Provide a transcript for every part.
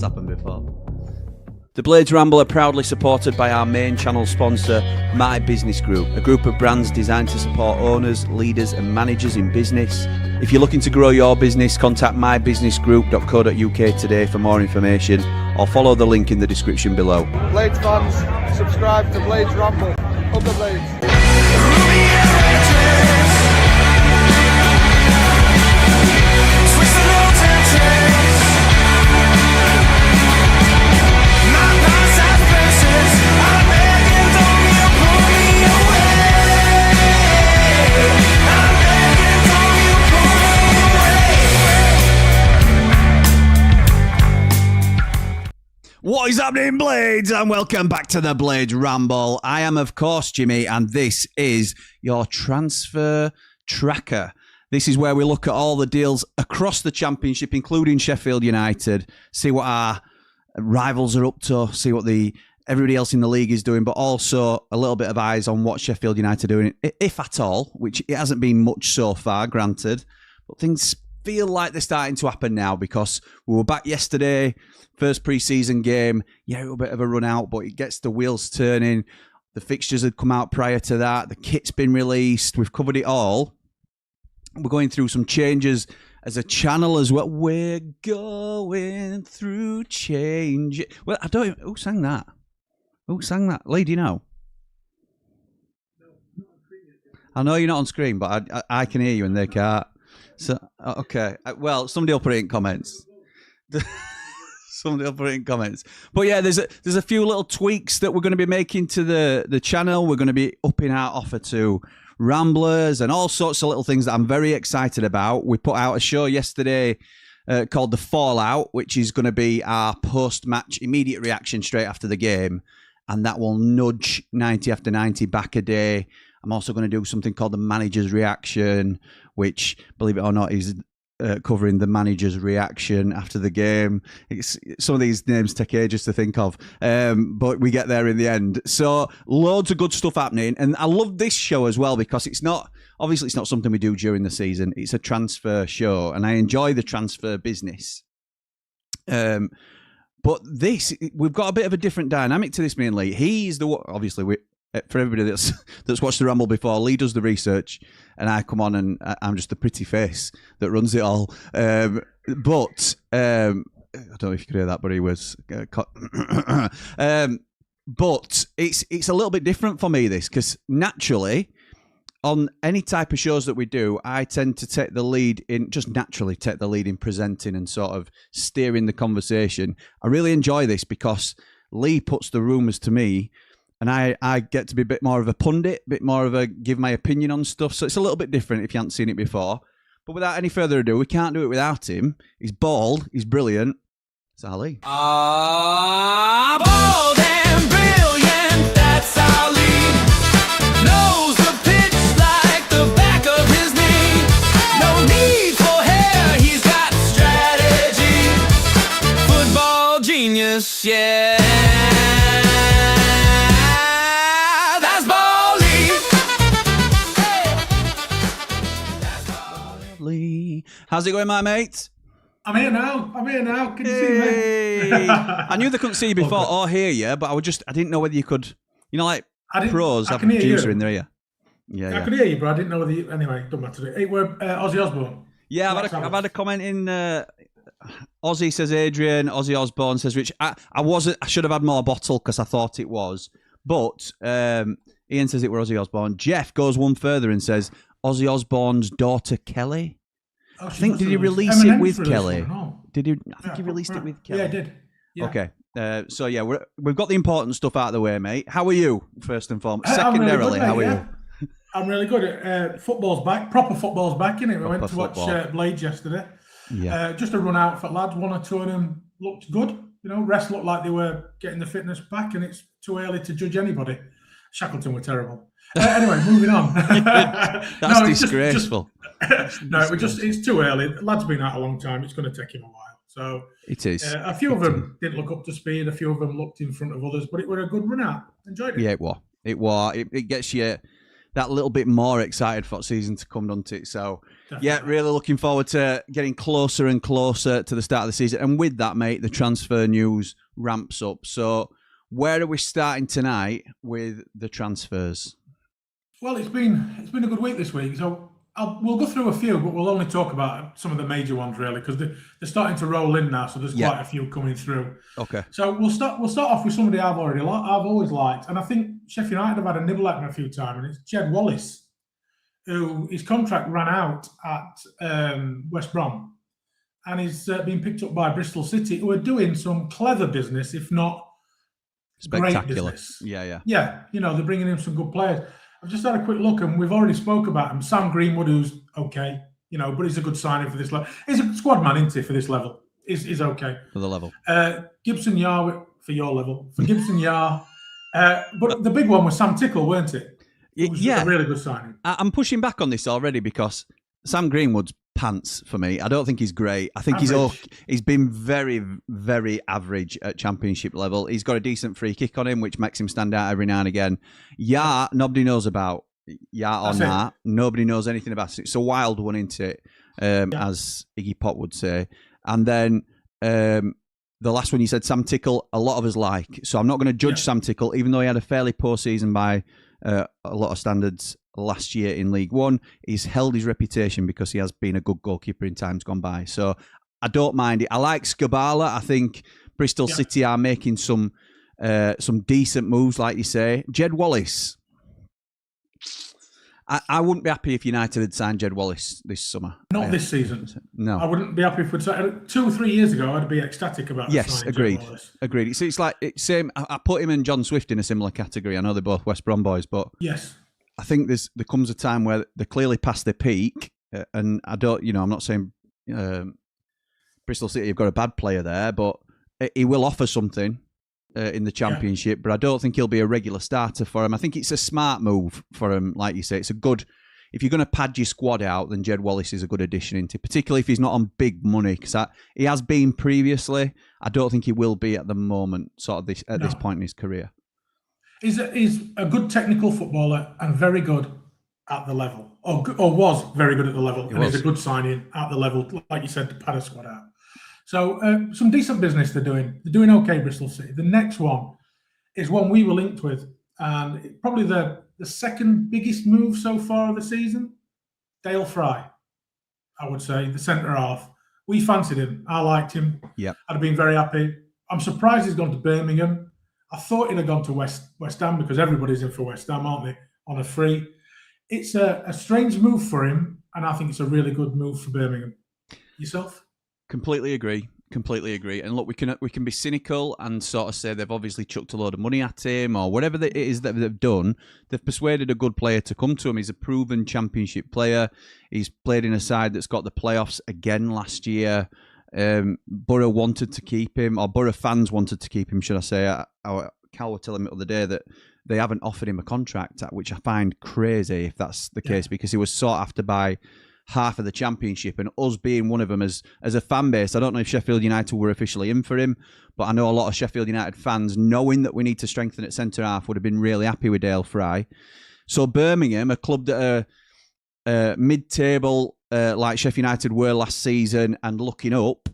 That's happened before. The Blades Ramble are proudly supported by our main channel sponsor, My Business Group, a group of brands designed to support owners, leaders and managers in business. If you're looking to grow your business, contact mybusinessgroup.co.uk today for more information or follow the link in the description below. Blades fans, subscribe to Blades Ramble. Up the Blades. What is happening, Blades? And welcome back to the Blades Ramble. I am, of course, Jimmy, and this is your transfer tracker. This is where we look at all the deals across the Championship, including Sheffield United, see what our rivals are up to, see what everybody else in the league is doing, but also a little bit of eyes on what Sheffield United are doing, if at all, which it hasn't been much so far, granted. But things feel like they're starting to happen now because we were back yesterday, first pre-season game. Yeah, a bit of a run out, but it gets the wheels turning. The fixtures had come out prior to that. The kit's been released. We've covered it all. We're going through some changes as a channel as well. We're going through change. Well, I don't even... Who sang that? Who sang that? Lee, do you know? I know you're not on screen, but I can hear you and they can't. So, okay. Well, somebody will put it in comments. Somebody will put it in comments. But yeah, there's a few little tweaks that we're going to be making to the channel. We're going to be upping our offer to Ramblers and all sorts of little things that I'm very excited about. We put out a show yesterday called The Fallout, which is going to be our post-match immediate reaction straight after the game. And that will nudge 90 after 90 back a day. I'm also going to do something called the manager's reaction, which, believe it or not, is covering the manager's reaction after the game. Some of these names take ages to think of, but we get there in the end. So loads of good stuff happening. And I love this show as well because obviously it's not something we do during the season. It's a transfer show and I enjoy the transfer business. But we've got a bit of a different dynamic to this, mainly. He's obviously, for everybody that's watched the Ramble before, Lee does the research and I come on and I'm just the pretty face that runs it all. But I don't know if you could hear that, but he was... but it's a little bit different for me, this, because naturally, on any type of shows that we do, I tend to take the lead in, just naturally take the lead in presenting and sort of steering the conversation. I really enjoy this because Lee puts the rumours to me, and I get to be a bit more of a pundit, a bit more of a give my opinion on stuff. So it's a little bit different if you haven't seen it before. But without any further ado, we can't do it without him. He's bald. He's brilliant. It's Ali. Bald and brilliant, that's Ali. Knows the pitch like the back of his knee. No need for hair, he's got strategy. Football genius, yeah. How's it going, my mate? I'm here now. Can you see me? I knew they couldn't see you before or hear you, but I didn't know whether you could, like pros have a producer in their ear. Yeah, I could hear you, but I didn't know whether you... Anyway, don't matter. Hey, we're Ozzy Osbourne. Yeah, I've had a comment in... Ozzy says Adrian, Ozzy Osbourne says Rich. I should have had more bottle because I thought it was. But Ian says it were Ozzy Osbourne. Jeff goes one further and says Ozzy Osbourne's daughter Kelly. Oh, I think, did he release it with Kelly? Did he? I think he released it with Kelly. Yeah, I did. Yeah. Okay. So, yeah, we've got the important stuff out of the way, mate. How are you, first and foremost? Secondarily, how are you? I'm really good. Football's back. Proper football's back, innit? We went to watch Blades yesterday. Yeah. Just a run out for lads. One or two of them looked good. Rest looked like they were getting the fitness back, and it's too early to judge anybody. Shackleton were terrible. Anyway, moving on. That's disgraceful. It's too early. The lad's been out a long time. It's going to take him a while. So it is. A few of them didn't look up to speed. A few of them looked in front of others, but it was a good run out. Enjoyed it. Yeah, it was. It gets you that little bit more excited for season to come, doesn't it? So, yeah, really looking forward to getting closer and closer to the start of the season. And with that, mate, the transfer news ramps up. So, where are we starting tonight with the transfers? Well, it's been a good week this week. So we'll go through a few, but we'll only talk about some of the major ones really, because they're starting to roll in now. So there's quite a few coming through. Okay. So we'll start off with somebody I've always liked, and I think Sheffield United have had a nibble at him a few times, and it's Jed Wallace, who his contract ran out at West Brom, and he's been picked up by Bristol City, who are doing some clever business, if not Spectacular. Great business. Yeah. You know, they're bringing in some good players. I've just had a quick look, and we've already spoke about him. Sam Greenwood, who's okay, you know, but he's a good signing for this level. He's a squad man, isn't he, for this level? He's okay. For the level. Gibson Yar, for your level. For Gibson Yar. But the big one was Sam Tickle, weren't it? It was a really good signing. I'm pushing back on this already because Sam Greenwood's pants for me. I don't think he's great. I think he's been very, very average at championship level. He's got a decent free kick on him, which makes him stand out every now and again. Yeah, nobody knows about that. Nobody knows anything about it. It's a wild one, isn't it? As Iggy Pop would say. And then the last one you said, Sam Tickle, a lot of us like. So I'm not going to judge Sam Tickle, even though he had a fairly poor season by a lot of standards last year in League One. He's held his reputation because he has been a good goalkeeper in times gone by. So I don't mind it. I like Skabala. I think Bristol City are making some decent moves, like you say. Jed Wallace. I wouldn't be happy if United had signed Jed Wallace this summer. Not this season. No. I wouldn't be happy if we'd signed 2 or 3 years ago. I'd be ecstatic about agreed. Agreed. It's like same. I put him and John Swift in a similar category. I know they're both West Brom boys, but I think there comes a time where they're clearly past their peak, and I don't. You know, I'm not saying Bristol City have got a bad player there, but he will offer something in the Championship. But I don't think he'll be a regular starter for him. I think it's a smart move for him, like you say. It's a good. If you're going to pad your squad out, then Jed Wallace is a good addition into, particularly if he's not on big money, because he has been previously. I don't think he will be at the moment, sort of this point in his career. He's a good technical footballer and very good at the level, or was very good at the level, and he's a good signing at the level, like you said, to pad a squad out. So some decent business they're doing. They're doing okay, Bristol City. The next one is one we were linked with, and probably the second biggest move so far of the season, Dale Fry, I would say, the centre half. We fancied him. I liked him. Yeah, I'd have been very happy. I'm surprised he's gone to Birmingham. I thought he'd have gone to West Ham, because everybody's in for West Ham, aren't they, on a free. It's a strange move for him, and I think it's a really good move for Birmingham. Yourself? Completely agree. And look, we can be cynical and sort of say they've obviously chucked a load of money at him or whatever it is that they've done. They've persuaded a good player to come to him. He's a proven Championship player. He's played in a side that's got the playoffs again last year. Borough wanted to keep him, or Borough fans wanted to keep him, should I say. Cal were telling me the other day that they haven't offered him a contract, which I find crazy if that's the case, because he was sought after by half of the Championship, and us being one of them as a fan base. I don't know if Sheffield United were officially in for him, but I know a lot of Sheffield United fans, knowing that we need to strengthen at centre-half, would have been really happy with Dale Fry. So Birmingham, a club that are mid-table, like Sheffield United were last season, and looking up,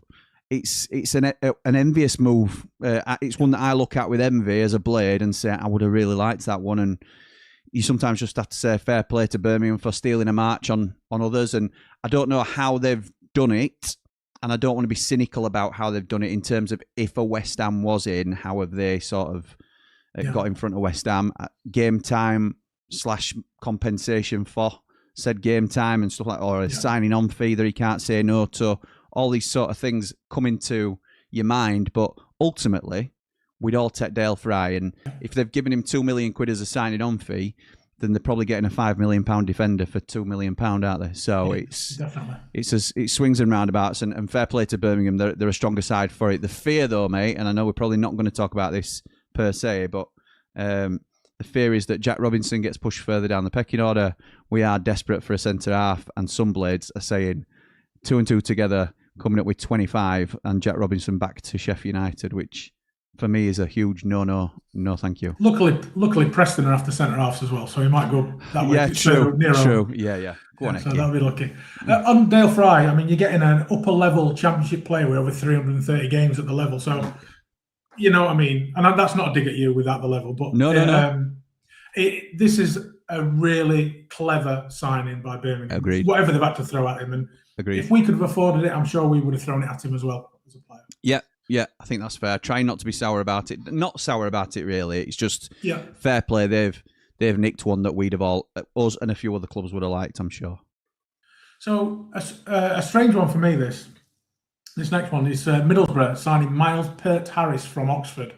it's an envious move. It's one that I look at with envy as a Blade and say, I would have really liked that one. And you sometimes just have to say fair play to Birmingham for stealing a march on others. And I don't know how they've done it, and I don't want to be cynical about how they've done it in terms of if a West Ham was in, how have they sort of got in front of West Ham at game time / compensation for said game time and stuff like, or a signing on fee that he can't say no to. All these sort of things come into your mind, but ultimately, we'd all take Dale Fry, and if they've given him £2 million as a signing on fee, then they're probably getting a £5 million defender for £2 million, aren't they? So it swings and roundabouts, and fair play to Birmingham. They're a stronger side for it. The fear, though, mate, and I know we're probably not going to talk about this per se, but the fear is that Jack Robinson gets pushed further down the pecking order. We are desperate for a centre half, and some Blades are saying 2 and 2 together, coming up with 25, and Jack Robinson back to Sheffield United, which for me is a huge no, thank you. Luckily, Preston are after centre halves as well, so he might go that way. Yeah, true. Yeah. Go on, so Eki. that'll be lucky. On Dale Fry, I mean, you're getting an upper level championship player with over 330 games at the level, so you know what I mean. And that's not a dig at you without the level, but no. This is a really clever signing by Birmingham. Agreed. Whatever they've had to throw at him, and Agreed. if we could have afforded it, I'm sure we would have thrown it at him as well as a player. Yeah, I think that's fair. Try not to be sour about it. Not sour about it, really. It's just Yeah. fair play. They've nicked one that we'd have all, us and a few other clubs would have liked, I'm sure. So a strange one for me. This next one is Middlesbrough signing Miles Peart-Harris from Oxford,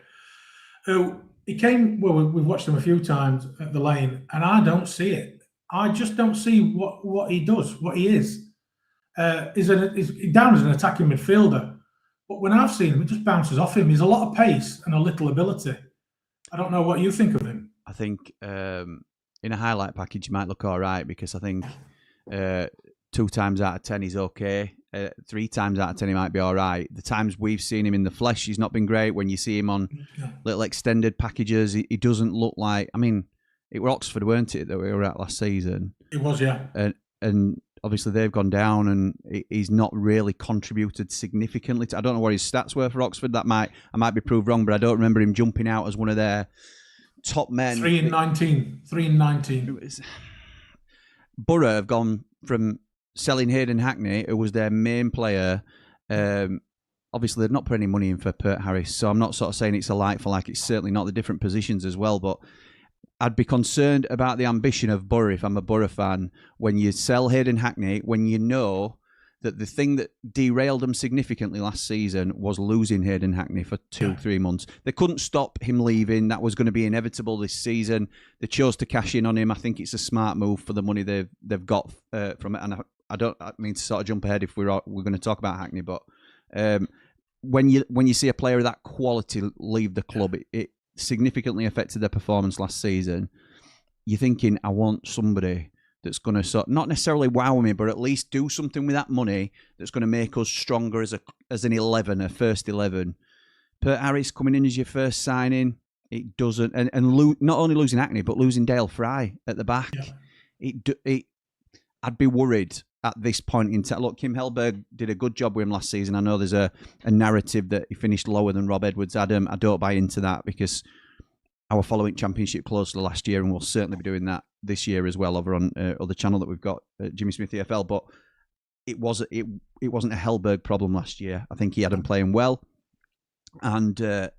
who he came. Well, we've watched him a few times at the Lane, and I don't see it. I just don't see what he does, what he is. He's down as an attacking midfielder. But when I've seen him, it just bounces off him. He's a lot of pace and a little ability. I don't know what you think of him. I think in a highlight package, he might look all right because I think 2 times out of 10 he's okay. 3 times out of 10 he might be all right. The times we've seen him in the flesh, he's not been great. When you see him on little extended packages, he doesn't look like... I mean, it were Oxford, weren't it, that we were at last season? It was, yeah. And obviously they've gone down and he's not really contributed significantly. I don't know what his stats were for Oxford. I might be proved wrong, but I don't remember him jumping out as one of their top men. 3 in 19. 3 in 19. Borough have gone from selling Hayden Hackney, who was their main player. Obviously, they've not put any money in for Peart-Harris, so I'm not sort of saying it's a like for like. It's certainly not the different positions as well, but I'd be concerned about the ambition of Borough if I'm a Borough fan when you sell Hayden Hackney, when you know that the thing that derailed them significantly last season was losing Hayden Hackney for 2-3 months. They couldn't stop him leaving. That was going to be inevitable this season. They chose to cash in on him. I think it's a smart move for the money they've got from it. And I mean to sort of jump ahead if we're going to talk about Hackney, but when you see a player of that quality leave the club, it significantly affected their performance last season. You're thinking, I want somebody that's going to not necessarily wow me, but at least do something with that money that's going to make us stronger as an 11, a first 11. Peart-Harris coming in as your first signing, it doesn't, and not only losing Hackney, but losing Dale Fry at the back. Yeah. I'd be worried at this point in time. Look, Kim Hellberg did a good job with him last season. I know there's a narrative that he finished lower than Rob Edwards-Adam. I don't buy into that because I was following Championship closely last year, and we'll certainly be doing that this year as well over on other channel that we've got, Jimmy Smith EFL. But it wasn't a Hellberg problem last year. I think he had him playing well, and I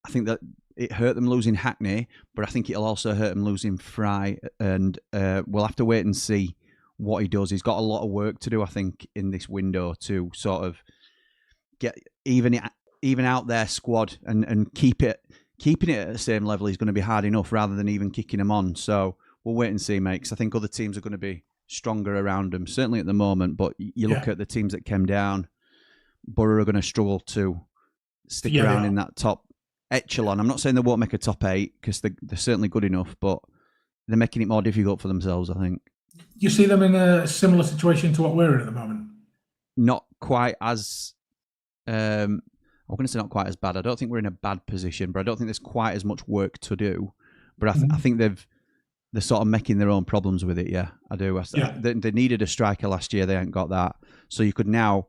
think that it hurt them losing Hackney, but I think it'll also hurt them losing Fry, and we'll have to wait and see what he does. He's got a lot of work to do, I think, in this window to sort of get even out their squad and keeping it at the same level is going to be hard enough rather than even kicking them on. So we'll wait and see, mate, because I think other teams are going to be stronger around them, certainly at the moment. But you look at the teams that came down, Borough are going to struggle to stick around in that top echelon. I'm not saying they won't make a top 8 because they're certainly good enough, but they're making it more difficult for themselves, I think. You see them in a similar situation to what we're in at the moment? Not quite as... I'm going to say not quite as bad. I don't think we're in a bad position, but I don't think there's quite as much work to do. But I think they're sort of making their own problems with it. Yeah, I do. They needed a striker last year. They ain't got that. So you could now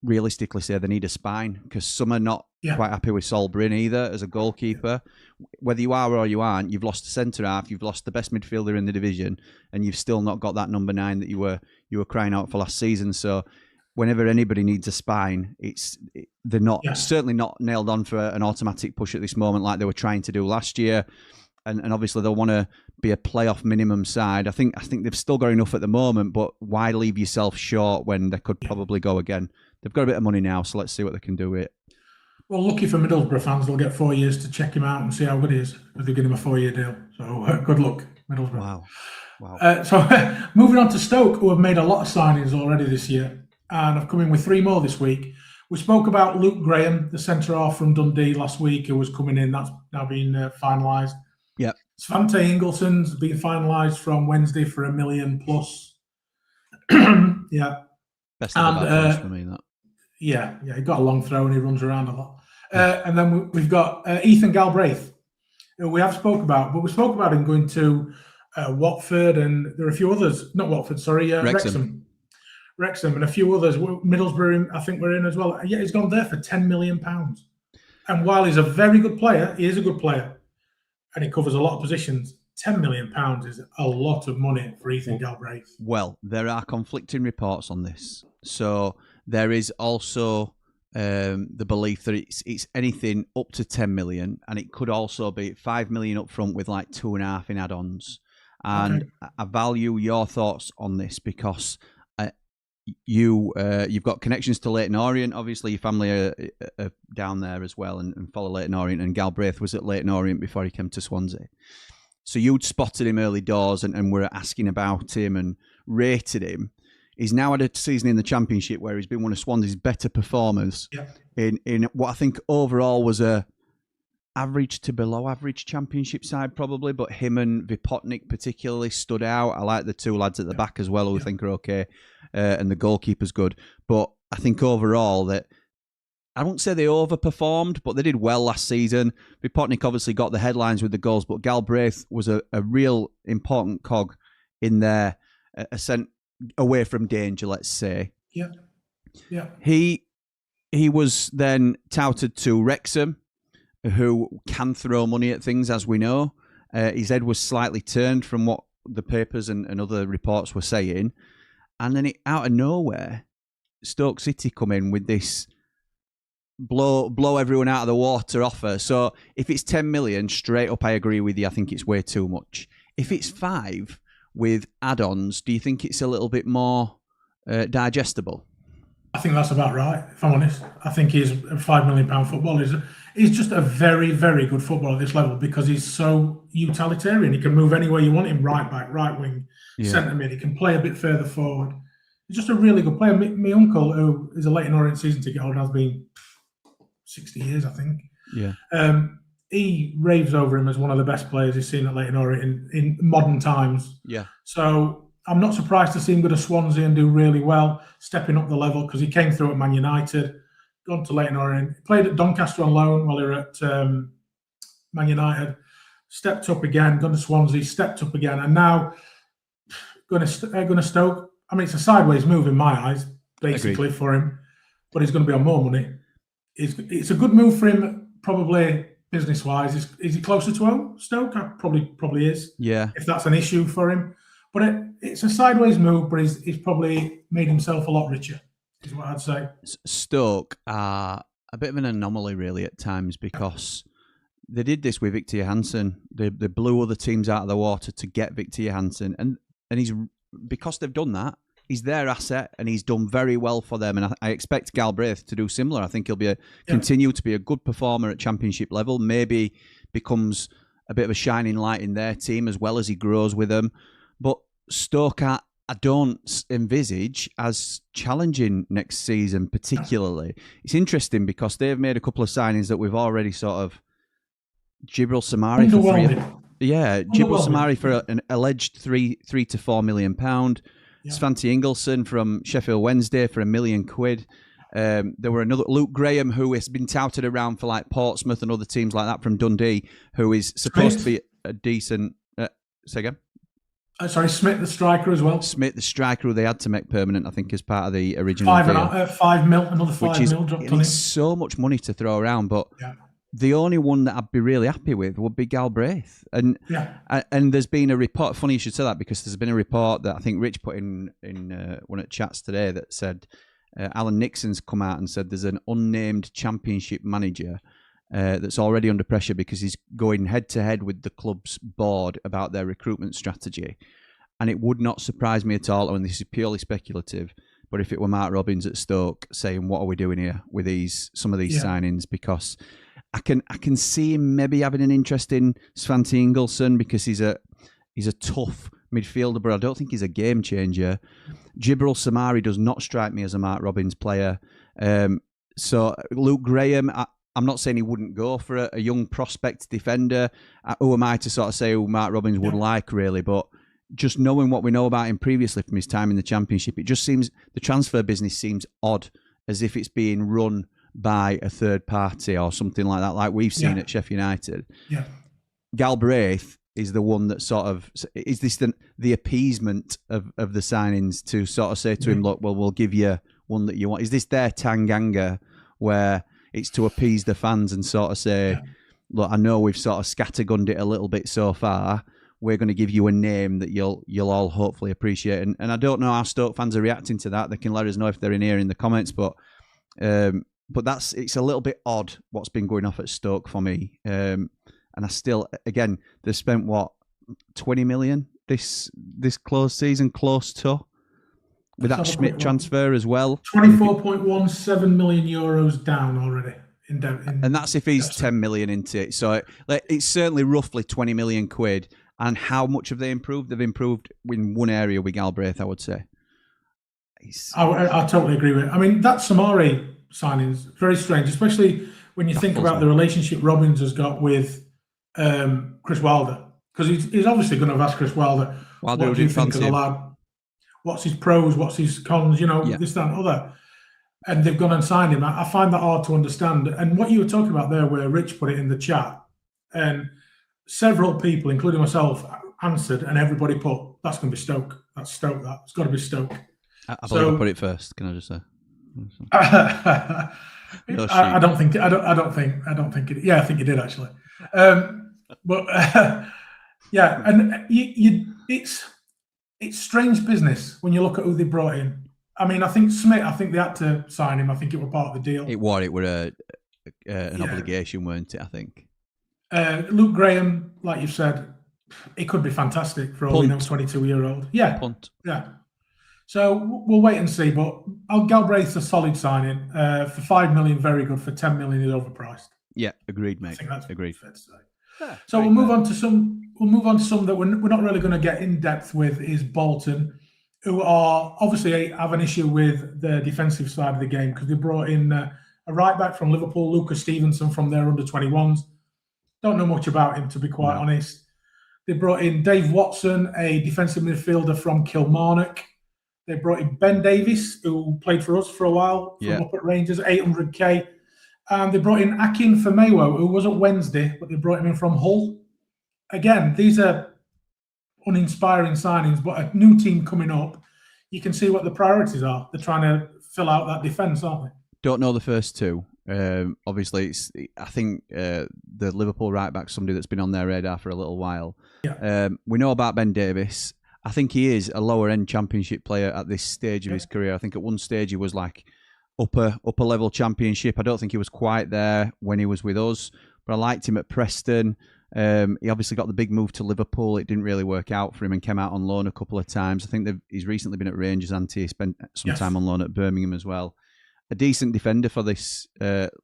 realistically say they need a spine because some are not quite happy with Sol Bryn either as a goalkeeper. Whether you are or you aren't, you've lost the centre half, you've lost the best midfielder in the division, and you've still not got that number 9 that you were crying out for last season. So whenever anybody needs a spine, they're not certainly not nailed on for an automatic push at this moment like they were trying to do last year. And obviously they'll want to be a playoff minimum side. I think they've still got enough at the moment, but why leave yourself short when they could probably go again? They've got a bit of money now, so let's see what they can do with it. Well, lucky for Middlesbrough fans, they'll get 4 years to check him out and see how good he is, because they're giving him a 4-year deal. So good luck, Middlesbrough. Wow. So moving on to Stoke, who have made a lot of signings already this year, and have come in with 3 more this week. We spoke about Luke Graham, the centre-half from Dundee last week, who was coming in. That's now been finalised. Yep. Svante Ingelson's been finalised from Wednesday for $1 million plus. Yeah. Best of the bad boys for me, that. Yeah, he got a long throw and he runs around a lot. And then we've got Ethan Galbraith, who we have spoke about, but we spoke about him going to Watford, and there are a few others. Not Watford, sorry, Wrexham. Wrexham and a few others. Middlesbrough, I think we're in as well. Yeah, he's gone there for £10 million. And while he's a very good player, he is a good player, and he covers a lot of positions. £10 million is a lot of money for Ethan Galbraith. Well, there are conflicting reports on this. So there is also the belief that it's anything up to 10 million, and it could also be 5 million up front with like 2.5 in add-ons. And I value your thoughts on this because you've got connections to Leyton Orient. Obviously, your family are down there as well and follow Leyton Orient. And Galbraith was at Leyton Orient before he came to Swansea. So you'd spotted him early doors and were asking about him and rated him. He's now had a season in the Championship where he's been one of Swansea's better performers in what I think overall was a average to below average Championship side probably, but him and Vipotnik particularly stood out. I like the two lads at the back as well who I think are okay, and the goalkeeper's good. But I think overall that I won't say they overperformed, but they did well last season. Vipotnik obviously got the headlines with the goals, but Galbraith was a real important cog in their ascent away from danger, let's say. Yeah. He was then touted to Wrexham, who can throw money at things, as we know. His head was slightly turned from what the papers and other reports were saying. And then out of nowhere, Stoke City come in with this blow everyone out of the water offer. So if it's 10 million, straight up, I agree with you. I think it's way too much. If it's 5 with add-ons, do you think it's a little bit more digestible? I think that's about right, if I'm honest. I think he's a £5 million footballer. He's just a very, very good footballer at this level because he's so utilitarian. He can move anywhere you want him, right back, right wing, centre mid. He can play a bit further forward. He's just a really good player. My uncle, who is a Leyton Orient season ticket holder, has been 60 years, I think. Yeah. He raves over him as one of the best players he's seen at Leyton Orient in modern times. Yeah. So I'm not surprised to see him go to Swansea and do really well, stepping up the level because he came through at Man United, gone to Leyton Orient, played at Doncaster on loan while he was at Man United, stepped up again, gone to Swansea, stepped up again, and now going to Stoke. I mean, it's a sideways move in my eyes, basically, for him, but he's going to be on more money. It's a good move for him, probably business-wise. Is he closer to home, Stoke? Probably is. Yeah. If that's an issue for him. But it's a sideways move, but he's probably made himself a lot richer, is what I'd say. Stoke are a bit of an anomaly, really, at times, because they did this with Victor Johansson. They blew other teams out of the water to get Victor Johansson. And he's because they've done that, he's their asset, and he's done very well for them. And I expect Galbraith to do similar. I think he'll continue to be a good performer at Championship level. Maybe becomes a bit of a shining light in their team as well as he grows with them. But Stoke, I don't envisage as challenging next season particularly. It's interesting because they've made a couple of signings that we've already sort of Jibril Samari for Jibril Samari for an alleged £3 to £4 million. Svante Ingelsson from Sheffield Wednesday for £1 million. There were another Luke Graham who has been touted around for like Portsmouth and other teams like that from Dundee, who is supposed to be a decent. Say again. Sorry, Smith the striker as well. Smith the striker, who they had to make permanent, I think, as part of the original deal. Another 5 mil dropped on him. It's so much money to throw around, but the only one that I'd be really happy with would be Galbraith. And there's been a report. Funny you should say that because there's been a report that I think Rich put in one of the chats today that said Alan Nixon's come out and said there's an unnamed Championship manager that's already under pressure because he's going head-to-head with the club's board about their recruitment strategy. And it would not surprise me at all, and this is purely speculative, but if it were Mark Robbins at Stoke saying, what are we doing here with some of these signings? Because I can see him maybe having an interest in Svante Ingelsson because he's a tough midfielder, but I don't think he's a game changer. Jibril Samari does not strike me as a Mark Robbins player. So Luke Graham, I'm not saying he wouldn't go for a young prospect defender. Who am I to sort of say who Mark Robbins would like, really? But just knowing what we know about him previously from his time in the Championship, it just seems the transfer business seems odd, as if it's being run by a third party or something like that, like we've seen at Sheffield United. Yeah. Galbraith is the one that sort of, is this the appeasement of the signings to sort of say to him, look, well, we'll give you one that you want. Is this their Tanganga where it's to appease the fans and sort of say, look, I know we've sort of scattergunned it a little bit so far. We're going to give you a name that you'll all hopefully appreciate. And I don't know how Stoke fans are reacting to that. They can let us know if they're in here in the comments. But it's a little bit odd what's been going off at Stoke for me. And I still, again, they've spent what, 20 million this close season, close to, with that Schmidt transfer as well. 24.17 million euros down already. And that's if he's 10 million into it. So it's certainly roughly 20 million quid. And how much have they improved? They've improved in one area with Galbraith, I would say. I totally agree with it. I mean, that Samari signing's very strange, especially when you think about the relationship Robbins has got with Chris Wilder. Because he's obviously going to have asked Chris Wilder, what do you think of the lad? What's his pros? What's his cons? This, that, and other. And they've gone and signed him. I find that hard to understand. And what you were talking about there, where Rich put it in the chat, and several people, including myself, answered, and everybody put, that's going to be Stoke. That's Stoke. It's got to be Stoke. I believe I put it first. Can I just say? I don't think it. Yeah, I think you did actually. Yeah, and it's strange business when you look at who they brought in. I mean, I think Smith. I think they had to sign him. I think it was part of the deal. It were an obligation, weren't it? I think. Luke Graham, like you said, it could be fantastic for all we know, 22-year-old. Yeah, punt. Yeah. So we'll wait and see. But Galbraith's a solid signing. For 5 million, very good. For 10 million, is overpriced. Yeah, agreed, mate. I think that's agreed. Fair to say. Yeah, so we'll move on to some. We'll move on to some that we're not really going to get in depth with. Is Bolton, who are obviously have an issue with the defensive side of the game because they brought in a right back from Liverpool, Lucas Stevenson, from their under-21s. Don't know much about him, to be quite honest. They brought in Dave Watson, a defensive midfielder from Kilmarnock. They brought in Ben Davies, who played for us for a while, from up at Rangers, 800k. And they brought in Akin Famewo, who was at Wednesday, but they brought him in from Hull. Again, these are uninspiring signings, but a new team coming up, you can see what the priorities are. They're trying to fill out that defence, aren't they? Don't know the first two. Obviously, I think the Liverpool right back, somebody that's been on their radar for a little while. Yeah. We know about Ben Davies. I think he is a lower end Championship player at this stage of his career. I think at one stage he was like upper level Championship. I don't think he was quite there when he was with us, but I liked him at Preston. He obviously got the big move to Liverpool. It didn't really work out for him and came out on loan a couple of times. I think he's recently been at Rangers, and he spent some time on loan at Birmingham as well. A decent defender for this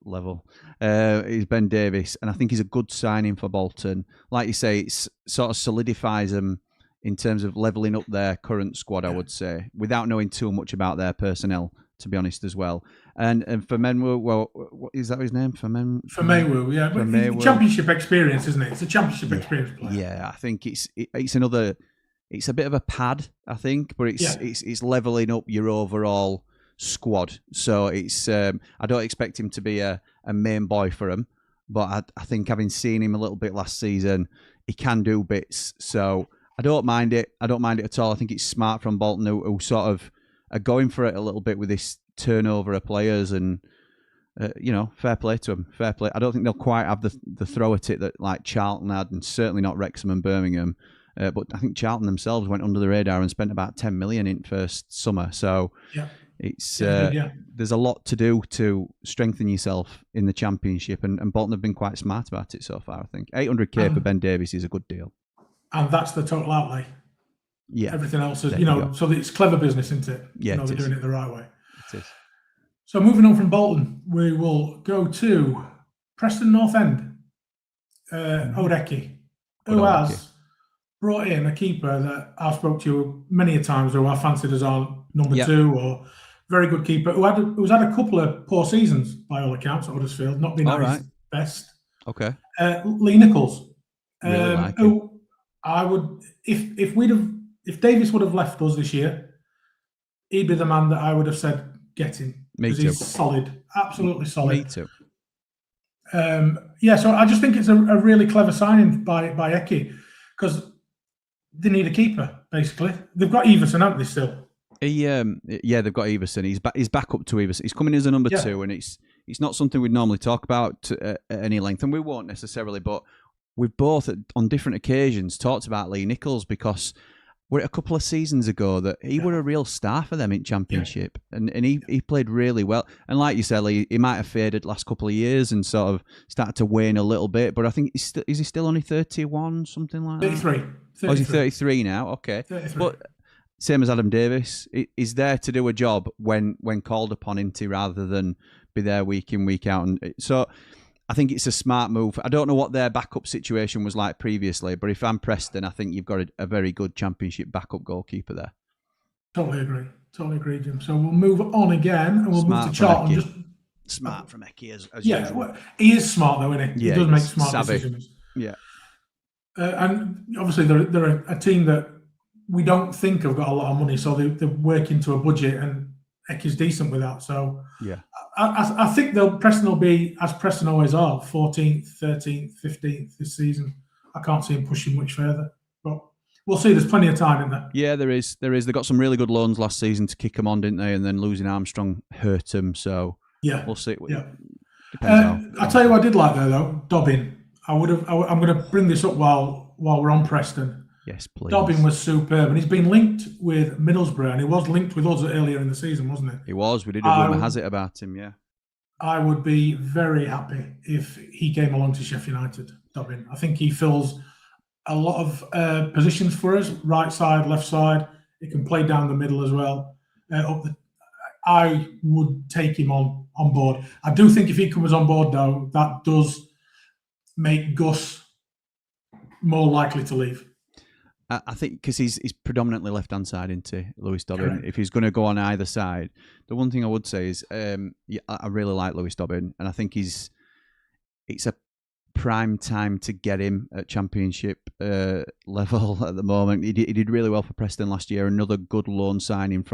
level is Ben Davies, and I think he's a good signing for Bolton. Like you say, it sort of solidifies them in terms of levelling up their current squad, I would say, without knowing too much about their personnel, to be honest, as well. And for Menwu, well, what is that his name? For Menwu, yeah. But it's Championship experience, isn't it? It's a Championship experience player. Yeah, I think it's another. It's a bit of a pad, I think, but it's levelling up your overall squad. So it's I don't expect him to be a main boy for him, but I think having seen him a little bit last season, he can do bits. So I don't mind it. I don't mind it at all. I think it's smart from Bolton who sort of are going for it a little bit with this turnover of players, and fair play to them. Fair play. I don't think they'll quite have the throw at it that like Charlton had, and certainly not Wrexham and Birmingham. But I think Charlton themselves went under the radar and spent about 10 million in first summer. So it's there's a lot to do to strengthen yourself in the Championship, and Bolton have been quite smart about it so far. I think 800k for Ben Davies is a good deal, and that's the total outlay. Yeah, everything else is so it's clever business, isn't it? Yeah, they're doing it the right way. It is. So moving on from Bolton, we will go to Preston North End. Odeki, who has brought in a keeper that I've spoke to many a times, who I fancied as our number two, or very good keeper, who's had a couple of poor seasons by all accounts at Huddersfield, not been at his best. Okay. Lee Nichols, really like who I would, if Davis would have left us this year, he'd be the man that I would have said get him. Me because too. he's solid, absolutely solid. Me too. Yeah, so I just think it's a really clever signing by Eki, because they need a keeper, basically. They've got Everson, haven't they, still? Yeah, they've got Everson. He's back up to Everson. He's coming as a number 2, and it's not something we'd normally talk about at any length, and we won't necessarily, but we've both, on different occasions, talked about Lee Nichols, because we're a couple of seasons ago that he were a real star for them in Championship, and he played really well. And like you said, Lee, he might have faded last couple of years and sort of started to wane a little bit, but I think is he still only 31, something like that? 33. Oh, is he 33 now? Okay. 33. But same as Adam Davis, he's there to do a job when called upon, into rather than be there week in, week out. And so I think it's a smart move. I don't know what their backup situation was like previously, but if I'm Preston, I think you've got a very good Championship backup goalkeeper there. Totally agree, Jim. So we'll move on again, and we'll move to Charlton. Smart from Eki as usual. Well, he is smart though, isn't he? Yeah, he does make smart decisions. Yeah. And obviously they're a team that we don't think have got a lot of money, so they're working to a budget, and Eki's decent with that. So yeah, I think Preston will be, as Preston always are, 14th, 13th, 15th this season. I can't see him pushing much further, but we'll see. There's plenty of time in there. Yeah, there is. They got some really good loans last season to kick them on, didn't they? And then losing Armstrong hurt them. So yeah, we'll see. Yeah. Depends I'll tell you what I did like there though, Dobbin. I'm going to bring this up while we're on Preston. Yes, please. Dobbin was superb, and he's been linked with Middlesbrough, and he was linked with us earlier in the season, wasn't he? He was. We did a rumour has it about him, yeah. I would be very happy if he came along to Sheffield United, Dobbin. I think he fills a lot of positions for us, right side, left side. He can play down the middle as well. I would take him on board. I do think if he comes on board, though, that does make Gus more likely to leave. I think because he's predominantly left-hand side, isn't he, Lewis Dobbin? Correct. If he's going to go on either side, the one thing I would say is I really like Lewis Dobbin, and I think it's a prime time to get him at Championship level at the moment. He did really well for Preston last year, another good loan signing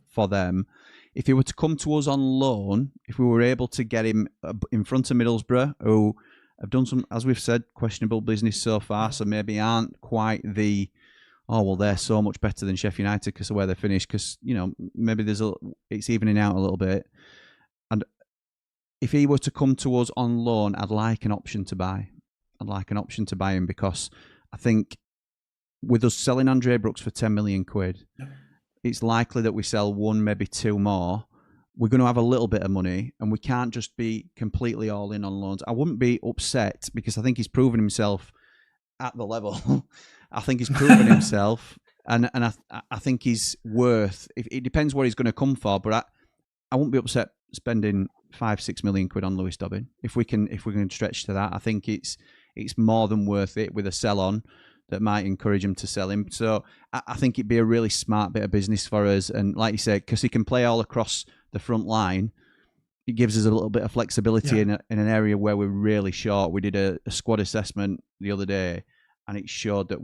for them. If he were to come to us on loan, if we were able to get him in front of Middlesbrough, who have done some, as we've said, questionable business so far, so maybe aren't quite the, they're so much better than Sheffield United because of where they finished, because, maybe it's evening out a little bit. And if he were to come to us on loan, I'd like an option to buy. I'd like an option to buy him, because I think with us selling Andre Brooks for 10 million quid, it's likely that we sell one, maybe two more. We're going to have a little bit of money, and we can't just be completely all in on loans. I wouldn't be upset, because I think he's proven himself at the level. I think he's proven himself, and I think he's worth. It depends what he's going to come for, but I wouldn't be upset spending 5-6 million quid on Lewis Dobbin if we can stretch to that. I think it's more than worth it with a sell on that might encourage him to sell him. So I think it'd be a really smart bit of business for us, and like you said, because he can play all across the front line, it gives us a little bit of flexibility in an area where we're really short. We did a squad assessment the other day, and it showed that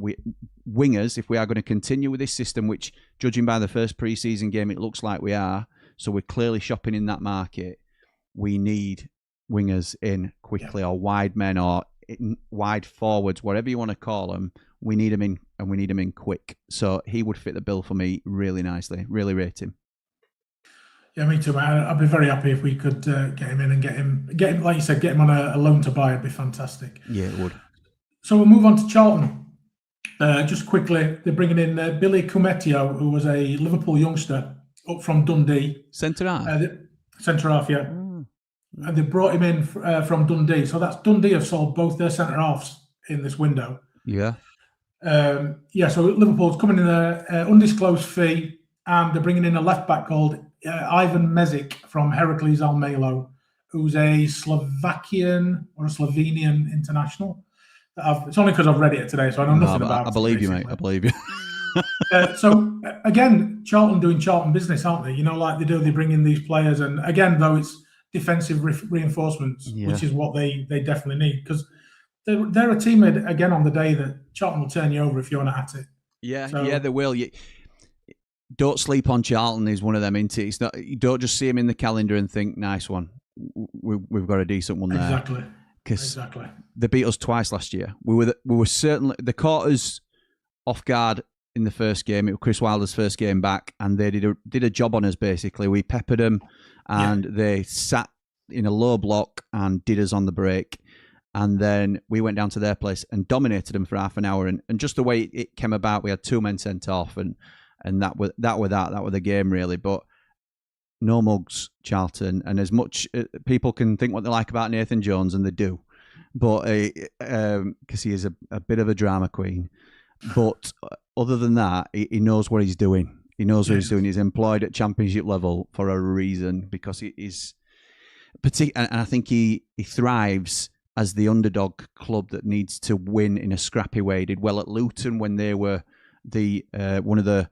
wingers, if we are going to continue with this system, which, judging by the first pre-season game, it looks like we are, so we're clearly shopping in that market, we need wingers in quickly, or wide men, or wide forwards, whatever you want to call them. We need them in, and we need them in quick. So he would fit the bill for me really nicely. Really rate him. Yeah, me too, man. I'd be very happy if we could get him in and get him, like you said, get him on a loan to buy. It'd be fantastic. Yeah, it would. So we'll move on to Charlton. Just quickly, they're bringing in Billy Cumetio, who was a Liverpool youngster up from Dundee. Centre half? Centre half, yeah. And they brought him in from Dundee. So that's Dundee have sold both their centre halves in this window. Yeah. So Liverpool's coming in an undisclosed fee, and they're bringing in a left back called Ivan Mezic from Heracles Almelo, who's a Slovakian or a Slovenian international. It's only because I've read it today, so I know nothing about it. I believe you, mate. I believe you. So again, Charlton doing Charlton business, aren't they? Like they do, they bring in these players, and again, though, it's defensive reinforcements, which is what they definitely need, because they're a team again on the day that Charlton will turn you over if you're not at it. Yeah, they will. don't sleep on Charlton is one of them, isn't it? It's not, you don't just see him in the calendar and think, nice one. We've got a decent one there. Exactly. Because they beat us twice last year. We were certainly, they caught us off guard in the first game. It was Chris Wilder's first game back, and they did a job on us, basically. We peppered them, and they sat in a low block and did us on the break. And then we went down to their place and dominated them for half an hour. And just the way it came about, we had 2 men sent off, and that was the game, really. But no mugs, Charlton. And as much people can think what they like about Nathan Jones, and they do, but because he is a bit of a drama queen. But other than that, he knows what he's doing. He knows what he's doing. He's employed at championship level for a reason, because he is and I think he thrives as the underdog club that needs to win in a scrappy way. He did well at Luton when they were the one of the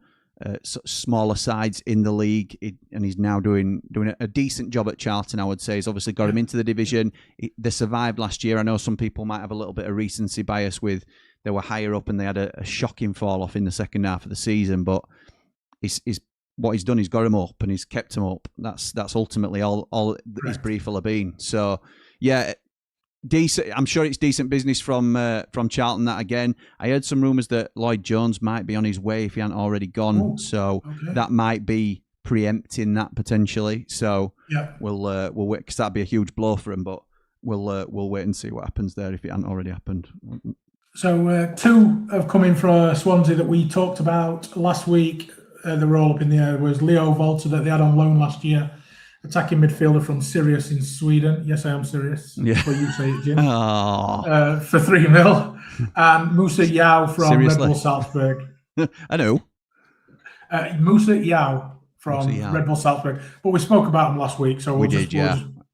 smaller sides in the league, and he's now doing a decent job at Charlton, I would say. He's obviously got him into the division. They survived last year. I know some people might have a little bit of recency bias with they were higher up and they had a shocking fall off in the second half of the season, but what he's done, he's got him up and he's kept him up. That's ultimately all his brief will have been. So yeah, decent. I'm sure it's decent business from Charlton. That again, I heard some rumours that Lloyd Jones might be on his way if he hadn't already gone. That might be preempting that potentially. So we'll wait, because that'd be a huge blow for him. But we'll wait and see what happens there if it hadn't already happened. So 2 have come in for Swansea that we talked about last week. They were all up in the air. Was Leo Volta that they had on loan last year, attacking midfielder from Sirius in Sweden. Yes, I am serious. Yeah. But you say it, Jim. For 3 mil. And Musa Yao from Seriously? Red Bull Salzburg. I know. Musa Yao from Red Bull Salzburg. But we spoke about him last week, so we'll just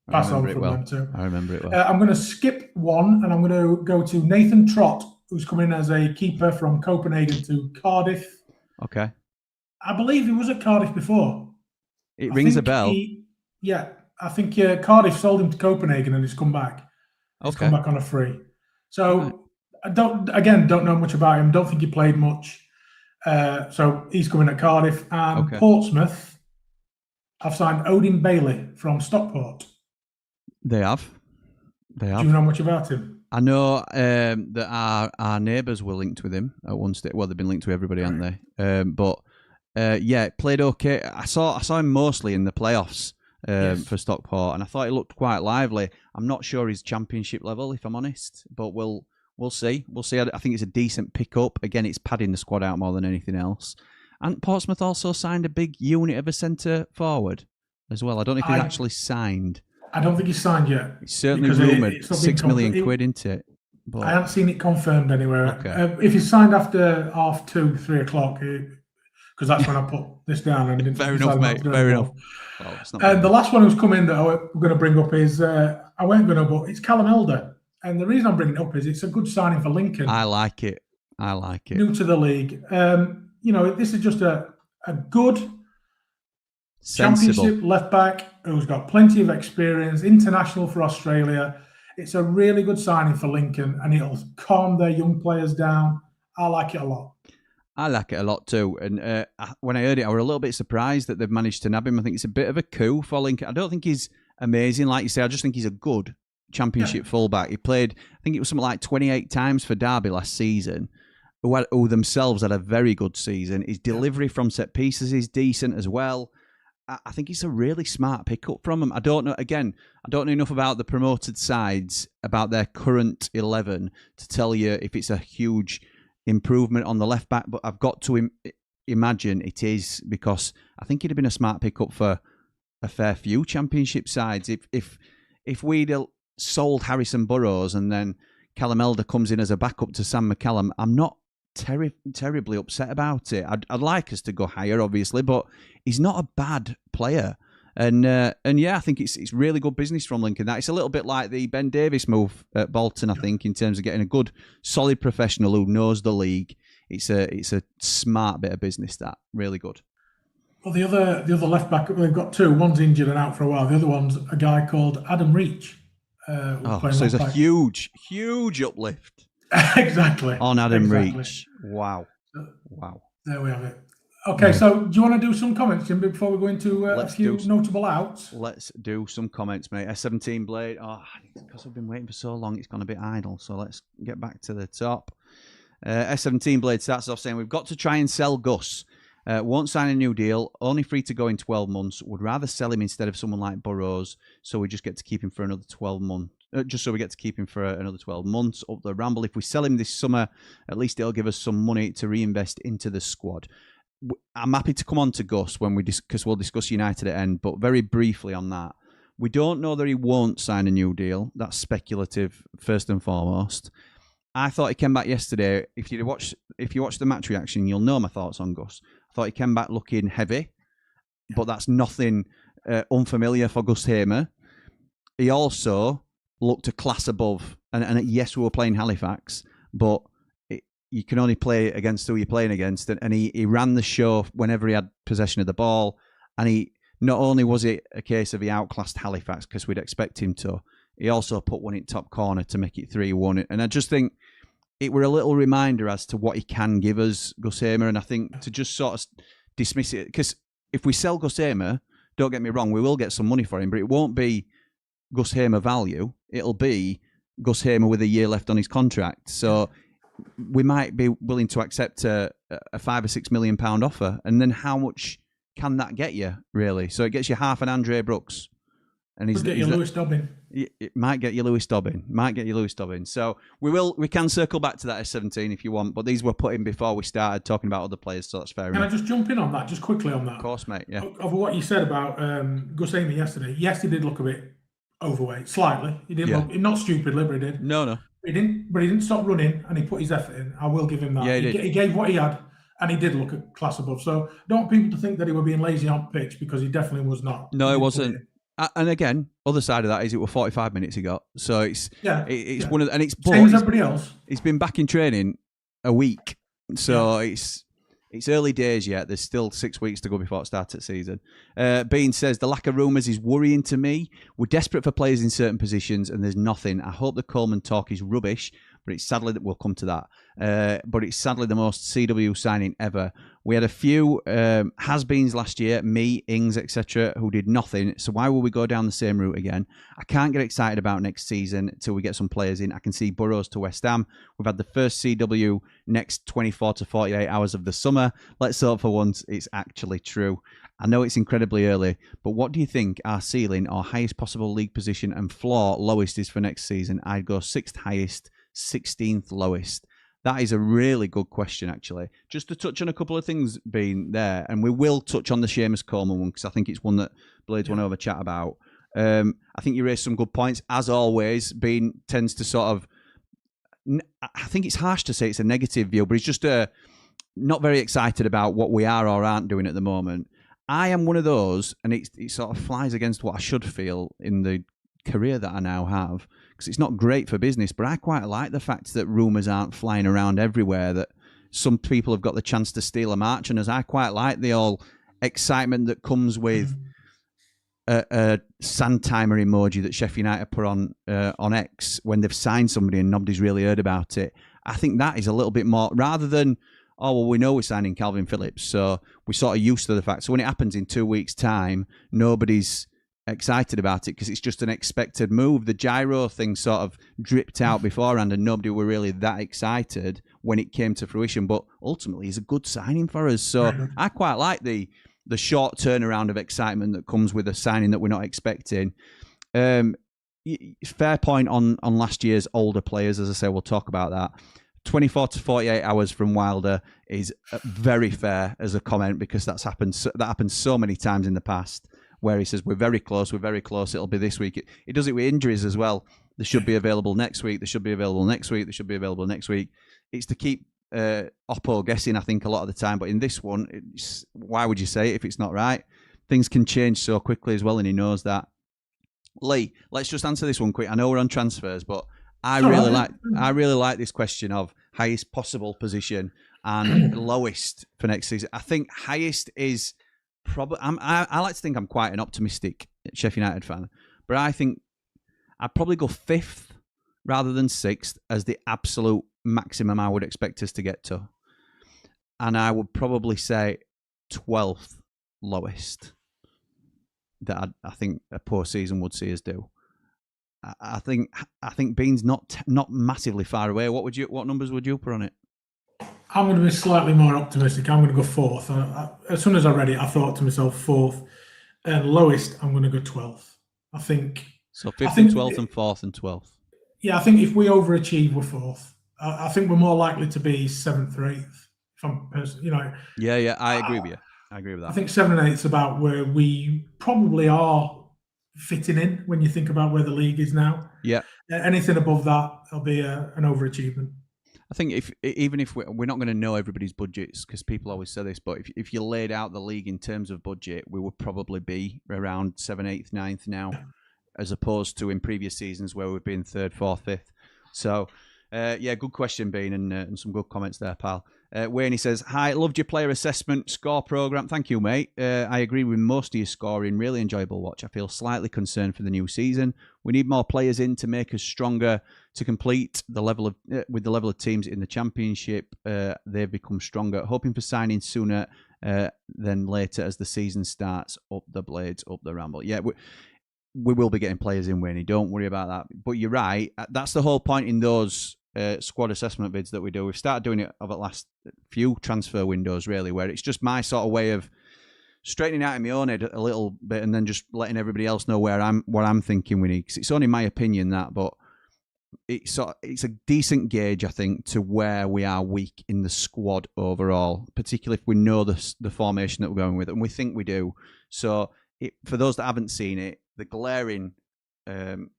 pass on from them too. I remember it well. I'm going to skip one, and I'm going to go to Nathan Trott, who's come in as a keeper from Copenhagen to Cardiff. Okay. I believe he was at Cardiff before. It rings a bell. I think Cardiff sold him to Copenhagen and he's come back. He's come back on a free. So I don't know much about him. Don't think he played much. So he's coming at Cardiff. And Portsmouth have signed Odin Bailey from Stockport. They have. Do you know much about him? I know that our neighbours were linked with him at one stage. Well, they've been linked to everybody, haven't they? Played okay. I saw him mostly in the playoffs for Stockport, and I thought he looked quite lively. I'm not sure he's championship level, if I'm honest, but we'll see. We'll see. I think it's a decent pickup. Again, it's padding the squad out more than anything else. And Portsmouth also signed a big unit of a centre forward as well. I don't know if he's actually signed. I don't think he's signed yet. It's certainly rumoured. £6 million quid, isn't it? But I haven't seen it confirmed anywhere. If he's signed after 2:30, 3 o'clock, because that's when I put this down. And fair enough, mate. Fair enough. Well, the last one who's come in that I'm going to bring up is, but it's Callum Elder. And the reason I'm bringing it up is it's a good signing for Lincoln. I like it. New to the league. This is just a good championship left back who's got plenty of experience, international for Australia. It's a really good signing for Lincoln, and it'll calm their young players down. I like it a lot. I like it a lot too. And when I heard it, I was a little bit surprised that they've managed to nab him. I think it's a bit of a coup for Lincoln. I don't think he's amazing, like you say. I just think he's a good championship fullback. He played, I think it was something like 28 times for Derby last season, who themselves had a very good season. His delivery from set pieces is decent as well. I think it's a really smart pickup from him. I don't know enough about the promoted sides, about their current 11, to tell you if it's a huge improvement on the left back, but I've got to imagine it is, because I think it'd have been a smart pickup for a fair few championship sides. If we'd sold Harrison Burrows and then Callum Elder comes in as a backup to Sam McCallum, I'm not terribly upset about it. I'd like us to go higher, obviously, but he's not a bad player. And I think it's really good business from Lincoln. That it's a little bit like the Ben Davies move at Bolton, I think, in terms of getting a good, solid professional who knows the league. It's a smart bit of business. That really good. Well, the other left back, they've got 2. One's injured and out for a while. The other one's a guy called Adam Reach. So it's a huge uplift. Exactly. On Adam Reach. Wow. There we have it. Okay, so do you want to do some comments, Jim, before we go into a few notable outs? Let's do some comments, mate. S17 Blade. Oh, because I've been waiting for so long, it's gone a bit idle. So let's get back to the top. S17 Blade starts off saying, we've got to try and sell Gus. Won't sign a new deal. Only free to go in 12 months. Would rather sell him instead of someone like Burrows. So we just get to keep him for another 12 months. Just so we get to keep him for another 12 months. Up the Ramble. If we sell him this summer, at least it'll give us some money to reinvest into the squad. I'm happy to come on to Gus when because we'll discuss United at end, but very briefly on that. We don't know that he won't sign a new deal. That's speculative, first and foremost. I thought he came back yesterday. If you watch the match reaction, you'll know my thoughts on Gus. I thought he came back looking heavy, but that's nothing unfamiliar for Gus Hamer. He also looked a class above, and yes, we were playing Halifax, but you can only play against who you're playing against. And he ran the show whenever he had possession of the ball. And he not only was it a case of he outclassed Halifax because we'd expect him to, he also put one in top corner to make it 3-1. And I just think it were a little reminder as to what he can give us, Gus Hamer. And I think to just sort of dismiss it, because if we sell Gus Hamer, don't get me wrong, we will get some money for him, but it won't be Gus Hamer value. It'll be Gus Hamer with a year left on his contract. So we might be willing to accept a £5 or £6 million offer, and then how much can that get you, really? So it gets you half an Andre Brooks, and he's get you Lewis Dobbin. It might get you Lewis Dobbin. So we can circle back to that S17 if you want, but these were put in before we started talking about other players, so that's fair enough. Can I just jump in on that, just quickly on that? Of course, mate. Yeah. Over what you said about Gus Hamer yesterday. Yes, he did look a bit overweight, slightly. He did look not stupidly, but he did. No. He didn't stop running, and he put his effort in. I will give him that. Yeah, he gave what he had, and he did look a class above. So don't want people to think that he were being lazy on pitch, because he definitely was not. No, it wasn't. And again, other side of that is it were 45 minutes he got. So it's one of, and it's same as everybody else. He's been back in training a week, so it's early days yet. There's still 6 weeks to go before it starts at season. Bean says, the lack of rumours is worrying to me. We're desperate for players in certain positions, and there's nothing. I hope the Coleman talk is rubbish, but it's sadly that we'll come to that. But it's sadly the most CW signing ever. We had a few has-beens last year, me, Ings, etc., who did nothing. So why will we go down the same route again? I can't get excited about next season until we get some players in. I can see Burrows to West Ham. We've had the first CW next 24 to 48 hours of the summer. Let's hope for once it's actually true. I know it's incredibly early, but what do you think our ceiling or highest possible league position and floor lowest is for next season? I'd go 6th highest, 16th lowest. That is a really good question, actually. Just to touch on a couple of things being there, and we will touch on the Seamus Coleman one, because I think it's one that Blades want to have a chat about. I think you raised some good points. As always, Bean tends to sort of... I think it's harsh to say it's a negative view, but he's just not very excited about what we are or aren't doing at the moment. I am one of those, and it sort of flies against what I should feel in the career that I now have, because it's not great for business, but I quite like the fact that rumours aren't flying around everywhere, that some people have got the chance to steal a march, and as I quite like the all excitement that comes with a sand timer emoji that Sheffield United put on X when they've signed somebody and nobody's really heard about it. I think that is a little bit more, rather than, oh, well, we know we're signing Calvin Phillips, so we're sort of used to the fact. So when it happens in 2 weeks' time, nobody's excited about it because it's just an expected move. The gyro thing sort of dripped out beforehand, and nobody were really that excited when it came to fruition. But ultimately, he's a good signing for us. So I quite like the short turnaround of excitement that comes with a signing that we're not expecting. Fair point on last year's older players. As I say, we'll talk about that. 24 to 48 hours from Wilder is very fair as a comment, because that happened so many times in the past, where he says, we're very close, it'll be this week. He does it with injuries as well. They should be available next week, they should be available next week, they should be available next week. It's to keep Oppo guessing, I think, a lot of the time. But in this one, why would you say it if it's not right? Things can change so quickly as well, and he knows that. Lee, let's just answer this one quick. I know we're on transfers, but I really like this question of highest possible position and lowest for next season. I think highest is probably... I like to think I'm quite an optimistic Sheffield United fan, but I think I'd probably go 5th rather than 6th as the absolute maximum I would expect us to get to. And I would probably say 12th lowest that I think a poor season would see us do. I think Bean's not massively far away. What numbers would you put on it? I'm going to be slightly more optimistic. I'm going to go 4th. As soon as I read it, I thought to myself 4th, and lowest I'm going to go 12th. I think so. 5th and 12th and 4th and 12th. Yeah, I think if we overachieve, we're 4th. I think we're more likely to be 7th or 8th. If I'm, Yeah, I agree with you. I agree with that. I think 7th and 8th is about where we probably are fitting in when you think about where the league is now. Yeah. Anything above that will be an overachievement. I think even if we're not going to know everybody's budgets, because people always say this, but if you laid out the league in terms of budget, we would probably be around 7th, 8th, 9th now, as opposed to in previous seasons where we've been 3rd, 4th, 5th. So, good question, Bean, and some good comments there, pal. Wayne, says, hi, loved your player assessment score program. Thank you, mate. I agree with most of your scoring. Really enjoyable watch. I feel slightly concerned for the new season. We need more players in to make us stronger to complete the level of with the level of teams in the championship. They've become stronger. Hoping for signing sooner than later as the season starts. Up the Blades, up the Ramble. Yeah, we will be getting players in, Wayne. Don't worry about that. But you're right. That's the whole point in those squad assessment bids that we do. We've started doing it over the last few transfer windows, really, where it's just my sort of way of straightening out in my own head a little bit and then just letting everybody else know what I'm thinking we need. 'Cause it's only my opinion that, but it's a decent gauge, I think, to where we are weak in the squad overall, particularly if we know the formation that we're going with, and we think we do. So for those that haven't seen it, the glaring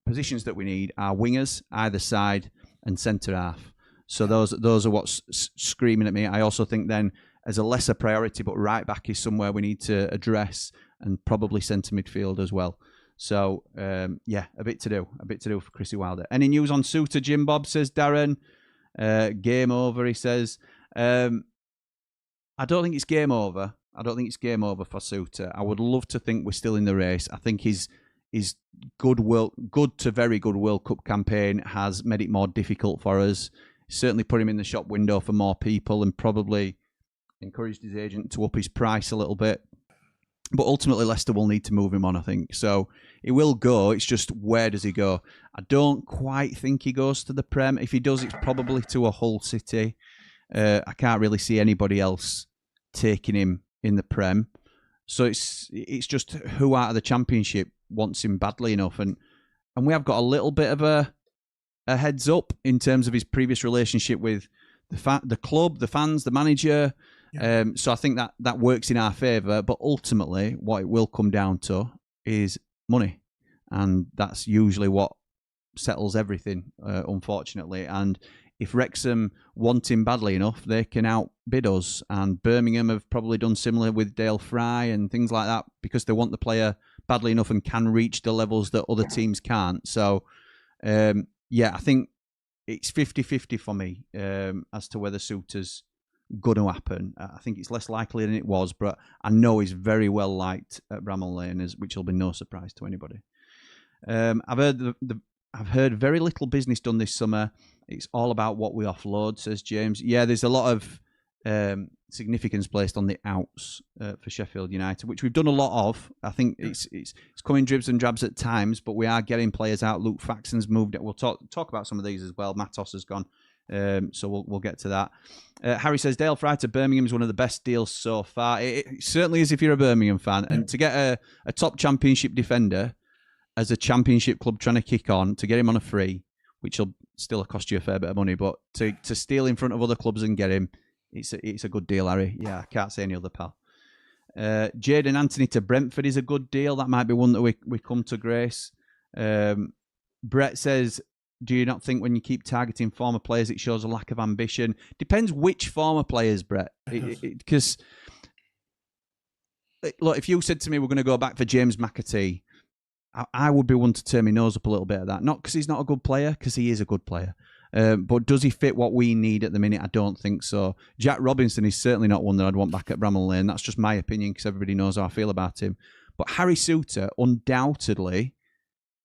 positions that we need are wingers either side and centre half. So those are what's screaming at me. I also think then as a lesser priority, but right back is somewhere we need to address, and probably centre midfield as well. So a bit to do for Chrissy Wilder. Any news on Suter? Jim Bob, says Darren. Game over, he says. I don't think it's game over. I don't think it's game over for Suter. I would love to think we're still in the race. I think his good to very good World Cup campaign has made it more difficult for us. Certainly put him in the shop window for more people, and probably encouraged his agent to up his price a little bit. But ultimately, Leicester will need to move him on, I think. So he will go. It's just, where does he go? I don't quite think he goes to the Prem. If he does, it's probably to a Hull City. I can't really see anybody else taking him in the Prem. So it's just who out of the Championship wants him badly enough. And we have got a little bit of a heads up in terms of his previous relationship with the club, the fans, the manager. Yeah. So I think that works in our favour. But ultimately, what it will come down to is money. And that's usually what settles everything, unfortunately. And if Wrexham want him badly enough, they can outbid us. And Birmingham have probably done similar with Dale Fry and things like that, because they want the player badly enough and can reach the levels that other teams can't. So, I think it's 50-50 for me as to whether Suter's going to happen. I think it's less likely than it was, but I know he's very well liked at Bramall Lane, which will be no surprise to anybody. I've heard very little business done this summer. It's all about what we offload, says James. Yeah, there's a lot of significance placed on the outs for Sheffield United, which we've done a lot of. I think it's coming dribs and drabs at times, but we are getting players out. Luke Faxon's moved. We'll talk about some of these as well. Matos has gone, so we'll get to that. Harry says Dale Fry to Birmingham is one of the best deals so far. It certainly is if you're a Birmingham fan, and to get a top Championship defender as a Championship club trying to kick on, to get him on a free, which will still cost you a fair bit of money, but to steal in front of other clubs and get him, it's a good deal, Harry. Yeah, I can't say any other, pal. Jadon Anthony to Brentford is a good deal. That might be one that we come to grace. Brett says, do you not think when you keep targeting former players, it shows a lack of ambition? Depends which former players, Brett. Because, look, if you said to me we're going to go back for James McAtee, I would be one to turn my nose up a little bit at that. Not because he's not a good player, because he is a good player. But does he fit what we need at the minute? I don't think so. Jack Robinson is certainly not one that I'd want back at Bramall Lane. That's just my opinion, because everybody knows how I feel about him. But Harry Suter undoubtedly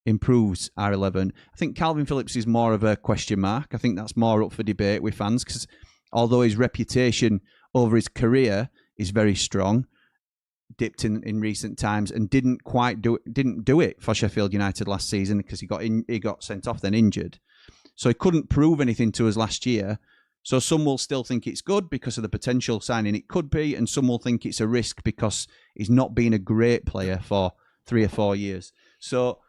improves our 11. I think Calvin Phillips is more of a question mark. I think that's more up for debate with fans, because although his reputation over his career is very strong, dipped in recent times and didn't do it for Sheffield United last season because he got sent off then injured. So he couldn't prove anything to us last year. So some will still think it's good because of the potential signing it could be, and some will think it's a risk because he's not been a great player for 3 or 4 years. So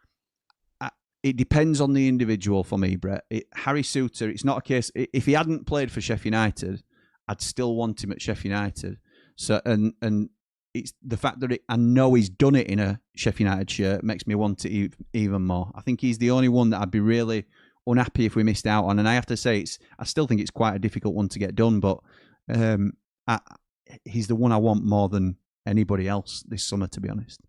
it depends on the individual for me, Brett. Harry Souttar, it's not a case... If he hadn't played for Sheffield United, I'd still want him at Sheffield United. So and it's the fact that I know he's done it in a Sheffield United shirt makes me want it even more. I think he's the only one that I'd be really unhappy if we missed out on. And I have to say, I still think it's quite a difficult one to get done, but he's the one I want more than anybody else this summer, to be honest.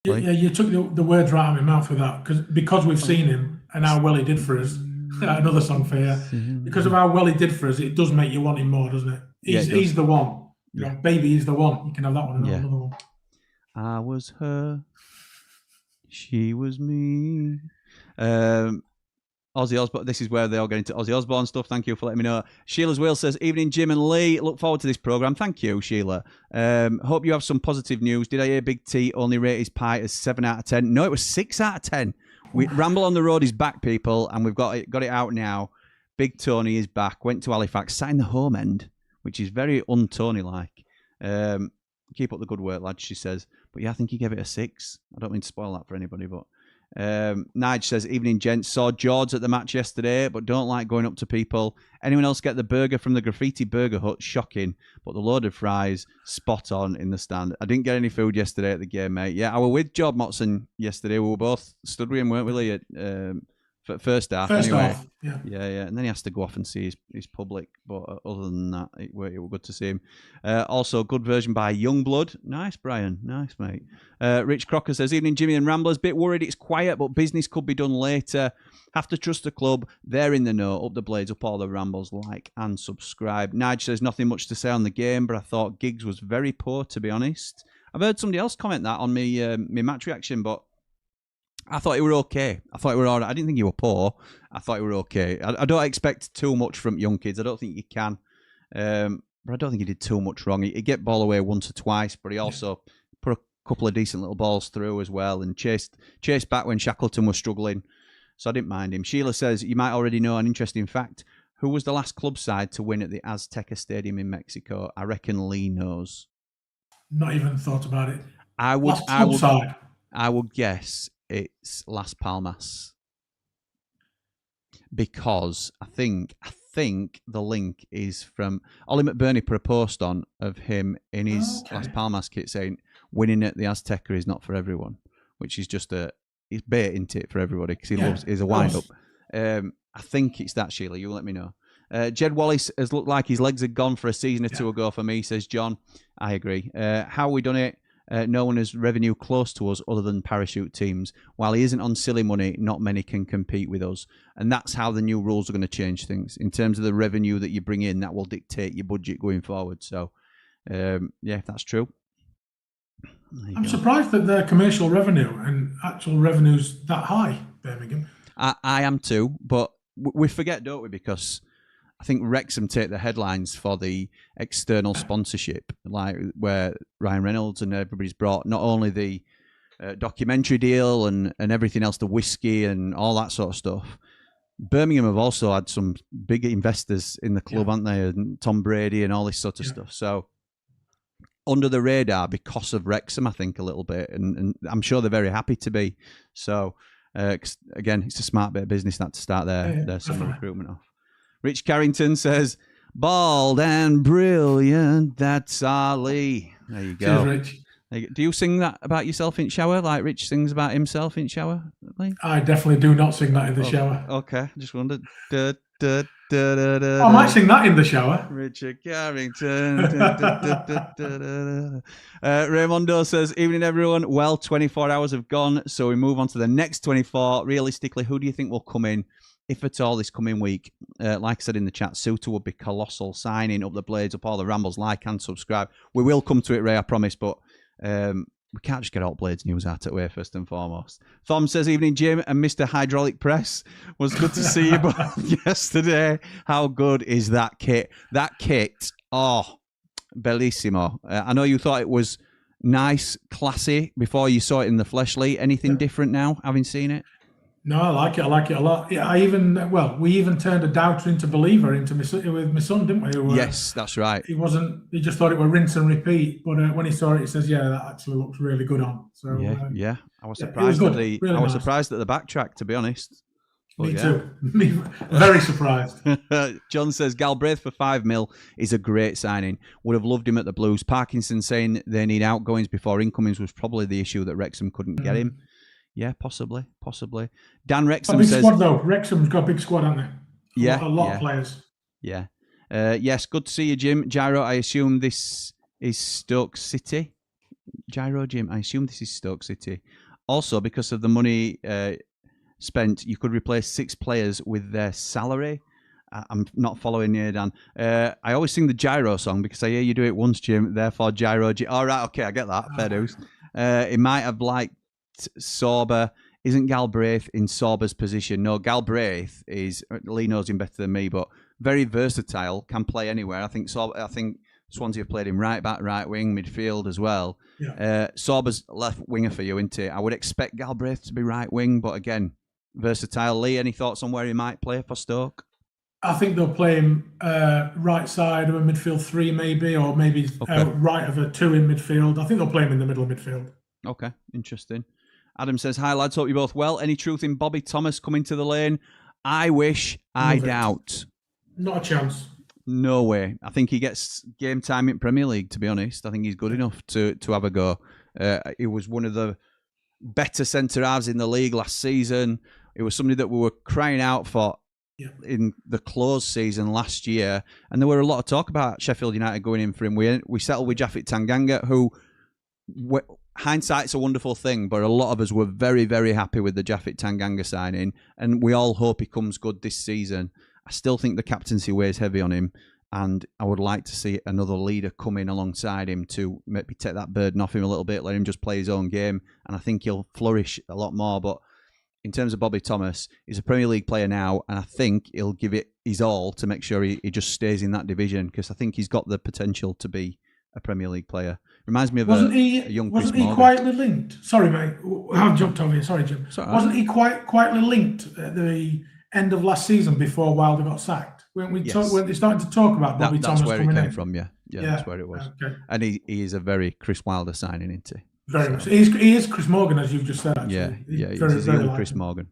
Yeah, you took the words right out of my mouth with that, because we've seen him and how well he did for us. Another song for you. Because of how well he did for us, it does make you want him more, doesn't it? He's the one. You know, baby, he's the one. You can have that one and another one. I was her, she was me. Ozzy Osbourne, this is where they all get into Ozzy Osbourne stuff. Thank you for letting me know. Sheila's Wheel says, evening, Jim and Lee. Look forward to this programme. Thank you, Sheila. Hope you have some positive news. Did I hear Big T only rate his pie as 7 out of 10? No, it was 6 out of 10. Ramble on the Road is back, people, and we've got it out now. Big Tony is back. Went to Halifax, sat in the home end, which is very un-Tony-like. Keep up the good work, lads, she says. But yeah, I think he gave it a 6. I don't mean to spoil that for anybody, but... Nige says, evening gents, saw George at the match yesterday but don't like going up to people. Anyone else get the burger from the Graffiti Burger Hut? Shocking, but the loaded fries spot on in the stand. I didn't get any food yesterday at the game, mate. Yeah, I was with Job Motson yesterday. We were both stood with him, weren't we, Lee, at first half anyway. Yeah, and then he has to go off and see his public, but other than that, it was good to see him. Also, good version by Youngblood. Nice, Brian. Nice, mate. Rich Crocker says, evening, Jimmy and Ramblers. Bit worried it's quiet, but business could be done later. Have to trust the club. They're in the know. Up the blades, up all the Rambles. Like and subscribe. Nige says, nothing much to say on the game, but I thought Giggs was very poor, to be honest. I've heard somebody else comment that on me match reaction, but I thought he were okay. I thought he were all right. I didn't think he were poor. I thought he were okay. I don't expect too much from young kids. I don't think you can. But I don't think he did too much wrong. He get ball away once or twice, but he also put a couple of decent little balls through as well and chased back when Shackleton was struggling. So I didn't mind him. Sheila says, you might already know an interesting fact. Who was the last club side to win at the Azteca Stadium in Mexico? I reckon Lee knows. Not even thought about it. I would guess it's Las Palmas, because I think the link is from Ollie McBurney put a post on of him in his Las Palmas kit saying winning at the Azteca is not for everyone, which is just he's bait, isn't it, for everybody, because he's a wind up. I think it's that, Sheila. You let me know. Jed Wallace has looked like his legs had gone for a season or two ago for me, says John. I agree. How we done it? No one has revenue close to us other than parachute teams. While he isn't on silly money, not many can compete with us. And that's how the new rules are going to change things. In terms of the revenue that you bring in, that will dictate your budget going forward. So, if that's true. I'm surprised that their commercial revenue and actual revenue's that high, Birmingham. I am too, but we forget, don't we? Because I think Wrexham take the headlines for the external sponsorship, like where Ryan Reynolds and everybody's brought not only the documentary deal and everything else, the whiskey and all that sort of stuff. Birmingham have also had some big investors in the club, haven't they? And Tom Brady and all this sort of stuff. So under the radar because of Wrexham, I think, a little bit. And I'm sure they're very happy to be. So, again, it's a smart bit of business that to start their summer recruitment off. Rich Carrington says, bald and brilliant, that's Ali. There you go. Cheers, Rich. Do you sing that about yourself in shower, like Rich sings about himself in shower? I definitely do not sing that in the shower. Okay, just wondered. I might sing that in the shower. Richard Carrington. Raymondo says, evening everyone. Well, 24 hours have gone, so we move on to the next 24. Realistically, who do you think will come in, if at all, this coming week? Like I said in the chat, Souttar would be colossal. Signing up the blades, up all the Rambles, like and subscribe. We will come to it, Ray, I promise, but we can't just get all blades news out of the way first and foremost. Thom says, evening, Jim and Mr. Hydraulic Press. Was good to see you both yesterday. How good is that kit? That kit, bellissimo. I know you thought it was nice, classy. Before you saw it in the flesh, Lee. Anything different now, having seen it? No, I like it. I like it a lot. Yeah, we even turned a doubter into believer with my son, didn't we? Yes, that's right. He just thought it were rinse and repeat. But when he saw it, he says, "Yeah, that actually looks really good on." So yeah. I was surprised at the surprised at the backtrack, to be honest. Me too. Me very surprised. John says Galbraith for $5 million is a great signing. Would have loved him at the Blues. Parkinson saying they need outgoings before incomings was probably the issue that Wrexham couldn't get him. Yeah, possibly. Dan Wrexham says... squad, though. Wrexham's got a big squad, haven't they? Yeah. A lot of players. Yeah. Yes, good to see you, Jim. Gyro, I assume this is Stoke City. Gyro, Jim, I assume this is Stoke City. Also, because of the money spent, you could replace 6 players with their salary. I'm not following you, Dan. I always sing the Gyro song because I hear you do it once, Jim. Therefore, Gyro... All right, okay, I get that. Fair dues. It might have liked Sorba. Isn't Galbraith in Sorba's position? No, Galbraith is... Lee knows him better than me, but very versatile, can play anywhere. I think Swansea have played him right back, right wing, midfield as well. Yeah. Sorba's left winger for you, isn't it? I would expect Galbraith to be right wing, but again, versatile. Lee, any thoughts on where he might play for Stoke? I think they'll play him right side of a midfield 3 maybe, or maybe right of a 2 in midfield. I think they'll play him in the middle of midfield. Okay, interesting. Adam says, hi lads, hope you're both well. Any truth in Bobby Thomas coming to the lane? I wish, I doubt. Not a chance. No way. I think he gets game time in Premier League, to be honest. I think he's good enough to have a go. He was one of the better centre-halves in the league last season. It was somebody that we were crying out for in the closed season last year. And there were a lot of talk about Sheffield United going in for him. We settled with Japhet Tanganga, who... hindsight's a wonderful thing, but a lot of us were very, very happy with the Japhet Tanganga signing, and we all hope he comes good this season. I still think the captaincy weighs heavy on him, and I would like to see another leader come in alongside him to maybe take that burden off him a little bit, let him just play his own game, and I think he'll flourish a lot more. But in terms of Bobby Thomas, he's a Premier League player now, and I think he'll give it his all to make sure he just stays in that division, because I think he's got the potential to be a Premier League player. Reminds me of a young Chris Morgan. Wasn't he quietly linked? Sorry, mate. I've jumped over you. Sorry, Jim. Wasn't he quietly linked at the end of last season before Wilder got sacked? When they started to talk about Bobby Thomas coming in? That's where it came from, yeah, that's where it was. Okay. And he is a very Chris Wilder signing, isn't he? Very much. He is Chris Morgan, as you've just said, actually. Yeah, he's a young Chris Morgan.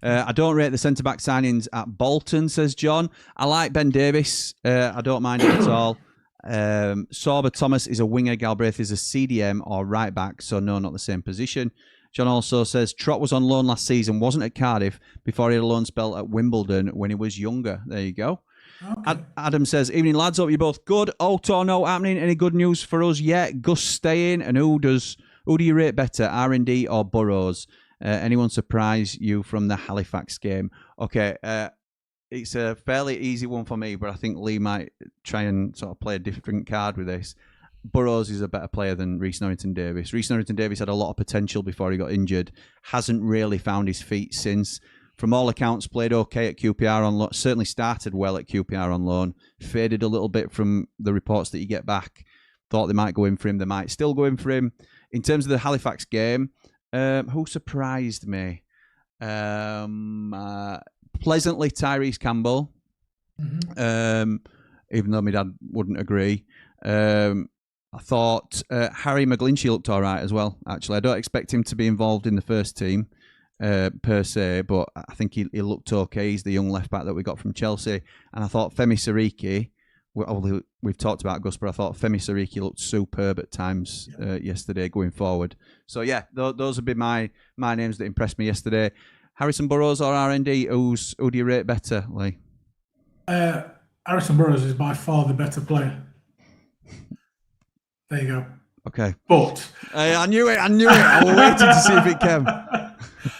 I don't rate the centre-back signings at Bolton, says John. I like Ben Davis. I don't mind it at all. Sorba Thomas is a winger, Galbraith is a CDM or right back, so no, not the same position. John also says Trott was on loan last season, wasn't at Cardiff before he had a loan spell at Wimbledon when he was younger. There you go. Okay. Adam says, evening lads, hope you're both good. Auto happening. Any good news for us yet? Gus staying, and who do you rate better, R&D or Burrows? Anyone surprise you from the Halifax game? Okay, it's a fairly easy one for me, but I think Lee might try and sort of play a different card with this. Burrows is a better player than Reece Norrington-Davies. Reece Norrington-Davies had a lot of potential before he got injured. Hasn't really found his feet since. From all accounts, played okay at QPR on loan. Certainly started well at QPR on loan. Faded a little bit from the reports that you get back. Thought they might go in for him. They might still go in for him. In terms of the Halifax game, who surprised me? Pleasantly, Tyrese Campbell, even though my dad wouldn't agree. I thought Harry McGlinchey looked all right as well, actually. I don't expect him to be involved in the first team per se, but I think he looked okay. He's the young left-back that we got from Chelsea. And I thought Femi Siriki, we've talked about Gus, but I thought Femi Siriki looked superb at times yesterday going forward. So, yeah, those would be my names that impressed me yesterday. Harrison Burrows or R&D, who do you rate better, Lee? Harrison Burrows is by far the better player. There you go. Okay. But... I knew it. I was waiting to see if it came.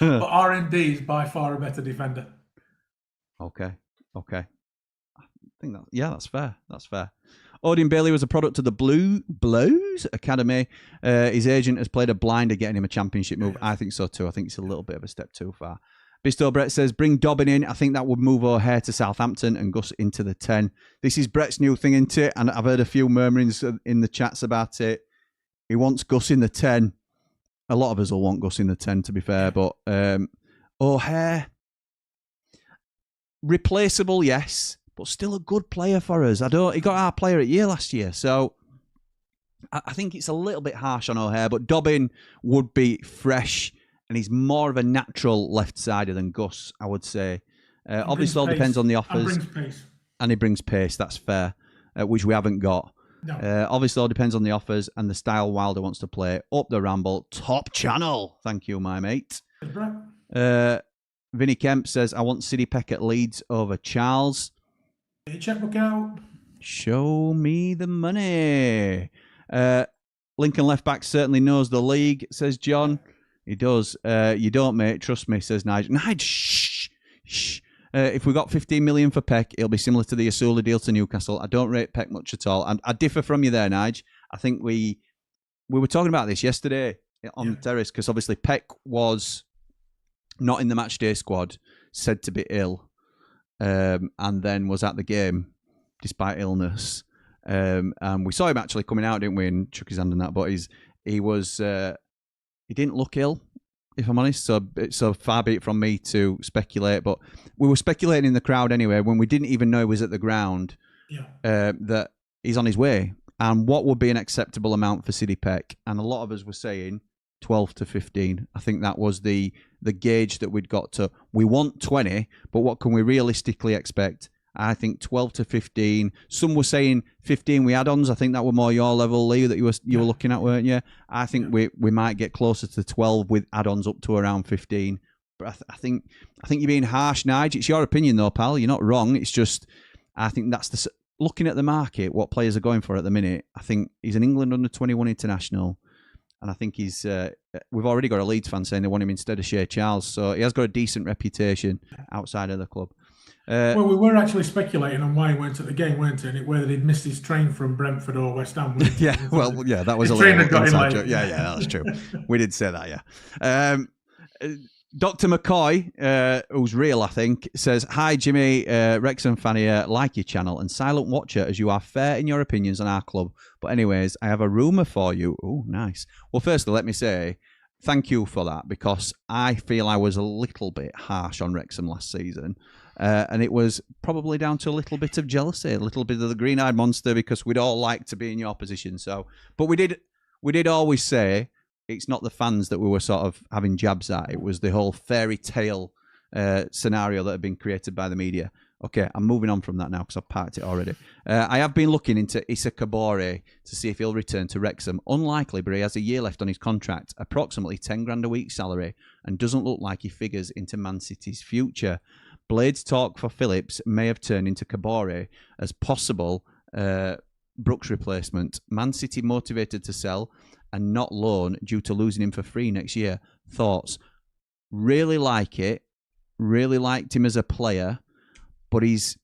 But R&D is by far a better defender. Okay. I think that's fair. Odin Bailey was a product of the Blues Academy. His agent has played a blinder getting him a championship move. I think so too. I think it's a little bit of a step too far. Bisto Brett says, bring Dobbin in. I think that would move O'Hare to Southampton and Gus into the 10. This is Brett's new thing, isn't it? And I've heard a few murmurings in the chats about it. He wants Gus in the 10. A lot of us will want Gus in the 10, to be fair. But O'Hare, replaceable, yes, but still a good player for us. He got our player at year last year, so I think it's a little bit harsh on O'Hare. But Dobbin would be fresh, and he's more of a natural left-sider than Gus, I would say. Obviously, all depends on the offers. And he brings pace, that's fair, which we haven't got. No. Obviously, all depends on the offers and the style Wilder wants to play. Up the Ramble, top channel. Thank you, my mate. Vinny Kemp says, I want City Peck at Leeds over Charles. Checkbook out. Show me the money. Lincoln left back certainly knows the league, says John. He does. You don't, mate. Trust me, says Nigel. Nigel, shh. If we got 15 million for Peck, it'll be similar to the Asula deal to Newcastle. I don't rate Peck much at all. And I differ from you there, Nige. I think we were talking about this yesterday on the terrace, because obviously Peck was not in the matchday squad, said to be ill, and then was at the game despite illness. And we saw him actually coming out, didn't we, and shook his hand on that. But he didn't look ill, if I'm honest. So far be it from me to speculate, but we were speculating in the crowd anyway when we didn't even know he was at the ground. That he's on his way, and what would be an acceptable amount for City Peck? And a lot of us were saying 12 to 15. I think that was the gauge that we'd got to. We want 20, but what can we realistically expect? I think 12 to 15. Some were saying 15 with add-ons. I think that were more your level, Lee, that you were looking at, weren't you? I think we might get closer to 12 with add-ons up to around 15. But I think you're being harsh, Nige. It's your opinion, though, pal. You're not wrong. It's just, I think that's looking at the market, what players are going for at the minute. I think he's an England under-21 international. And I think we've already got a Leeds fan saying they want him instead of Shea Charles. So he has got a decent reputation outside of the club. Well, we were actually speculating on why he went to the game, weren't we? Whether he'd missed his train from Brentford or West Ham. That was a little inside joke. Yeah, that's true. We did say that, yeah. Dr. McCoy, who's real, I think, says, hi, Jimmy, Wrexham fan here, like your channel, and silent watcher as you are fair in your opinions on our club. But anyways, I have a rumour for you. Oh, nice. Well, firstly, let me say thank you for that, because I feel I was a little bit harsh on Wrexham last season. And it was probably down to a little bit of jealousy, a little bit of the green-eyed monster, because we'd all like to be in your position. So, but we did always say it's not the fans that we were sort of having jabs at. It was the whole fairy tale scenario that had been created by the media. Okay, I'm moving on from that now because I've parked it already. I have been looking into Issa Kabore to see if he'll return to Wrexham. Unlikely, but he has a year left on his contract, approximately 10 grand a week salary, and doesn't look like he figures into Man City's future. Blade's talk for Phillips may have turned into Kabore as possible Brooks replacement. Man City motivated to sell and not loan due to losing him for free next year. Thoughts? Really like it. Really liked him as a player, but he's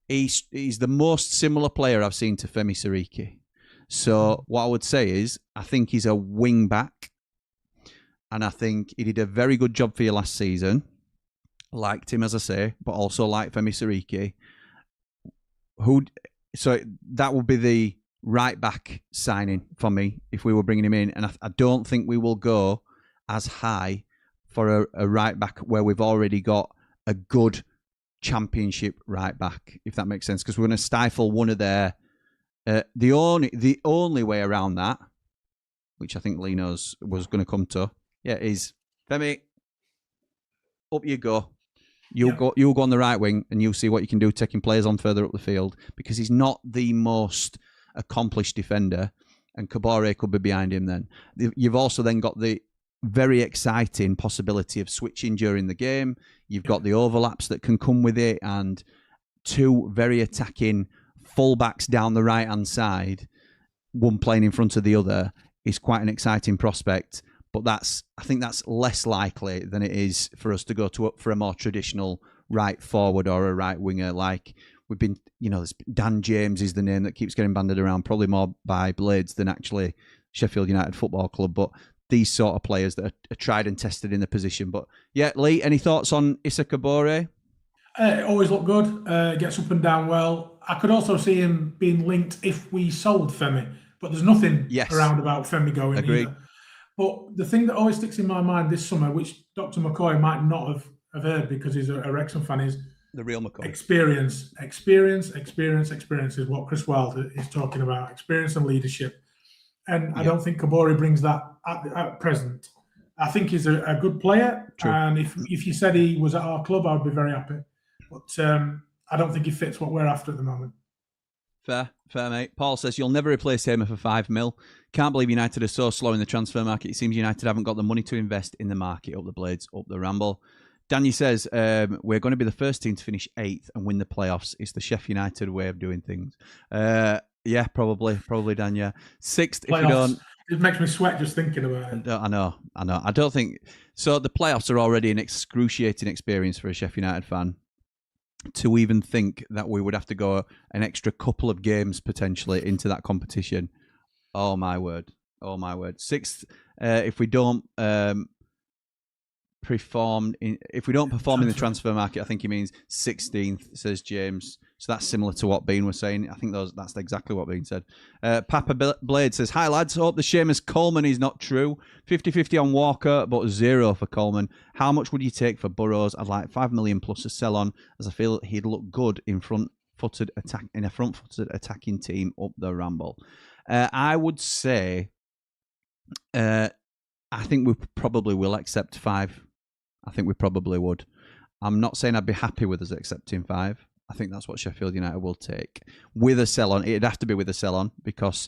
the most similar player I've seen to Femi Siriki. So what I would say is I think he's a wing back, and I think he did a very good job for you last season. Liked him, as I say, but also liked Femi Siriki. So that would be the right back signing for me if we were bringing him in. And I don't think we will go as high for a right back where we've already got a good championship right back, if that makes sense, because we're going to stifle one of their... the only way around that, which I think Lee knows was going to come to, is Femi, up you go. You'll go on the right wing and you'll see what you can do taking players on further up the field, because he's not the most accomplished defender, and Kabore could be behind him then. You've also then got the very exciting possibility of switching during the game. You've got the overlaps that can come with it, and two very attacking fullbacks down the right-hand side, one playing in front of the other, is quite an exciting prospect. But I think that's less likely than it is for us to go for a more traditional right forward or a right winger. Like we've been, Dan James is the name that keeps getting banded around, probably more by Blades than actually Sheffield United Football Club. But these sort of players that are tried and tested in the position. But yeah, Lee, any thoughts on Issa Kabore? Always look good. Gets up and down well. I could also see him being linked if we sold Femi. but there's nothing Yes. around about Femi going Agreed. either. But the thing that always sticks in my mind this summer, which Dr. McCoy might not have heard because he's a Wrexham fan, is the real McCoy. Experience is what Chris Wilde is talking about. Experience and leadership. And I don't think Kabori brings that at present. I think he's a good player. True. And if you said he was at our club, I would be very happy. But I don't think he fits what we're after at the moment. Fair, mate. Paul says, you'll never replace Hamer for 5 mil. Can't believe United are so slow in the transfer market. It seems United haven't got the money to invest in the market. Up the Blades, up the Ramble. Danny says, we're going to be the first team to finish 8th and win the playoffs. It's the Sheffield United way of doing things. Yeah, probably, Dan, yeah. 6th, Playoffs. if we don't... It makes me sweat just thinking about it. I know. I don't think... So the playoffs are already an excruciating experience for a Sheffield United fan. To even think that we would have to go an extra couple of games potentially into that competition. Oh, my word. 6th, if we don't perform in the transfer market, I think he means 16th, says James. So that's similar to what Bean was saying. I think that's exactly what Bean said. Papa Blade says, hi lads, hope the Seamus Coleman is not true. 50-50 on Walker, but 0 for Coleman. How much would you take for Burrows? I'd like 5 million plus a sell on, as I feel he'd look good in a front-footed attacking team up the Ramble. I would say, I think we probably will accept 5. I think we probably would. I'm not saying I'd be happy with us accepting 5. I think that's what Sheffield United will take. With a sell-on, it'd have to be with a sell-on because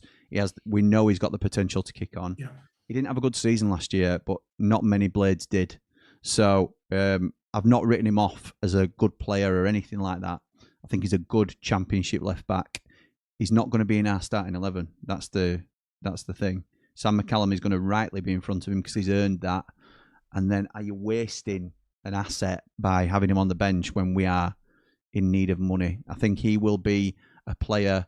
we know he's got the potential to kick on. Yeah. He didn't have a good season last year, but not many Blades did. So I've not written him off as a good player or anything like that. I think he's a good championship left-back. He's not going to be in our starting 11. That's the thing. Sam McCallum is going to rightly be in front of him because he's earned that. And then are you wasting an asset by having him on the bench when we are in need of money? I think he will be a player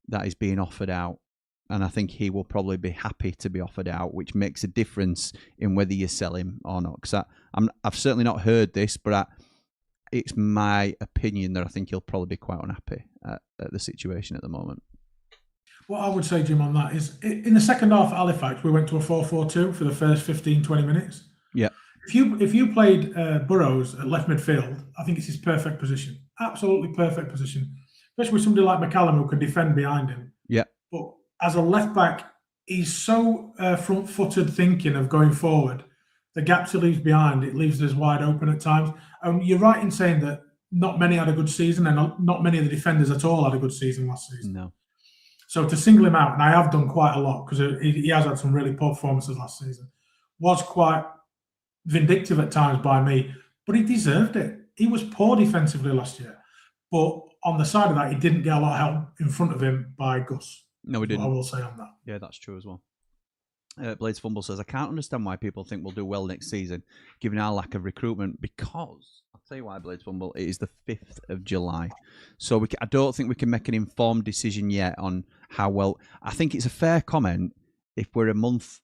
that is being offered out, and I think he will probably be happy to be offered out, which makes a difference in whether you sell him or not. Because I've certainly not heard this, but it's my opinion that I think he'll probably be quite unhappy at the situation at the moment. What I would say, Jim, on that is, in the second half at Halifax, we went to a 4-4-2 for the first 15, 20 minutes. Yeah. If you played Burrows at left midfield, I think it's his perfect position. Absolutely perfect position. Especially with somebody like McCallum who can defend behind him. Yeah. But as a left back, he's so front-footed thinking of going forward. The gaps he leaves behind, it leaves us wide open at times. You're right in saying that not many had a good season, and not many of the defenders at all had a good season last season. No. So to single him out, and I have done quite a lot because he has had some really poor performances last season, was quite vindictive at times by me, but he deserved it. He was poor defensively last year, but on the side of that, he didn't get a lot of help in front of him by Gus. No, he didn't. I will say on that. Yeah, that's true as well. Blades Fumble says, I can't understand why people think we'll do well next season, given our lack of recruitment, because, I'll tell you why, Blades Fumble, it is the 5th of July. So I don't think we can make an informed decision yet on how well. I think it's a fair comment if we're a month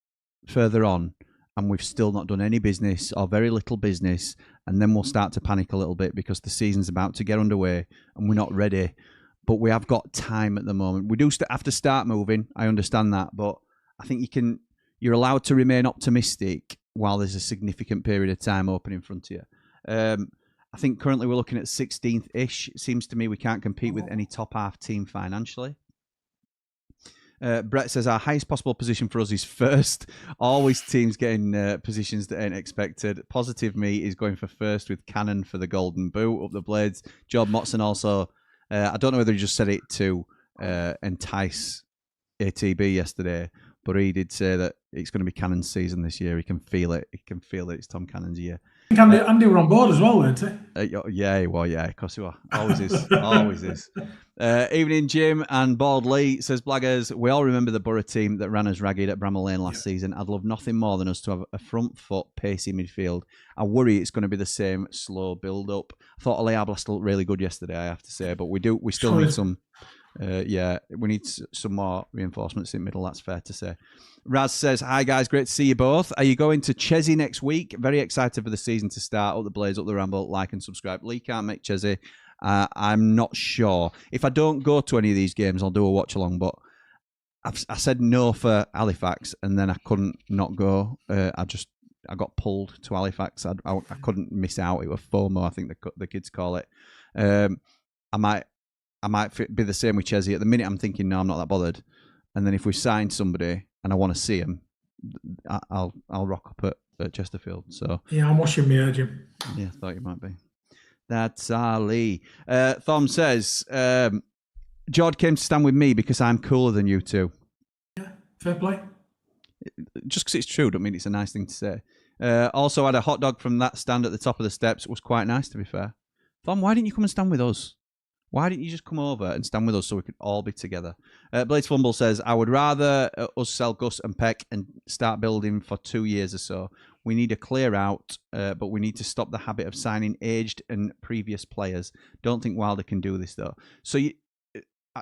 further on and we've still not done any business or very little business, and then we'll start to panic a little bit because the season's about to get underway and we're not ready. But we have got time at the moment. We do have to start moving. I understand that, but I think you're allowed to remain optimistic while there's a significant period of time open in front of you. I think currently we're looking at 16th-ish. It seems to me we can't compete with any top half team financially. Brett says our highest possible position for us is first. Always teams getting positions that ain't expected. Positive me is going for first with Cannon for the golden boot up the Blades. Job Motson also, I don't know whether he just said it to entice ATB yesterday, but he did say that it's going to be Cannon's season this year. He can feel it. He can feel that it's Tom Cannon's year. I think Andy were on board as well, weren't he? Yeah, he was. Yeah, of course he was. Always is. Always is. Evening, Jim and Bald Lee says, Blaggers, we all remember the Borough team that ran us ragged at Bramall Lane last season. I'd love nothing more than us to have a front foot, pacey midfield. I worry it's going to be the same slow build up. I thought Ole Ablas looked really good yesterday, I have to say, but we still need some. We need some more reinforcements in middle, that's fair to say. Raz says, hi guys, great to see you both. Are you going to Chesney next week? Very excited for the season to start. Up the Blaze, up the Ramble, like and subscribe. Lee can't make Chesney. I'm not sure. If I don't go to any of these games, I'll do a watch along, but I said no for Halifax, and then I couldn't not go. I got pulled to Halifax. I couldn't miss out. It was FOMO, I think the kids call it. I might be the same with Chesney. At the minute, I'm thinking, no, I'm not that bothered. And then if we sign somebody and I want to see him, I'll rock up at Chesterfield. So yeah, I'm watching me urging. Yeah, thought you might be. That's Ali. Thom says, Jord came to stand with me because I'm cooler than you two. Yeah, fair play. Just because it's true, don't mean it's a nice thing to say. Also had a hot dog from that stand at the top of the steps. It was quite nice, to be fair. Thom, why didn't you come and stand with us? Why didn't you just come over and stand with us so we could all be together? Blades Fumble says, I would rather us sell Gus and Peck and start building for 2 years or so. We need a clear out, but we need to stop the habit of signing aged and previous players. Don't think Wilder can do this, though. So,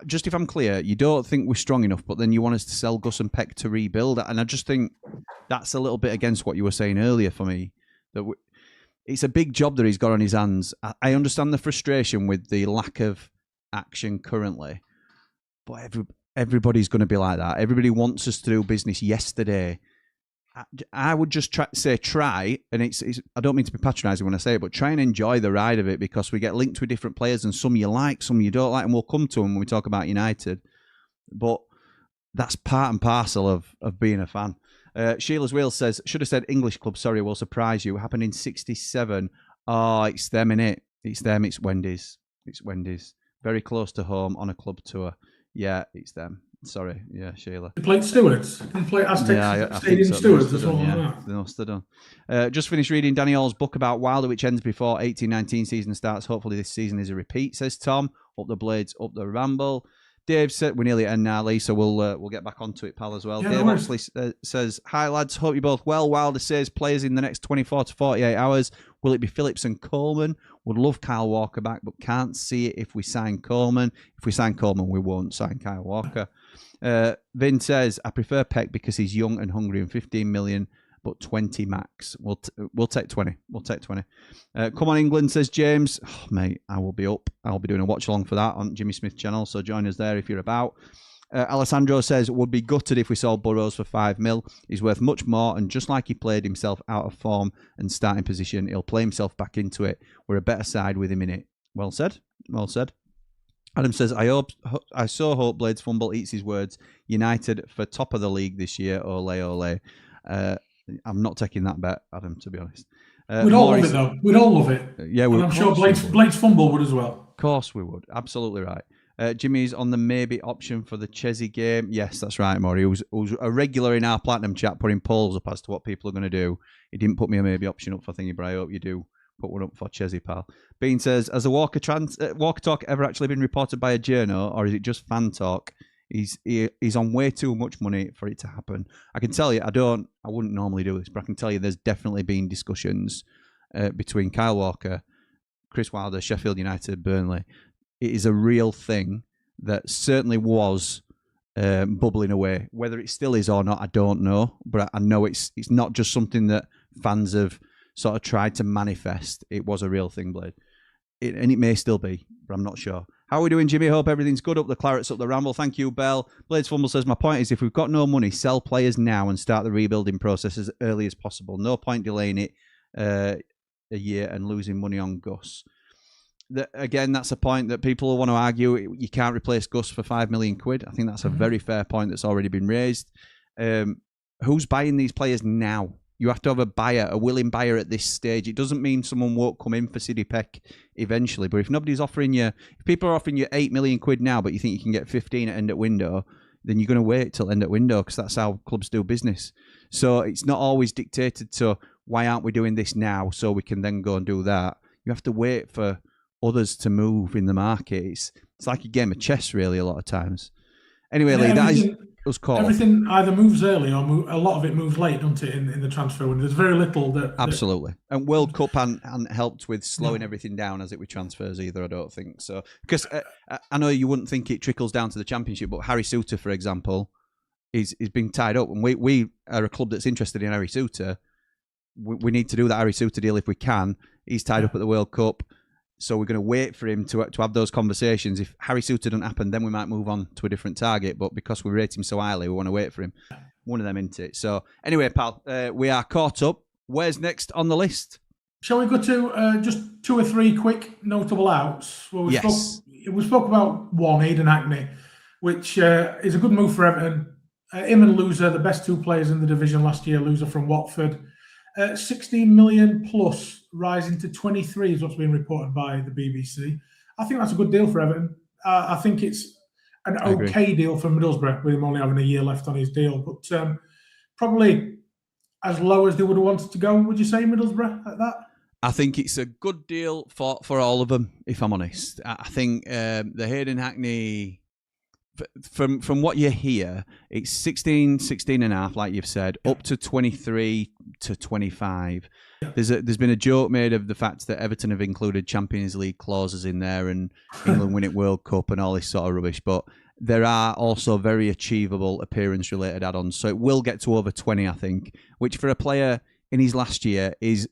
just if I'm clear, you don't think we're strong enough, but then you want us to sell Gus and Peck to rebuild. And I just think that's a little bit against what you were saying earlier for me. That it's a big job that he's got on his hands. I understand the frustration with the lack of action currently, but everybody's going to be like that. Everybody wants us to do business yesterday. I would just try, and it's I don't mean to be patronising when I say it, but try and enjoy the ride of it, because we get linked with different players, and some you like, some you don't like, and we'll come to them when we talk about United. But that's part and parcel of being a fan. Sheila's Wheel says, should have said English club, sorry, will surprise you. It happened in 67. Oh, it's them, innit? It's them, it's Wendy's. It's Wendy's. Very close to home on a club tour. Yeah, it's them. Sorry, yeah, Sheila. They played Stewards. They played Aztec Stadium so. Stewards or something like that. They must have done. Just finished reading Danny Hall's book about Wilder, which ends before 18-19 season starts. Hopefully this season is a repeat, says Tom. Up the Blades, up the Ramble. Dave said, we're nearly at end now, Lee, so we'll get back onto it, pal, as well. Yeah, Dave Oxley says, hi, lads. Hope you're both well. Wilder says players in the next 24 to 48 hours. Will it be Phillips and Coleman? Would love Kyle Walker back, but can't see it if we sign Coleman. If we sign Coleman, we won't sign Kyle Walker. Vin says, I prefer Peck because he's young and hungry, and 15 million, but 20 max. We'll take 20. We'll take 20. Come on, England, says James. Oh, mate, I will be up. I'll be doing a watch along for that on Jimmy Smith channel, so join us there if you're about. Alessandro says, would be gutted if we sold Burrows for 5 mil. He's worth much more, and just like he played himself out of form and starting position, he'll play himself back into it. We're a better side with him in it. Well said. Well said. Adam says, I so hope Blades Fumble eats his words. United for top of the league this year. Ole, ole. I'm not taking that bet, Adam, to be honest. We'd all love it, though. We'd all love it. Yeah, and I'm sure Blades Fumble would as well. Of course we would. Absolutely right. Jimmy's on the maybe option for the Chesney game. Yes, that's right, Maury. He was a regular in our Platinum chat, putting polls up as to what people are going to do. He didn't put me a maybe option up for thingy, but I hope you do put one up for Chesney, pal. Bean says, has the Walker talk ever actually been reported by a journo, or is it just fan talk? He's on way too much money for it to happen. I can tell you, I wouldn't normally do this, but I can tell you there's definitely been discussions between Kyle Walker, Chris Wilder, Sheffield United, Burnley. It is a real thing that certainly was bubbling away. Whether it still is or not, I don't know. But I know it's not just something that fans have sort of tried to manifest. It was a real thing, Blade. And it may still be, but I'm not sure. How are we doing, Jimmy? Hope everything's good. Up the Clarets, up the Ramble. Thank you, Bell. Blades Fumble says, my point is, if we've got no money, sell players now and start the rebuilding process as early as possible. No point delaying it a year and losing money on Gus. Again, that's a point that people want to argue. You can't replace Gus for 5 million quid. I think that's a very fair point that's already been raised. Who's buying these players now? You have to have a buyer, a willing buyer at this stage. It doesn't mean someone won't come in for Sidney Peck eventually. But if nobody's offering you, if people are offering you 8 million quid now, but you think you can get 15 at end at window, then you're going to wait till end at window, because that's how clubs do business. So it's not always dictated to, why aren't we doing this now so we can then go and do that? You have to wait for others to move in the market. It's like a game of chess, really, a lot of times. Anyway, Lee, that is us called. Everything either moves early or a lot of it moves late, doesn't it, in the transfer window? There's very little that... Absolutely. And World Cup hadn't helped with slowing everything down, as it with transfers either, I don't think. So, because I know you wouldn't think it trickles down to the Championship, but Harry Souttar, for example, is being tied up. And we are a club that's interested in Harry Souttar. We need to do that Harry Souttar deal if we can. He's tied up at the World Cup. So we're going to wait for him to have those conversations. If Harry Suter doesn't happen, then we might move on to a different target. But because we rate him so highly, we want to wait for him. One of them, isn't it? So anyway, pal, we are caught up. Where's next on the list? Shall we go to just 2 or 3 quick notable outs? Well, we spoke about one, Aidan Hackney, which is a good move for Everton. Him and Loser, the best 2 players in the division last year, Loser from Watford. 16 million plus, rising to 23 is what's been reported by the BBC. I think that's a good deal for Everton. I think it's an okay deal for Middlesbrough, with him only having a year left on his deal. But probably as low as they would have wanted to go, would you say, Middlesbrough, at that? I think it's a good deal for all of them, if I'm honest. I think the Hayden Hackney, from what you hear, it's 16 and a half, like you've said, up to 23 to 25. Yeah. There's been a joke made of the fact that Everton have included Champions League clauses in there and England winning World Cup and all this sort of rubbish, but there are also very achievable appearance-related add-ons, so it will get to over 20, I think, which for a player in his last year is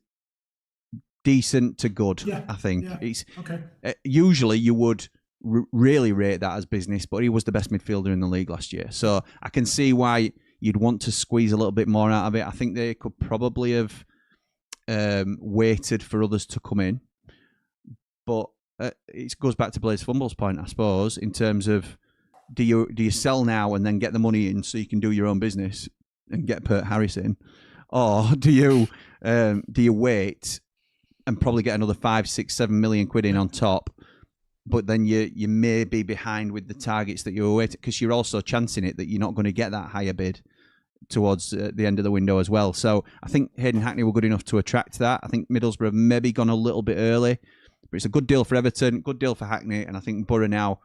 decent to good, I think. Yeah. It's okay. Usually you would really rate that as business, but he was the best midfielder in the league last year. So I can see why you'd want to squeeze a little bit more out of it. I think they could probably have waited for others to come in. But it goes back to Blaise Fumble's point, I suppose, in terms of do you sell now and then get the money in so you can do your own business and get Pert Harris in? Or do you wait and probably get another 5, 6, 7 million quid in on top, but then you may be behind with the targets that you were waiting, because you're also chancing it that you're not going to get that higher bid towards the end of the window as well. So I think Hayden Hackney were good enough to attract that. I think Middlesbrough have maybe gone a little bit early, but it's a good deal for Everton, good deal for Hackney, and I think Borough now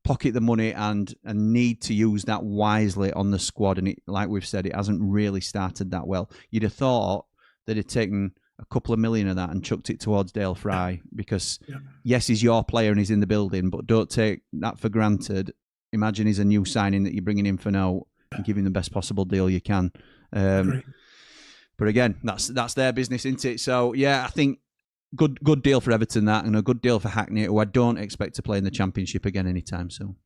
pocket the money and need to use that wisely on the squad. And like we've said, it hasn't really started that well. You'd have thought they'd have taken a couple of million of that and chucked it towards Dale Fry, because yes, he's your player and he's in the building, but don't take that for granted. Imagine he's a new signing that you're bringing in for now and give him the best possible deal you can. But again, that's their business, isn't it? So yeah, I think good deal for Everton, that, and a good deal for Hackney, who I don't expect to play in the Championship again anytime soon.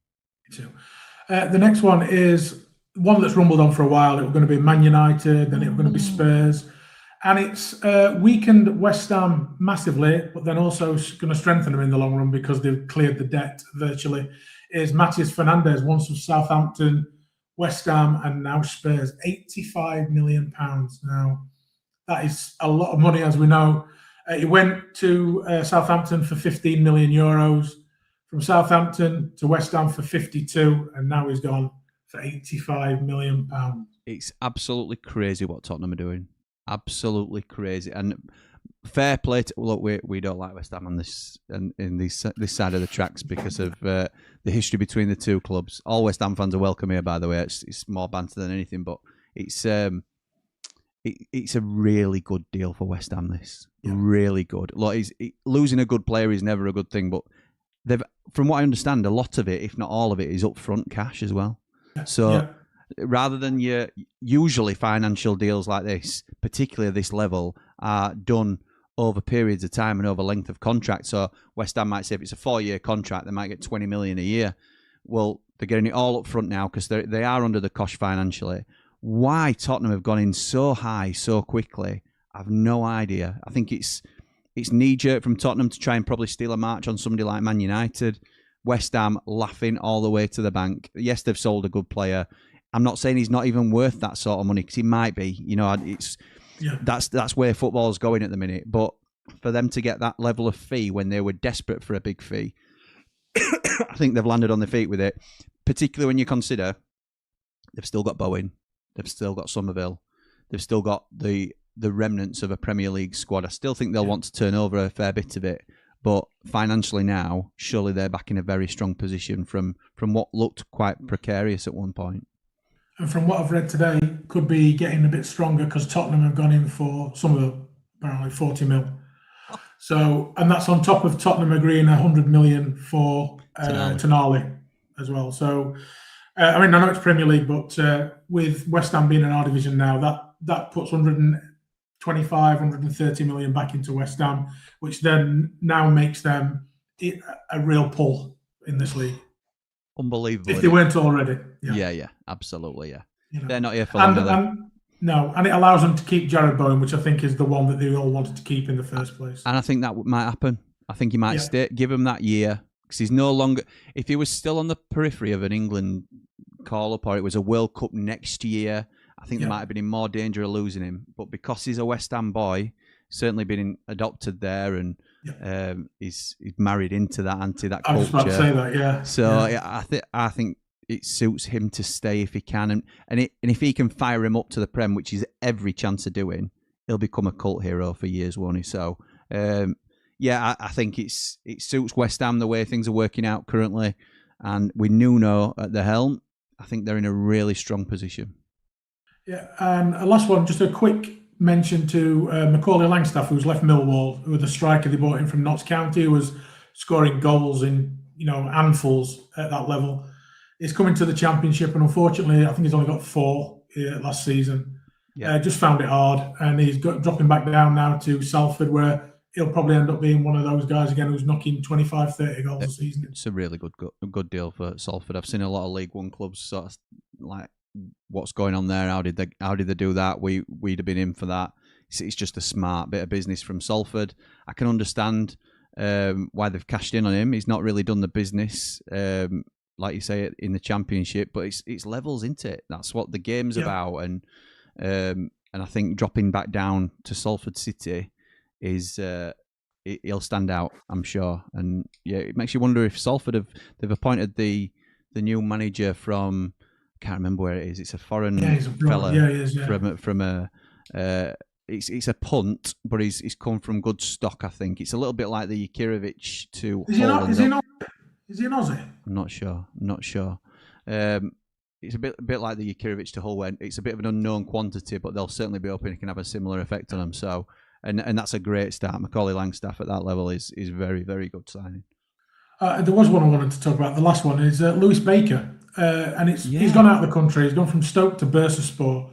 The next one is one that's rumbled on for a while. It was going to be Man United, then it was going to be Spurs. And it's weakened West Ham massively, but then also going to strengthen them in the long run because they've cleared the debt virtually, is Matheus Fernandes, once from Southampton, West Ham, and now Spurs. £85 million. Now, that is a lot of money, as we know. He went to Southampton for €15 million, from Southampton to West Ham for 52, and now he's gone for £85 million. It's absolutely crazy what Tottenham are doing. Absolutely crazy, and fair play to, look, we don't like West Ham on this and in this side of the tracks because of the history between the two clubs. All West Ham fans are welcome here, by the way. It's more banter than anything, but it's a really good deal for West Ham. This really good. Look, losing a good player is never a good thing, but from what I understand, a lot of it, if not all of it, is upfront cash as well. So. Rather than your usually financial deals like this, particularly at this level, are done over periods of time and over length of contract. So West Ham might say if it's a 4-year contract, they might get 20 million a year. Well, they're getting it all up front now because they are under the cosh financially. Why Tottenham have gone in so high so quickly, I've no idea. I think it's knee-jerk from Tottenham to try and probably steal a march on somebody like Man United. West Ham laughing all the way to the bank. Yes, they've sold a good player. I'm not saying he's not even worth that sort of money, because he might be. You know, that's where football's going at the minute. But for them to get that level of fee when they were desperate for a big fee, I think they've landed on their feet with it. Particularly when you consider they've still got Bowen, they've still got Somerville, they've still got the remnants of a Premier League squad. I still think they'll want to turn over a fair bit of it. But financially now, surely they're back in a very strong position from what looked quite precarious at one point. And from what I've read today, could be getting a bit stronger because Tottenham have gone in for some of them, apparently 40 mil. So, and that's on top of Tottenham agreeing 100 million for Tonali as well. So, I mean, I know it's Premier League, but with West Ham being in our division now, that puts 120 25, 130 million back into West Ham, which then now makes them a real pull in this league. Unbelievable. If they weren't already. Yeah, absolutely, yeah. You know. They're not here for long, are they? No, and it allows them to keep Jared Bowen, which I think is the one that they all wanted to keep in the first place. And I think that might happen. I think he might stay. Give him that year, because he's no longer. If he was still on the periphery of an England call-up, or it was a World Cup next year, I think they might have been in more danger of losing him. But because he's a West Ham boy, certainly been adopted there, and he's married into that culture. I was about to say that, yeah. So I think it suits him to stay if he can, and if he can fire him up to the Prem, which he's every chance of doing, he'll become a cult hero for years, won't he? So, I think it suits West Ham the way things are working out currently, and with Nuno at the helm, I think they're in a really strong position. Yeah, and a last one, just a quick mention to Macaulay Langstaff, who's left Millwall, who was the striker they brought in from Notts County, who was scoring goals in handfuls at that level. He's coming to the Championship, and unfortunately, I think he's only got 4 last season. Yeah, just found it hard, and he's dropping back down now to Salford, where he'll probably end up being one of those guys again who's knocking 25, 30 goals a season. It's a really good deal for Salford. I've seen a lot of League One clubs sort of like, what's going on there? How did they do that? We'd have been in for that. It's just a smart bit of business from Salford. I can understand why they've cashed in on him. He's not really done the business. Like you say, in the Championship, but it's levels, isn't it? That's what the game's about, and I think dropping back down to Salford City is he'll stand out, I'm sure. And yeah, it makes you wonder if Salford they've appointed the new manager from, I can't remember where it is. It's a foreign fella. Yeah, he is, from a. It's a punt, but he's come from good stock. I think it's a little bit like the Jakirovic to. Is he not? Is he an Aussie? I'm not sure. It's a bit like the Jakirovic to Hull, where it's a bit of an unknown quantity, but they'll certainly be hoping it can have a similar effect on them. So, and that's a great start. Macaulay Langstaff at that level is very, very good signing. There was one I wanted to talk about. The last one is Lewis Baker, and he's gone out of the country. He's gone from Stoke to Bursaspor.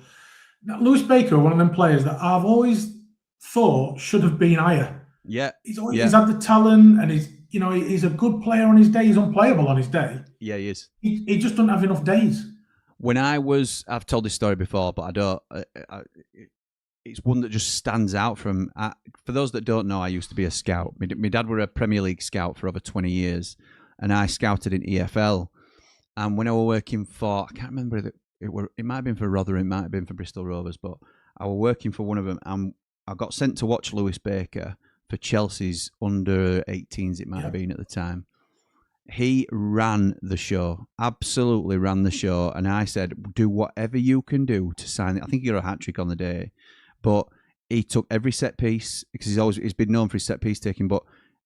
Now, Lewis Baker, one of them players that I've always thought should have been higher. Yeah, he's had the talent, and he's a good player on his day. He's unplayable on his day. Yeah, he is. He just doesn't have enough days. When I've told this story before, but I don't. It's one that just stands out from. For those that don't know, I used to be a scout. My dad were a Premier League scout for over 20 years, and I scouted in EFL. And when I was working for, I can't remember it might have been for Rotherham, it might have been for Bristol Rovers, but I was working for one of them, and I got sent to watch Lewis Baker for Chelsea's under 18s. It might have been at the time. He ran the show, absolutely ran the show, and I said, "Do whatever you can do to sign it." I think he got a hat trick on the day, but he took every set piece because he's been known for his set piece taking. But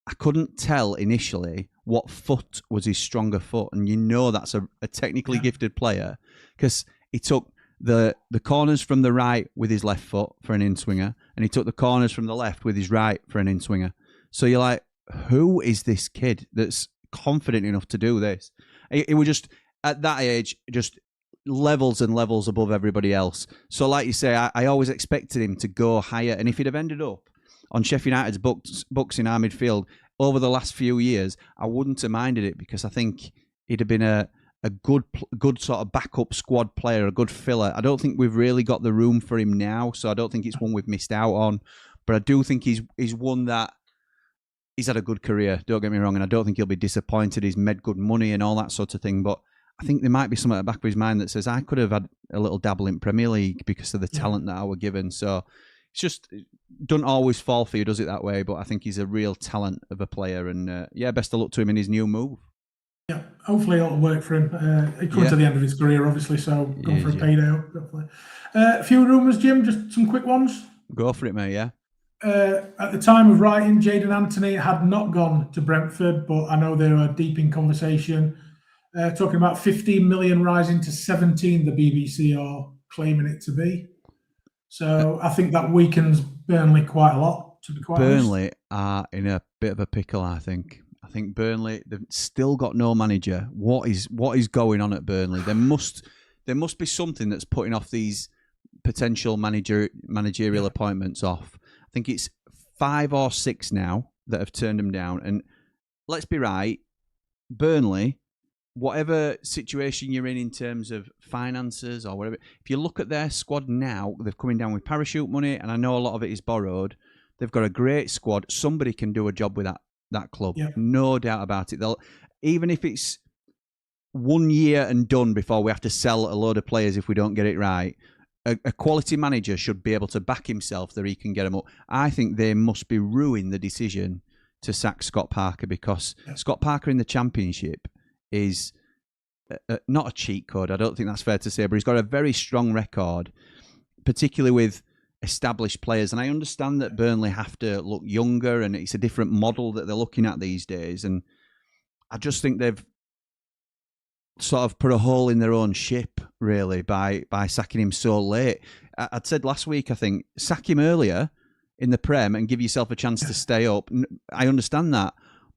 I couldn't tell initially what foot was his stronger foot, and that's a technically gifted player because he took the corners from the right with his left foot for an in-swinger, and he took the corners from the left with his right for an in-swinger. So you're like, who is this kid that's confident enough to do this? It was just, at that age, just levels and levels above everybody else. So like you say, I always expected him to go higher, and if he'd have ended up on Sheffield United's books in our midfield over the last few years, I wouldn't have minded it, because I think he'd have been a good sort of backup squad player, a good filler. I don't think we've really got the room for him now, so I don't think it's one we've missed out on. But I do think he's one that he's had a good career, don't get me wrong, and I don't think he'll be disappointed. He's made good money and all that sort of thing, but I think there might be something at the back of his mind that says, I could have had a little dabble in Premier League because of the talent that I were given. So it's just, doesn't always fall for you, does it, that way? But I think he's a real talent of a player, and best of luck to him in his new move. Yeah, hopefully it'll work for him. He comes to the end of his career, obviously, so going for a payday, hopefully. A few rumours, Jim, just some quick ones. Go for it, mate, yeah. At the time of writing, Jadon Anthony had not gone to Brentford, but I know they were deep in conversation. Talking about 15 million rising to 17, the BBC are claiming it to be. So I think that weakens Burnley quite a lot, to be quite honest. Burnley are in a bit of a pickle, I think. I think Burnley, they've still got no manager. What is going on at Burnley? There must be something that's putting off these potential managerial appointments off. I think it's 5 or 6 now that have turned them down. And let's be right, Burnley, whatever situation you're in terms of finances or whatever, if you look at their squad now, they're coming down with parachute money, and I know a lot of it is borrowed. They've got a great squad. Somebody can do a job with that club, no doubt about it. They'll, even if it's 1 year and done before we have to sell a load of players if we don't get it right, a quality manager should be able to back himself that he can get them up. I think they must be ruining the decision to sack Scott Parker, because Scott Parker in the Championship is not a cheat code. I don't think that's fair to say, but he's got a very strong record, particularly with established players. And I understand that Burnley have to look younger, and it's a different model that they're looking at these days. And I just think they've sort of put a hole in their own ship, really, by sacking him so late. I'd said last week, I think, sack him earlier in the Prem and give yourself a chance to stay up. I understand that.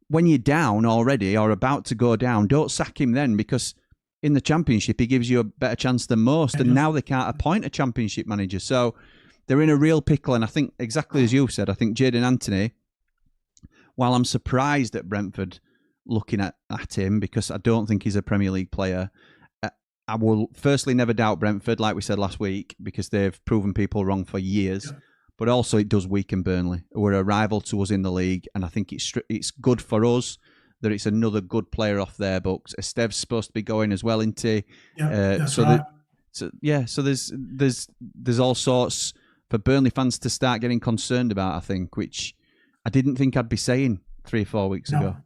When you're down already or about to go down, don't sack him then, because in the Championship, he gives you a better chance than most. And now they can't appoint a Championship manager. So they're in a real pickle. And I think, exactly as you said, I think Jadon Anthony, while I'm surprised at Brentford looking at him, because I don't think he's a Premier League player, I will firstly never doubt Brentford, like we said last week, because they've proven people wrong for years. But also it does weaken Burnley. We're a rival to us in the league, and I think it's good for us that it's another good player off their books. Estev's supposed to be going as well, isn't he? So there's all sorts for Burnley fans to start getting concerned about, I think, which I didn't think I'd be saying 3 or 4 weeks ago.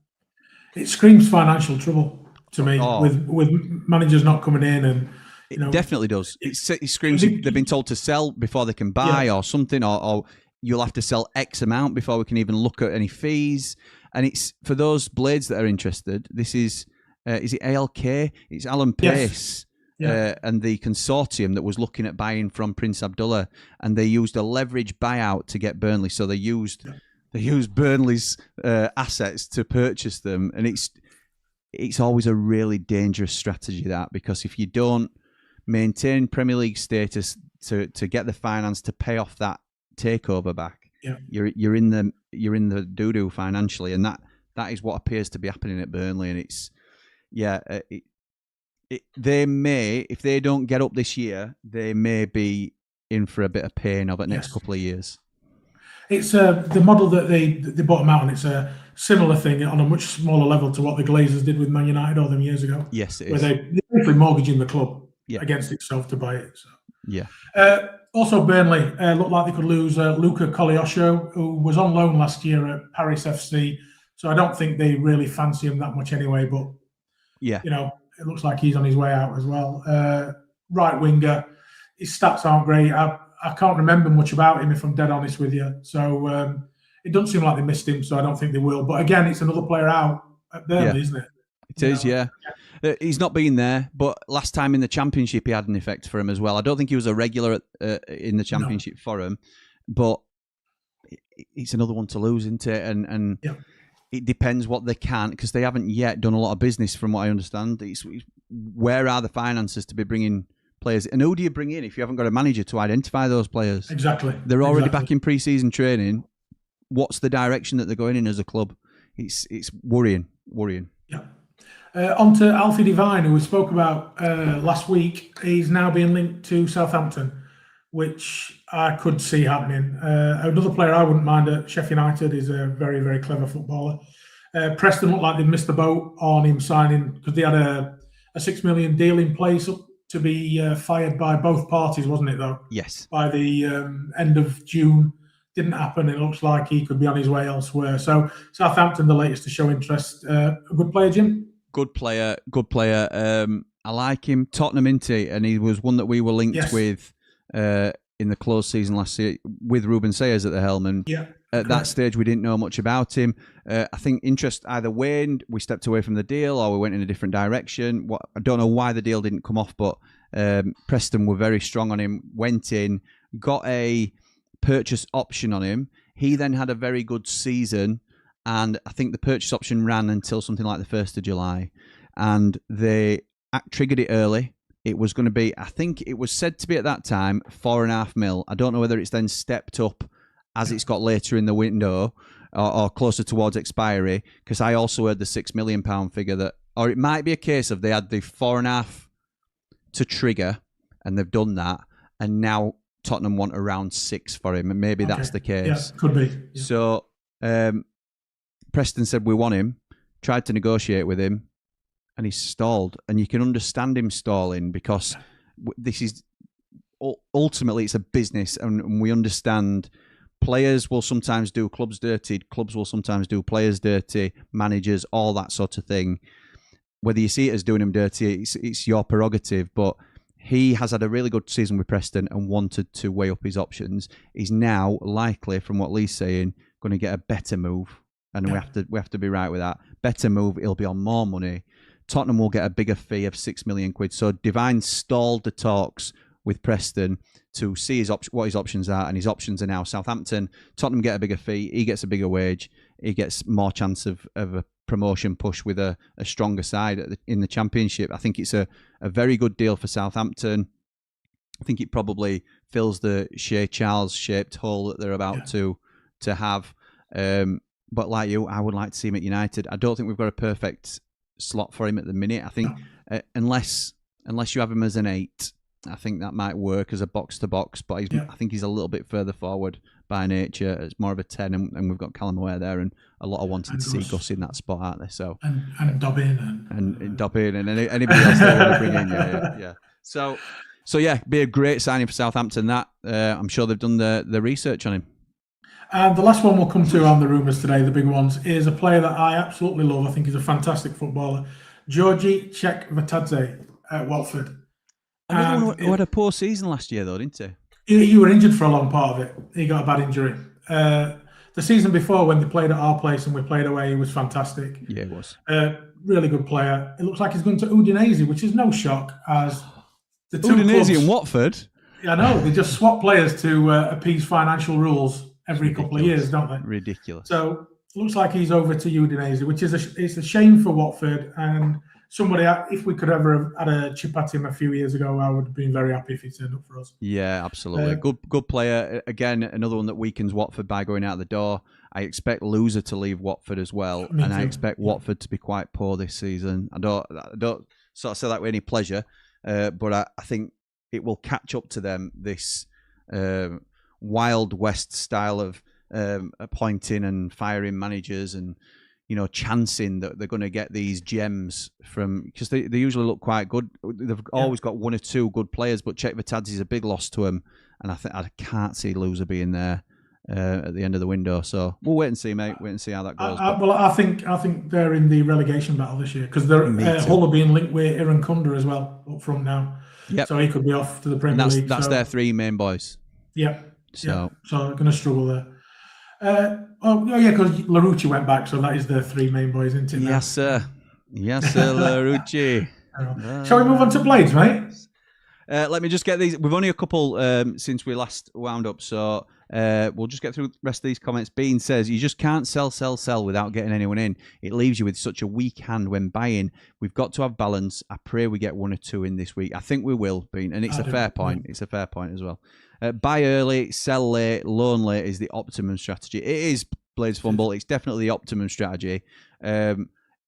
It screams financial trouble to me, with managers not coming in, and it definitely does. It screams they've been told to sell before they can buy or something, or you'll have to sell X amount before we can even look at any fees. And it's for those blades that are interested. This is it ALK? It's Alan Pace and the consortium that was looking at buying from Prince Abdullah, and they used a leverage buyout to get Burnley. So they used Burnley's assets to purchase them, and it's always a really dangerous strategy, that, because if you don't maintain Premier League status to get the finance to pay off that takeover back, you're in the doo-doo financially, and that is what appears to be happening at Burnley. And it's they may, if they don't get up this year, they may be in for a bit of pain over the next couple of years. It's the model that they bought them out, and it's a similar thing on a much smaller level to what the Glazers did with Man United all them years ago. Yes, it is. Where they're basically mortgaging the club against itself to buy it. So. Also, Burnley looked like they could lose Luca Coglioscio, who was on loan last year at Paris FC. So I don't think they really fancy him that much anyway. But it looks like he's on his way out as well. Right winger, his stats aren't great. I can't remember much about him, if I'm dead honest with you. So it doesn't seem like they missed him, so I don't think they will. But again, it's another player out at Burnley, isn't it? It is, yeah. He's not been there, but last time in the Championship, he had an effect for him as well. I don't think he was a regular in the Championship for him, but it's another one to lose, isn't it? And it depends what they can, because they haven't yet done a lot of business, from what I understand. Where are the finances to be bringing players? And who do you bring in if you haven't got a manager to identify those players? Exactly. They're already back in pre-season training. What's the direction that they're going in as a club? It's worrying. Yeah. On to Alfie Devine, who we spoke about last week. He's now being linked to Southampton, which I could see happening. Another player I wouldn't mind at Sheffield United is a very, very clever footballer. Preston looked like they missed the boat on him signing, because they had a $6 million deal in place to be fired by both parties, wasn't it, though? Yes. By the end of June. Didn't happen. It looks like he could be on his way elsewhere. So Southampton, the latest to show interest. A good player, Jim? Good player. I like him. Tottenham, isn't he? And he was one that we were linked with in the closed season last year, with Ruben Sayers at the helm. And at that stage, we didn't know much about him. I think interest either waned, we stepped away from the deal, or we went in a different direction. I don't know why the deal didn't come off, but Preston were very strong on him, went in, got a purchase option on him. He then had a very good season, and I think the purchase option ran until something like the 1st of July, and they triggered it early, it was going to be, I think it was said to be at that time, 4.5 mil. I don't know whether it's then stepped up as it's got later in the window or closer towards expiry, because I also heard the £6 million figure that, or it might be a case of they had the 4.5 to trigger and they've done that, and now Tottenham want around 6 for him, and maybe that's the case. Yeah, could be. Yeah. So Preston said we want him, tried to negotiate with him, and he's stalled. And you can understand him stalling, because this is ultimately, it's a business, and we understand players will sometimes do clubs dirty, clubs will sometimes do players dirty, managers, all that sort of thing. Whether you see it as doing him dirty, it's your prerogative, but he has had a really good season with Preston and wanted to weigh up his options. He's now likely, from what Lee's saying, going to get a better move, and we have to be right with that. Better move, he'll be on more money. Tottenham will get a bigger fee of £6 million. So Devine stalled the talks with Preston to see what his options are, and his options are now Southampton. Tottenham get a bigger fee, he gets a bigger wage, he gets more chance of a promotion push with a stronger side in the Championship. I think it's a very good deal for Southampton. I think it probably fills the Shea Charles shaped hole that they're about to have. But like you, I would like to see him at United. I don't think we've got a perfect slot for him at the minute. I think unless you have him as an 8, I think that might work as a box-to-box, but I think he's a little bit further forward by nature. It's more of a 10, and we've got Callum Ware there, and a lot of wanting to see Gus in that spot, aren't they? So and Dobbin and Dobbin and anybody else they want to bring in, yeah. So yeah, be a great signing for Southampton. That I'm sure they've done the research on him. And the last one we'll come to on the rumours today, the big ones, is a player that I absolutely love. I think he's a fantastic footballer, Georgi Chekvetadze at Watford. Another one who had a poor season last year, though, didn't he? You were injured for a long part of it. He got a bad injury. The season before, when they played at our place and we played away, he was fantastic. Yeah, he was. Really good player. It looks like he's going to Udinese, which is no shock, as the two Udinese clubs, and Watford? I know. They just swap players to appease financial rules every couple of years, don't they? Ridiculous. So it looks like he's over to Udinese, which is it's a shame for Watford. And somebody, if we could ever have had a chip at him a few years ago, I would have been very happy if he turned up for us. Yeah, absolutely. Good player. Again, another one that weakens Watford by going out the door. I expect Loser to leave Watford as well, and I expect Watford to be quite poor this season. I don't sort of say that with any pleasure, but I think it will catch up to them, this Wild West style of appointing and firing managers and, you know, chancing that they're going to get these gems from, because they usually look quite good. They've always got one or two good players, but Chekvetadze is a big loss to them, and I can't see Loser being there at the end of the window. So we'll wait and see, mate. Wait and see how that goes. Well, I think they're in the relegation battle this year, because they're Hull are being linked with Iran Kunda as well up front now. Yep. So he could be off to the Premier League. That's their 3 main boys. Yep. So they're going to struggle there. Because Larucci went back, so that is the 3 main boys, isn't it? Yes, sir. Yes, sir, Larucci. Shall we move on to Blades, mate? Let me just get these. We've only a couple since we last wound up, so we'll just get through the rest of these comments. Bean says, you just can't sell without getting anyone in. It leaves you with such a weak hand when buying. We've got to have balance. I pray we get 1 or 2 in this week. I think we will, Bean, and it's a fair point. It's a fair point as well. Buy early, sell late, loan late is the optimum strategy. It is, Blades Fumble. It's definitely the optimum strategy.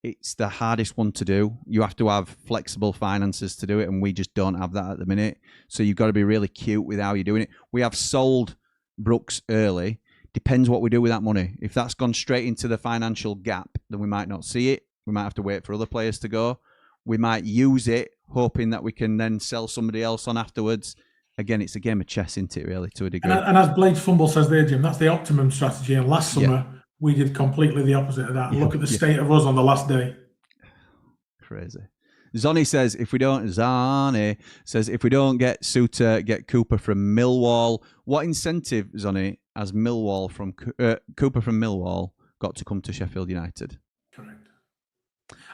It's the hardest one to do. You have to have flexible finances to do it, and we just don't have that at the minute. So you've got to be really cute with how you're doing it. We have sold Brooks early. Depends what we do with that money. If that's gone straight into the financial gap, then we might not see it. We might have to wait for other players to go. We might use it, hoping that we can then sell somebody else on afterwards. Again, it's a game of chess, isn't it, really, to a degree? And as Blades Fumble says there, Jim, that's the optimum strategy. And last summer, we did completely the opposite of that. Look at the state of us on the last day. Crazy. Zonny says, if we don't get Suter, get Cooper from Millwall. What incentive, Zonny, has Millwall from Cooper from Millwall got to come to Sheffield United? Correct.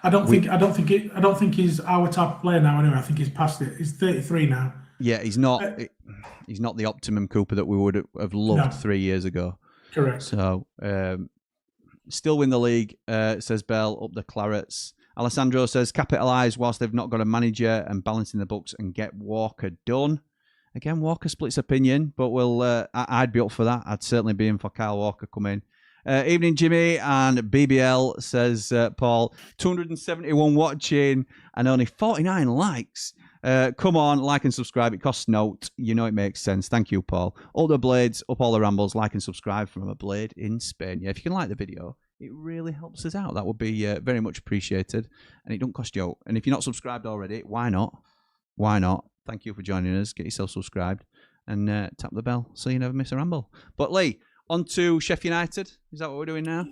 I don't think he's our type of player now. Anyway, I think he's past it. He's 33 now. Yeah, he's not. He's not the optimum Cooper that we would have loved 3 years ago. Correct. So, still win the league, says Bell. Up the Clarets. Alessandro says, capitalise whilst they've not got a manager and balancing the books and get Walker done. Again, Walker splits opinion, but I'd be up for that. I'd certainly be in for Kyle Walker coming. Evening, Jimmy, and BBL says, Paul, 271 watching and only 49 likes. Come on, like and subscribe. It costs note. You know it makes sense. Thank you, Paul. All the blades, up all the rambles. Like and subscribe from a blade in Spain. Yeah, if you can like the video, it really helps us out. That would be very much appreciated. And it don't cost you. And if you're not subscribed already, why not? Why not? Thank you for joining us. Get yourself subscribed and tap the bell so you never miss a ramble. But Lee, on to Sheffield United. Is that what we're doing now?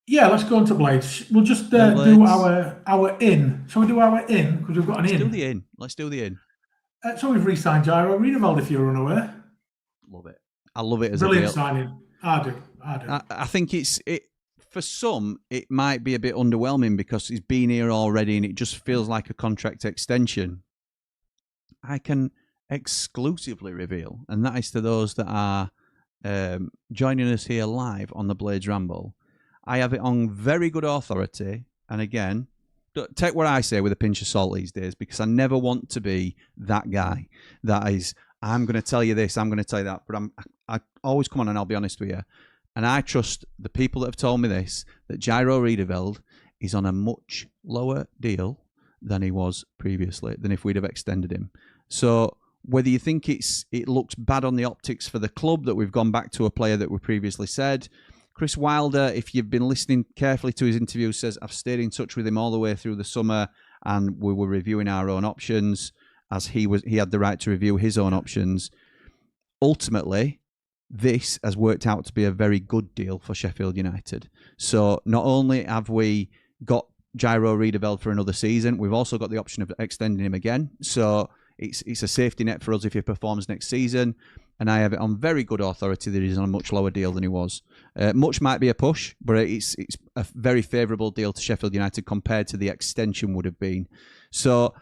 Yeah, let's go on to Blades. We'll just do our in. Shall we do our in? Because we've got an in. Let's do the in. Let's do the in. So we've re-signed Jairo Riedewald, if you're unaware. Love it. I love it as brilliant a deal. signing. I do. I think for some, it might be a bit underwhelming because he's been here already and it just feels like a contract extension. I can exclusively reveal, and that is to those that are joining us here live on the Blades Ramble. I have it on very good authority, and again, take what I say with a pinch of salt these days, because I never want to be that guy that is, I'm going to tell you this, I'm going to tell you that, but I always come on and I'll be honest with you, and I trust the people that have told me this, that Jairo Riedewald is on a much lower deal than he was previously, than if we'd have extended him. So whether you think it looks bad on the optics for the club that we've gone back to a player that we previously said, Chris Wilder, if you've been listening carefully to his interview, says, I've stayed in touch with him all the way through the summer and we were reviewing our own options as he had the right to review his own options. Ultimately, this has worked out to be a very good deal for Sheffield United. So not only have we got Jairo Riedewald for another season, we've also got the option of extending him again. So it's a safety net for us if he performs next season. And I have it on very good authority that he's on a much lower deal than he was. Much might be a push, but it's a very favourable deal to Sheffield United compared to the extension would have been. So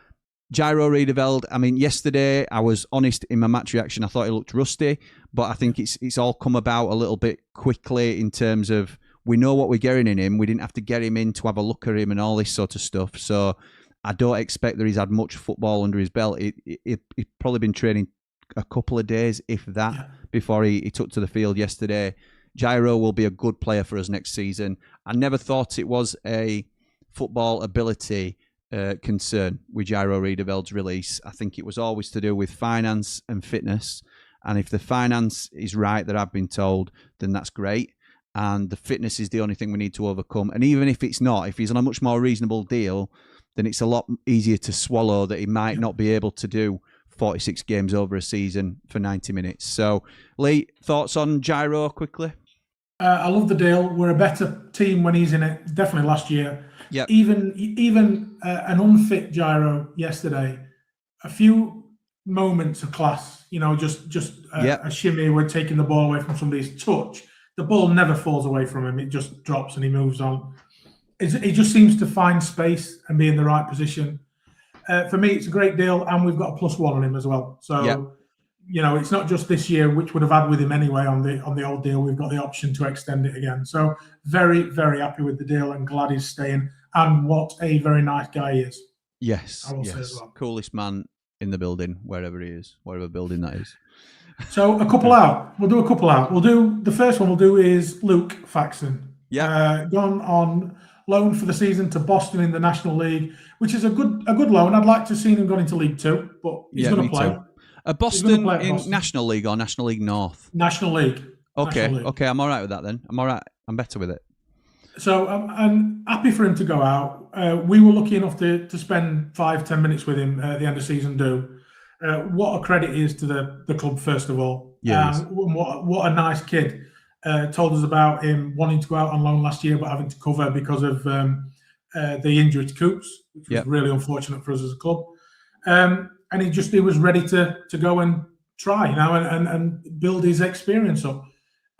Jairo Riedewald, I mean, yesterday I was honest in my match reaction. I thought he looked rusty, but I think it's all come about a little bit quickly in terms of we know what we're getting in him. We didn't have to get him in to have a look at him and all this sort of stuff. So I don't expect that he's had much football under his belt. He'd probably been training a couple of days, if that, before he took to the field yesterday. Jairo will be a good player for us next season. I never thought it was a football ability concern with Jairo Riedewald's release. I think it was always to do with finance and fitness. And if the finance is right that I've been told, then that's great. And the fitness is the only thing we need to overcome. And even if it's not, if he's on a much more reasonable deal, then it's a lot easier to swallow that he might not be able to do 46 games over a season for 90 minutes. So, Lee, thoughts on Jairo quickly? I love the deal. We're a better team when he's in it. Definitely last year. Yep. Even an unfit Jairo yesterday, a few moments of class. You know, just a shimmy. We're taking the ball away from somebody's touch. The ball never falls away from him. It just drops and he moves on. He just seems to find space and be in the right position. For me, it's a great deal, and we've got a +1 on him as well. So, you know, it's not just this year, which would have had with him anyway on the old deal. We've got the option to extend it again. So, very, very happy with the deal and glad he's staying. And what a very nice guy he is. Yes, I will say as well. Coolest man in the building, wherever he is, whatever building that is. So, a couple out. We'll do a couple out. The first one we'll do is Luke Faxon. Yeah. Gone on loan for the season to Boston in the National League, which is a good loan. I'd like to have seen him gone into League Two, but he's going to play. Boston in National League or National League North? National League. Okay, National League. Okay, I'm all right with that then. I'm all right. I'm better with it. So I'm happy for him to go out. We were lucky enough to spend 5-10 minutes with him at the end of season 2. What a credit he is to the club, first of all. Yes. What a nice kid. Told us about him wanting to go out on loan last year, but having to cover because of the injury to Coops, which was really unfortunate for us as a club. And he was ready to go and try, you know, and build his experience up.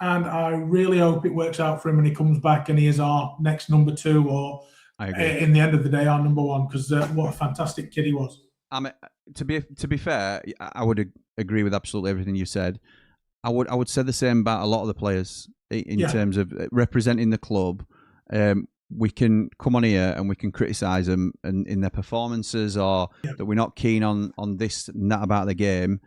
And I really hope it works out for him and he comes back and he is our next number 2 or in the end of the day, our number 1, because what a fantastic kid he was. To be fair, I would agree with absolutely everything you said. I would say the same about a lot of the players in terms of representing the club. we can come on here and we can criticise them and in their performances, or that we're not keen on this and that about the game.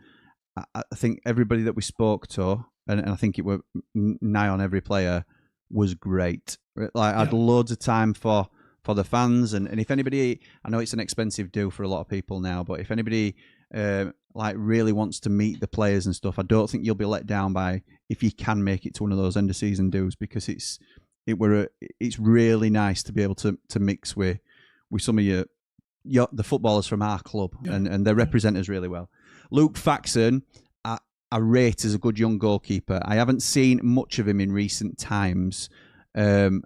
I think everybody that we spoke to, and I think it were nigh on every player, was great. Like, I had loads of time for the fans, and if anybody, I know it's an expensive do for a lot of people now, but if anybody like really wants to meet the players and stuff, I don't think you'll be let down by if you can make it to one of those end of season do's, because it's really nice to be able to mix with some of the footballers from our club, and they represent us really well. Luke Faxon, I rate as a good young goalkeeper. I haven't seen much of him in recent times, but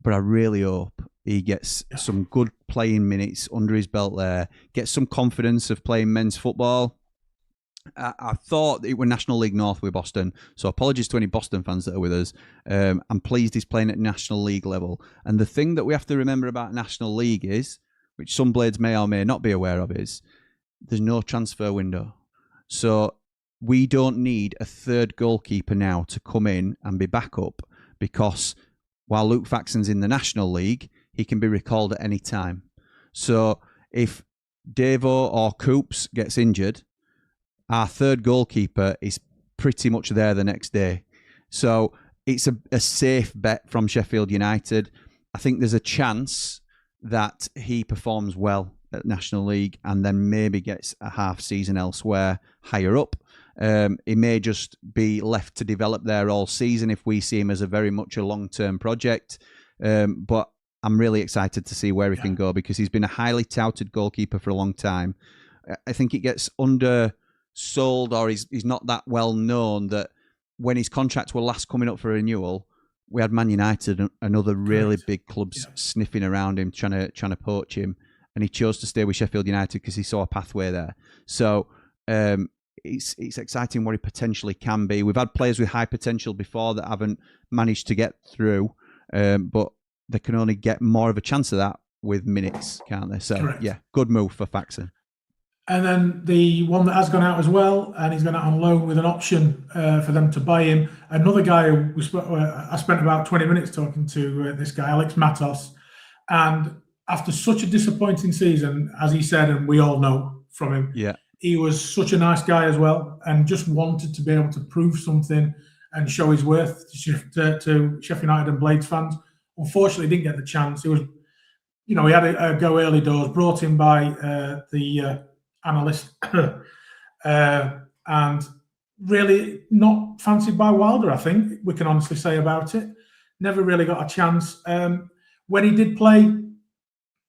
I really hope he gets some good playing minutes under his belt there, gets some confidence of playing men's football. I thought it were National League North with Boston, so apologies to any Boston fans that are with us. I'm pleased he's playing at National League level. And the thing that we have to remember about National League is, which some blades may or may not be aware of, is there's no transfer window. So we don't need a third goalkeeper now to come in and be backup, because while Luke Faxon's in the National League, he can be recalled at any time. So if Devo or Coops gets injured, our third goalkeeper is pretty much there the next day. So it's a safe bet from Sheffield United. I think there's a chance that he performs well at National League and then maybe gets a half season elsewhere higher up. He may just be left to develop there all season if we see him as a very much a long-term project. But I'm really excited to see where he can go, because he's been a highly touted goalkeeper for a long time. I think it gets undersold, or he's not that well known, that when his contracts were last coming up for renewal, we had Man United and other really big clubs sniffing around him, trying to poach him, and he chose to stay with Sheffield United because he saw a pathway there. So it's exciting what he potentially can be. We've had players with high potential before that haven't managed to get through, but they can only get more of a chance of that with minutes, can't they? So, yeah, good move for Faxon. And then the one that has gone out as well, and he's gone out on loan with an option for them to buy him. Another guy I spent about 20 minutes talking to this guy, Alex Matos. And after such a disappointing season, as he said, and we all know from him, he was such a nice guy as well, and just wanted to be able to prove something and show his worth to Sheffield United and Blades fans. Unfortunately, didn't get the chance. He was, he had a go early doors, brought in by the analyst, and really not fancied by Wilder, I think we can honestly say about it. Never really got a chance. When he did play,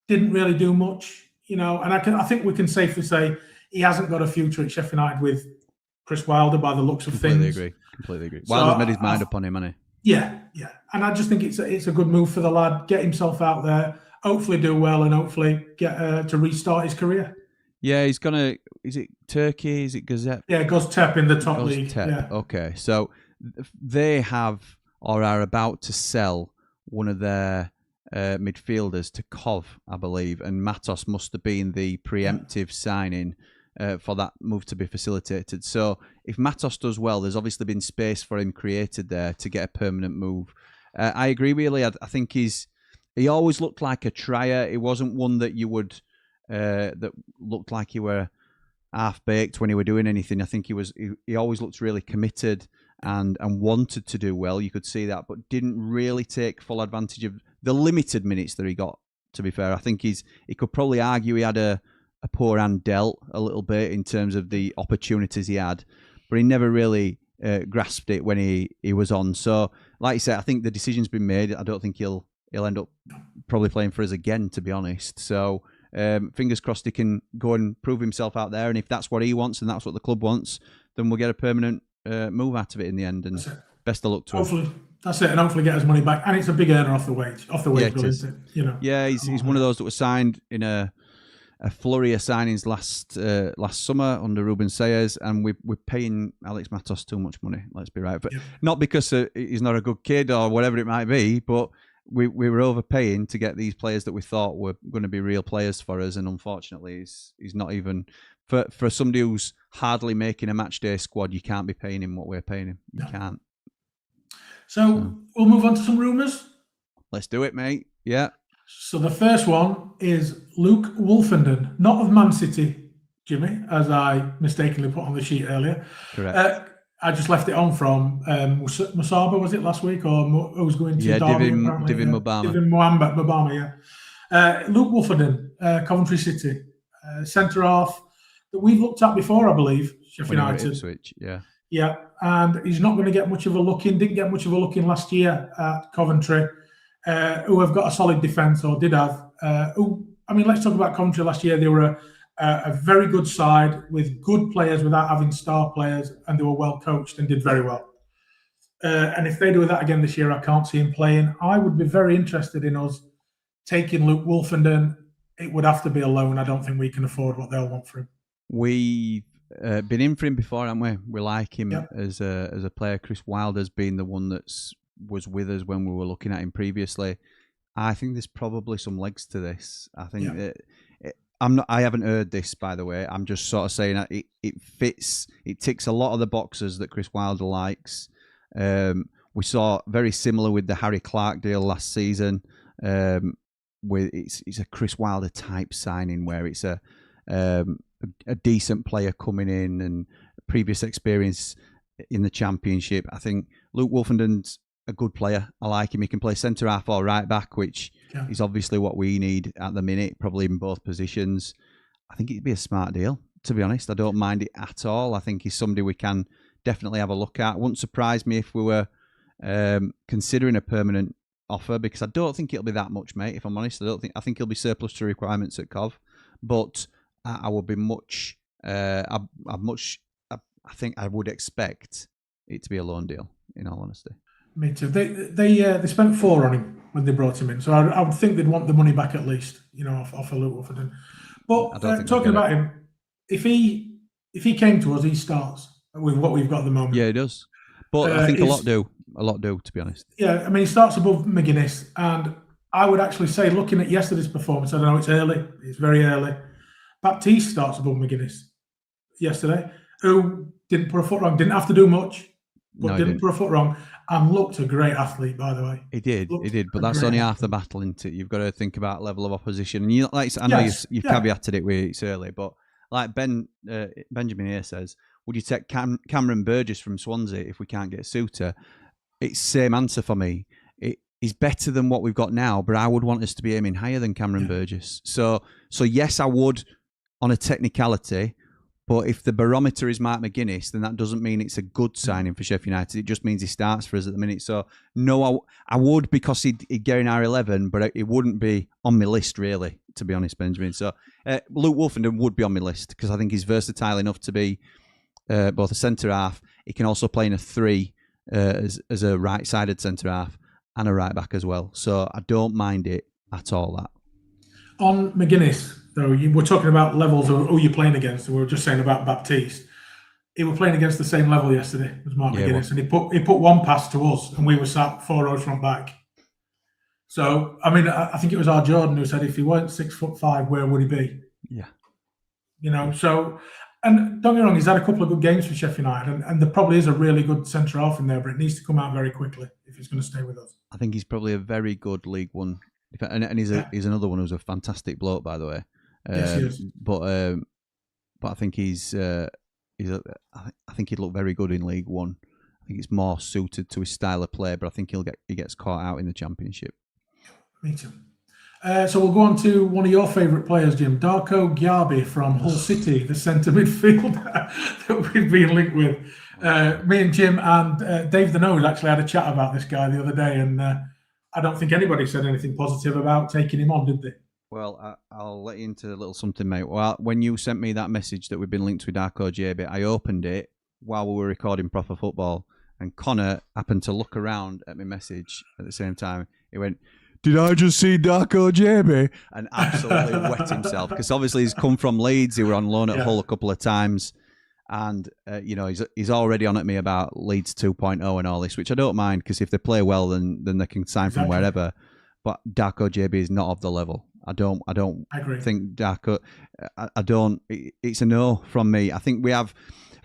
didn't really do much, and I think we can safely say he hasn't got a future at Sheffield United with Chris Wilder by the looks of things. Completely agree. Wilder's made his mind up on him, hasn't he? Yeah. And I just think it's a good move for the lad. Get himself out there, hopefully do well, and hopefully get to restart his career. Yeah, he's gonna. Is it Turkey? Is it Gazette? Yeah, Goztepe in the top league. Yeah. Okay, so they have or are about to sell one of their midfielders to Kov, I believe, and Matos must have been the preemptive signing for that move to be facilitated. So if Matos does well, there's obviously been space for him created there to get a permanent move. I agree, really. I think he always looked like a trier. He wasn't one that you would that looked like he were half baked when he were doing anything. I think he always looked really committed and wanted to do well. You could see that, but didn't really take full advantage of the limited minutes that he got. To be fair, I think he could probably argue he had a poor hand dealt a little bit in terms of the opportunities he had, but he never really grasped it when he was on. So, like you said, I think the decision's been made. I don't think he'll end up probably playing for us again, to be honest. So, fingers crossed he can go and prove himself out there. And if that's what he wants and that's what the club wants, then we'll get a permanent move out of it in the end. And best of luck to him. That's it, and hopefully get his money back. And it's a big earner off the wage bill, isn't it? Yeah, he's one of those that was signed in a flurry of signings last summer under Ruben Sayers, and we're paying Alex Matos too much money. Let's be right, but not because he's not a good kid or whatever it might be, but we were overpaying to get these players that we thought were going to be real players for us, and unfortunately, he's not even for somebody who's hardly making a match day squad. You can't be paying him what we're paying him. You can't. So we'll move on to some rumours. Let's do it, mate. Yeah. So the first one is Luke Wolfenden, not of Man City, Jimmy, as I mistakenly put on the sheet earlier. Correct. I just left it on from Musaba, was it last week, or who was going to Derby apparently? Divin Mubama. Divin Mubama, yeah. Luke Wolfenden, Coventry City, centre half that we've looked at before, I believe. Sheffield United. Ipswich, yeah. Yeah, and he's not going to get much of a look in. Didn't get much of a look in last year at Coventry, who have got a solid defence, or did have. Let's talk about Coventry last year. They were a very good side with good players without having star players, and they were well coached and did very well. And if they do that again this year, I can't see him playing. I would be very interested in us taking Luke Wolfenden. It would have to be a loan. I don't think we can afford what they'll want for him. We've been in for him before, haven't we? We like him as a player. Chris Wilder's been the one was with us when we were looking at him previously. I think there's probably some legs to this. I think I haven't heard this, by the way. I'm just sort of saying that it fits. It ticks a lot of the boxes that Chris Wilder likes. We saw very similar with the Harry Clark deal last season. It's a Chris Wilder type signing where it's a decent player coming in and previous experience in the Championship. I think Luke Wolfenden's a good player. I like him. He can play centre half or right back, which is obviously what we need at the minute, probably in both positions. I think it'd be a smart deal, to be honest. I don't mind it at all. I think he's somebody we can definitely have a look at. It wouldn't surprise me if we were considering a permanent offer, because I don't think it'll be that much, mate, if I'm honest. I think he'll be surplus to requirements at Cov, but I would be much. I think I would expect it to be a loan deal, in all honesty. Me too. They spent 4 on him when they brought him in, so I would think they'd want the money back at least, off a Luke Wolfenden. But talking about him, if he came to us, he starts with what we've got at the moment. Yeah, he does. But I think a lot do, to be honest. Yeah, I mean, he starts above McGuinness, and I would actually say, looking at yesterday's performance, I don't know, it's early, it's very early. Baptiste starts above McGuinness yesterday, who didn't put a foot wrong, didn't have to do much, but didn't put a foot wrong, and looked a great athlete, by the way. He did, but that's only half the battle, isn't it? You've got to think about level of opposition. And you, I know you've caveated it with it's early, but like Benjamin here says, would you take Cameron Burgess from Swansea if we can't get Suter? It's the same answer for me. He's better than what we've got now, but I would want us to be aiming higher than Cameron Burgess. So yes, I would on a technicality, but if the barometer is Mark McGuinness, then that doesn't mean it's a good signing for Sheffield United. It just means he starts for us at the minute. So no, I would, because he'd get in R11, but it wouldn't be on my list, really, to be honest, Benjamin. So Luke Wolfenden would be on my list because I think he's versatile enough to be both a centre half. He can also play in a 3 as a right-sided centre half and a right back as well. So I don't mind it at all. That on McGuinness, though, we're talking about levels of who you're playing against. We were just saying about Baptiste. He was playing against the same level yesterday as Mark McGuinness, and he put one pass to us, and we were sat 4 rows front back. So I mean, I think it was our Jordan who said, if he weren't 6'5", where would he be? Yeah, So, and don't get me wrong, he's had a couple of good games for Sheffield United, and there probably is a really good centre half in there, but it needs to come out very quickly if he's going to stay with us. I think he's probably a very good League One, and he's another one who's a fantastic bloke, by the way. Yes, he is. But I think I think he'd look very good in League One. I think it's more suited to his style of play, but I think he gets caught out in the Championship. Me too. So we'll go on to one of your favourite players, Jim, Darko Gyabi from Hull City, the centre midfielder that we've been linked with. Me and Jim and Dave the Nose actually had a chat about this guy the other day, and I don't think anybody said anything positive about taking him on, did they? Well, I'll let you into a little something, mate. Well, when you sent me that message that we've been linked with Darko Gyabi, I opened it while we were recording Proper Football, and Connor happened to look around at my message at the same time. He went, "Did I just see Darko Gyabi?" And absolutely wet himself, because obviously he's come from Leeds. He were on loan at Hull a couple of times, and he's already on at me about Leeds 2.0 and all this, which I don't mind, because if they play well, then they can sign from wherever. But Darko Gyabi is not of the level. I don't think Darko. I don't. It's a no from me. I think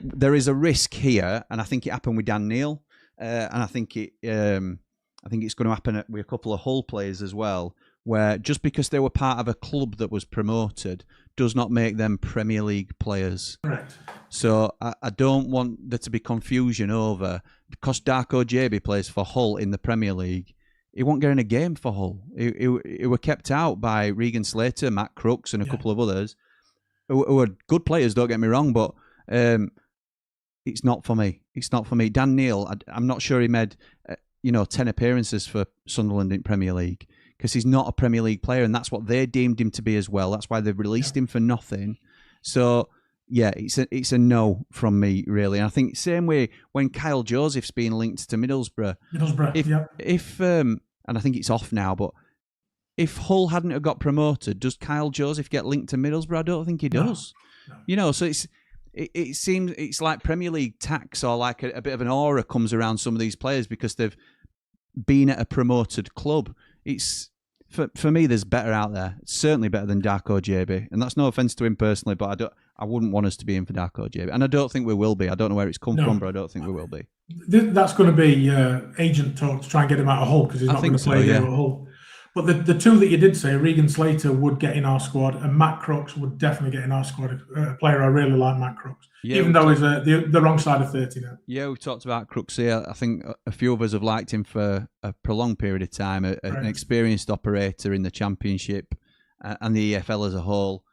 there is a risk here, and I think it happened with Dan Neil, and I think it's going to happen with a couple of Hull players as well, where just because they were part of a club that was promoted does not make them Premier League players. Correct. So I don't want there to be confusion over, because Darko JB plays for Hull in the Premier League, he won't get in a game for Hull. He were kept out by Regan Slater, Matt Crooks, and a couple of others who are good players, don't get me wrong, but it's not for me. It's not for me. Dan Neil, I'm not sure he made 10 appearances for Sunderland in Premier League, because he's not a Premier League player, and that's what they deemed him to be as well. That's why they've released him for nothing. So, yeah, it's a no from me, really. And I think same way when Kyle Joseph's being linked to Middlesbrough. If and I think it's off now, but if Hull hadn't have got promoted, does Kyle Joseph get linked to Middlesbrough? I don't think he does. No. So it seems it's like Premier League tax, or like a bit of an aura comes around some of these players because they've been at a promoted club. It's for me, there's better out there. It's certainly better than Darko JB, and that's no offense to him personally, but I wouldn't want us to be in for Darko JB, and I don't think we will be. I don't know where it's come from, but I don't think we will be. That's going to be agent talk to try and get him out of Hull, because he's not going to play here at Hull. But the two that you did say, Regan Slater would get in our squad, and Matt Crooks would definitely get in our squad. A player I really like, Matt Crooks, even though he's the wrong side of 30 now. Yeah, we've talked about Crooks here. I think a few of us have liked him for a prolonged period of time. An experienced operator in the Championship and the EFL as a whole.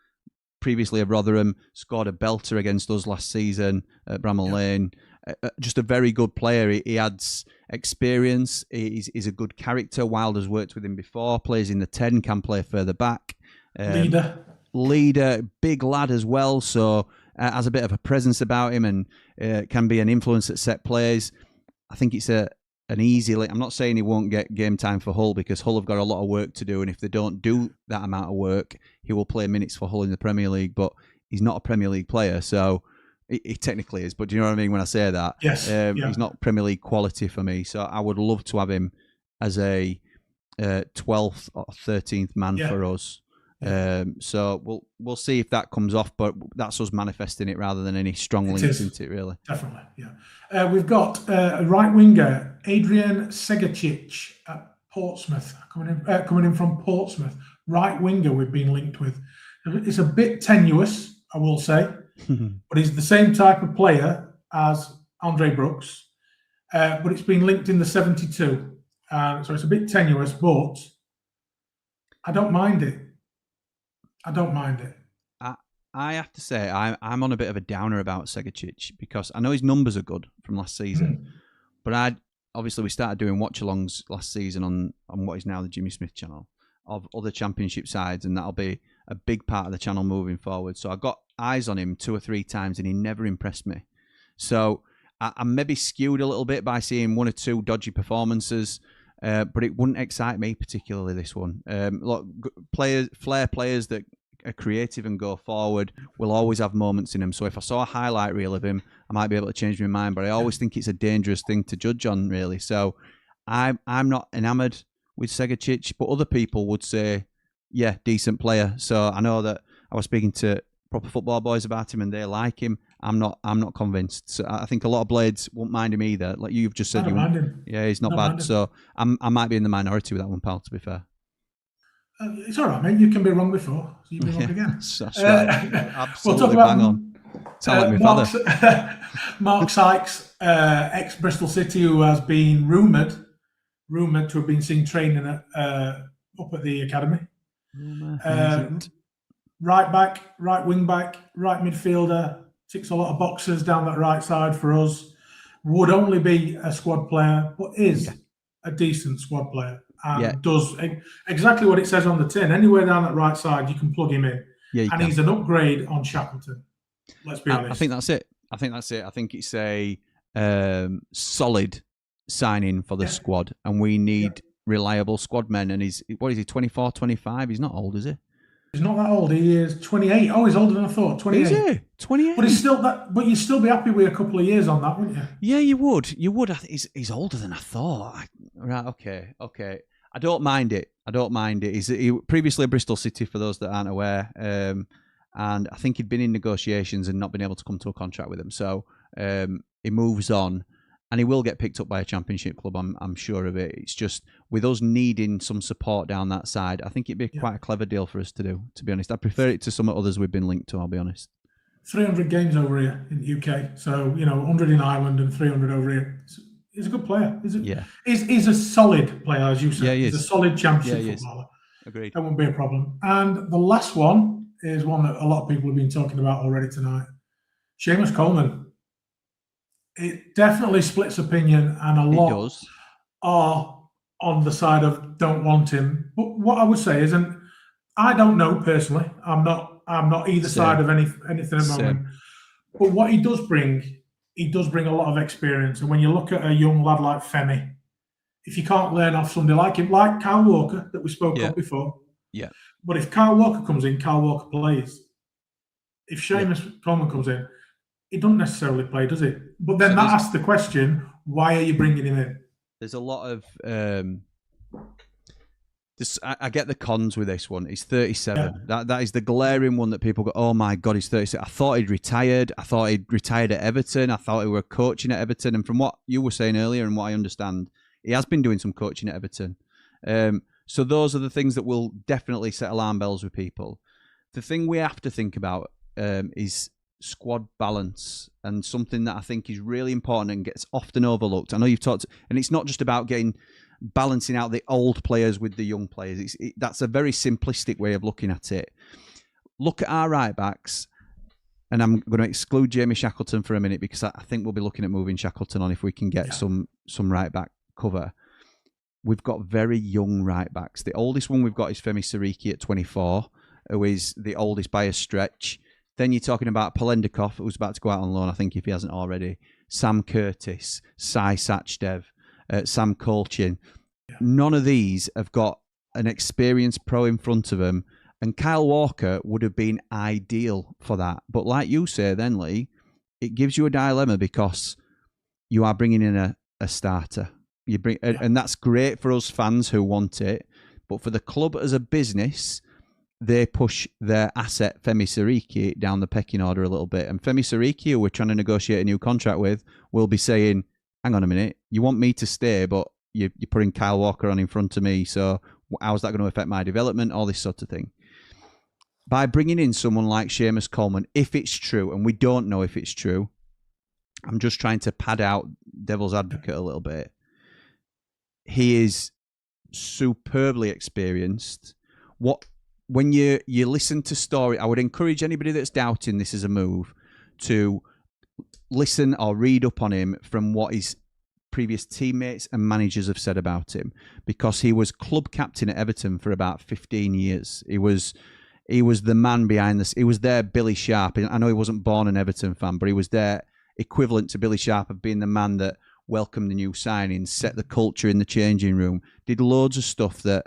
Previously at Rotherham, scored a belter against us last season at Bramall Lane. Just a very good player. He adds experience. He's a good character. Wilder's worked with him before. Plays in the 10, can play further back. Leader, big lad as well. So has a bit of a presence about him, and can be an influence at set plays. I think it's an easy. I'm not saying he won't get game time for Hull, because Hull have got a lot of work to do, and if they don't do that amount of work, he will play minutes for Hull in the Premier League. But he's not a Premier League player, so. He technically is, but do you know what I mean when I say that? Yes. He's not Premier League quality for me, so I would love to have him as a 12th or 13th man for us. So we'll see if that comes off, but that's us manifesting it rather than any strong links into it, really. Definitely, yeah. We've got right winger Adrian Segacic at Portsmouth coming in from Portsmouth. Right winger we've been linked with. It's a bit tenuous, I will say. But he's the same type of player as Andre Brooks, but it's been linked in the 72, so it's a bit tenuous, but I don't mind it. I have to say I'm on a bit of a downer about Segacic, because I know his numbers are good from last season, but obviously we started doing watch-alongs last season on what is now the Jimmy Smith channel of other Championship sides, and that'll be a big part of the channel moving forward. So I got eyes on him 2 or 3 times, and he never impressed me. So I'm maybe skewed a little bit by seeing 1 or 2 dodgy performances, but it wouldn't excite me particularly, this one. Look, flair players that are creative and go forward will always have moments in them. So if I saw a highlight reel of him, I might be able to change my mind, but I always think it's a dangerous thing to judge on, really. So I'm not enamoured with Segacic, but other people would say, yeah, decent player. So I know that I was speaking to proper football boys about him, and they like him. I'm not convinced. So I think a lot of Blades won't mind him either. Like you've just said, yeah, he's not bad. So I might be in the minority with that one, pal. To be fair, it's all right, mate. You can be wrong before, so you can be wrong again. That's right. Absolutely bang on. Sound like my father. Mark Sykes, ex-Bristol City, who has been rumoured to have been seen training up at the academy. Right back, right wing back, right midfielder, ticks a lot of boxes down that right side for us. Would only be a squad player, but is a decent squad player, and does exactly what it says on the tin. Anywhere down that right side, you can plug him in. And he's an upgrade on Shackleton. Let's be honest. I think that's it. I think it's a solid signing for the squad, and we need reliable squad men. And he's 24, 25? He's not old, is he? He's not that old. He is 28. Oh, he's older than I thought. 28. Is he? 28. But he's still that. But you'd still be happy with a couple of years on that, wouldn't you? Yeah, you would. You would. I think he's older than I thought. Right. Okay. I don't mind it. He previously at Bristol City, for those that aren't aware, and I think he'd been in negotiations and not been able to come to a contract with them. So he moves on. and he will get picked up by a championship club. I'm sure of it. It's just with us needing some support down that side, I think it'd be quite a clever deal for us to do. To be honest, I prefer it to some others we've been linked to. I'll be honest. 300 games over here in the UK, so 100 in Ireland and 300 over here. He's a good player. He's a solid player, as you said. Yeah, he's a solid championship footballer. Agreed. That won't be a problem. And the last one is one that a lot of people have been talking about already tonight. Seamus Coleman. It definitely splits opinion, and a lot are on the side of don't want him. But what I would say is, and I don't know personally, I'm not either side of anything at the moment. But what he does bring a lot of experience. And when you look at a young lad like Femi, if you can't learn off somebody like him, like Kyle Walker that we spoke of before. Yeah. But if Kyle Walker comes in, Kyle Walker plays. If Seamus Coleman comes in, he doesn't necessarily play, does he? But then that asks the question, why are you bringing him in? There's a lot of I get the cons with this one. He's 37. Yeah. That is the glaring one that people go, oh my God, he's 37. I thought he'd retired. I thought he'd retired at Everton. I thought he were coaching at Everton. And from what you were saying earlier and what I understand, he has been doing some coaching at Everton. So those are the things that will definitely set alarm bells with people. The thing we have to think about is squad balance, and something that I think is really important and gets often overlooked. I know you've talked, and it's not just about balancing out the old players with the young players. That's a very simplistic way of looking at it. Look at our right backs, and I'm going to exclude Jamie Shackleton for a minute because I think we'll be looking at moving Shackleton on if we can get some right back cover. We've got very young right backs. The oldest one we've got is Femi Siriki at 24, who is the oldest by a stretch. Then you're talking about Polendikov, who's about to go out on loan, I think, if he hasn't already. Sam Curtis, Sai Sachdev, Sam Colchin. Yeah. None of these have got an experienced pro in front of them. And Kyle Walker would have been ideal for that. But like you say then, Lee, it gives you a dilemma because you are bringing in a starter. And that's great for us fans who want it. But for the club as a business, they push their asset, Femi Siriki, down the pecking order a little bit. And Femi Siriki, who we're trying to negotiate a new contract with, will be saying, hang on a minute, you want me to stay, but you're putting Kyle Walker on in front of me, so how's that going to affect my development? All this sort of thing. By bringing in someone like Seamus Coleman, if it's true, and we don't know if it's true, I'm just trying to pad out devil's advocate a little bit. He is superbly experienced. When you listen to story, I would encourage anybody that's doubting this as a move to listen or read up on him from what his previous teammates and managers have said about him, because he was club captain at Everton for about 15 years. He was the man behind this. He was their Billy Sharp. I know he wasn't born an Everton fan, but he was their equivalent to Billy Sharp of being the man that welcomed the new signings, set the culture in the changing room, did loads of stuff that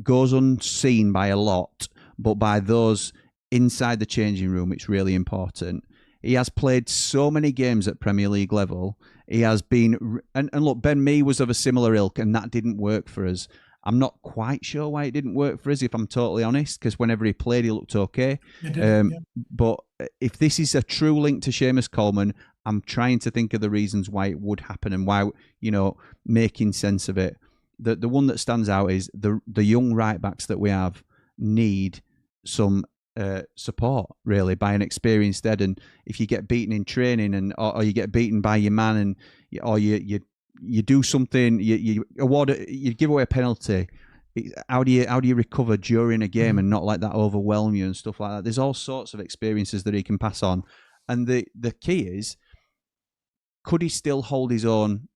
goes unseen by a lot, but by those inside the changing room, it's really important. He has played so many games at Premier League level. He has been, and look, Ben Mee was of a similar ilk, and that didn't work for us. I'm not quite sure why it didn't work for us, if I'm totally honest, because whenever he played, he looked okay. But if this is a true link to Seamus Coleman, I'm trying to think of the reasons why it would happen and why, making sense of it. The one that stands out is the young right backs that we have need some support, really, by an experienced head. And if you get beaten in training or you get beaten by your man, or you do something, you give away a penalty, how do you recover during a game and not let that overwhelm you and stuff like that? There's all sorts of experiences that he can pass on. And the key is, could he still hold his own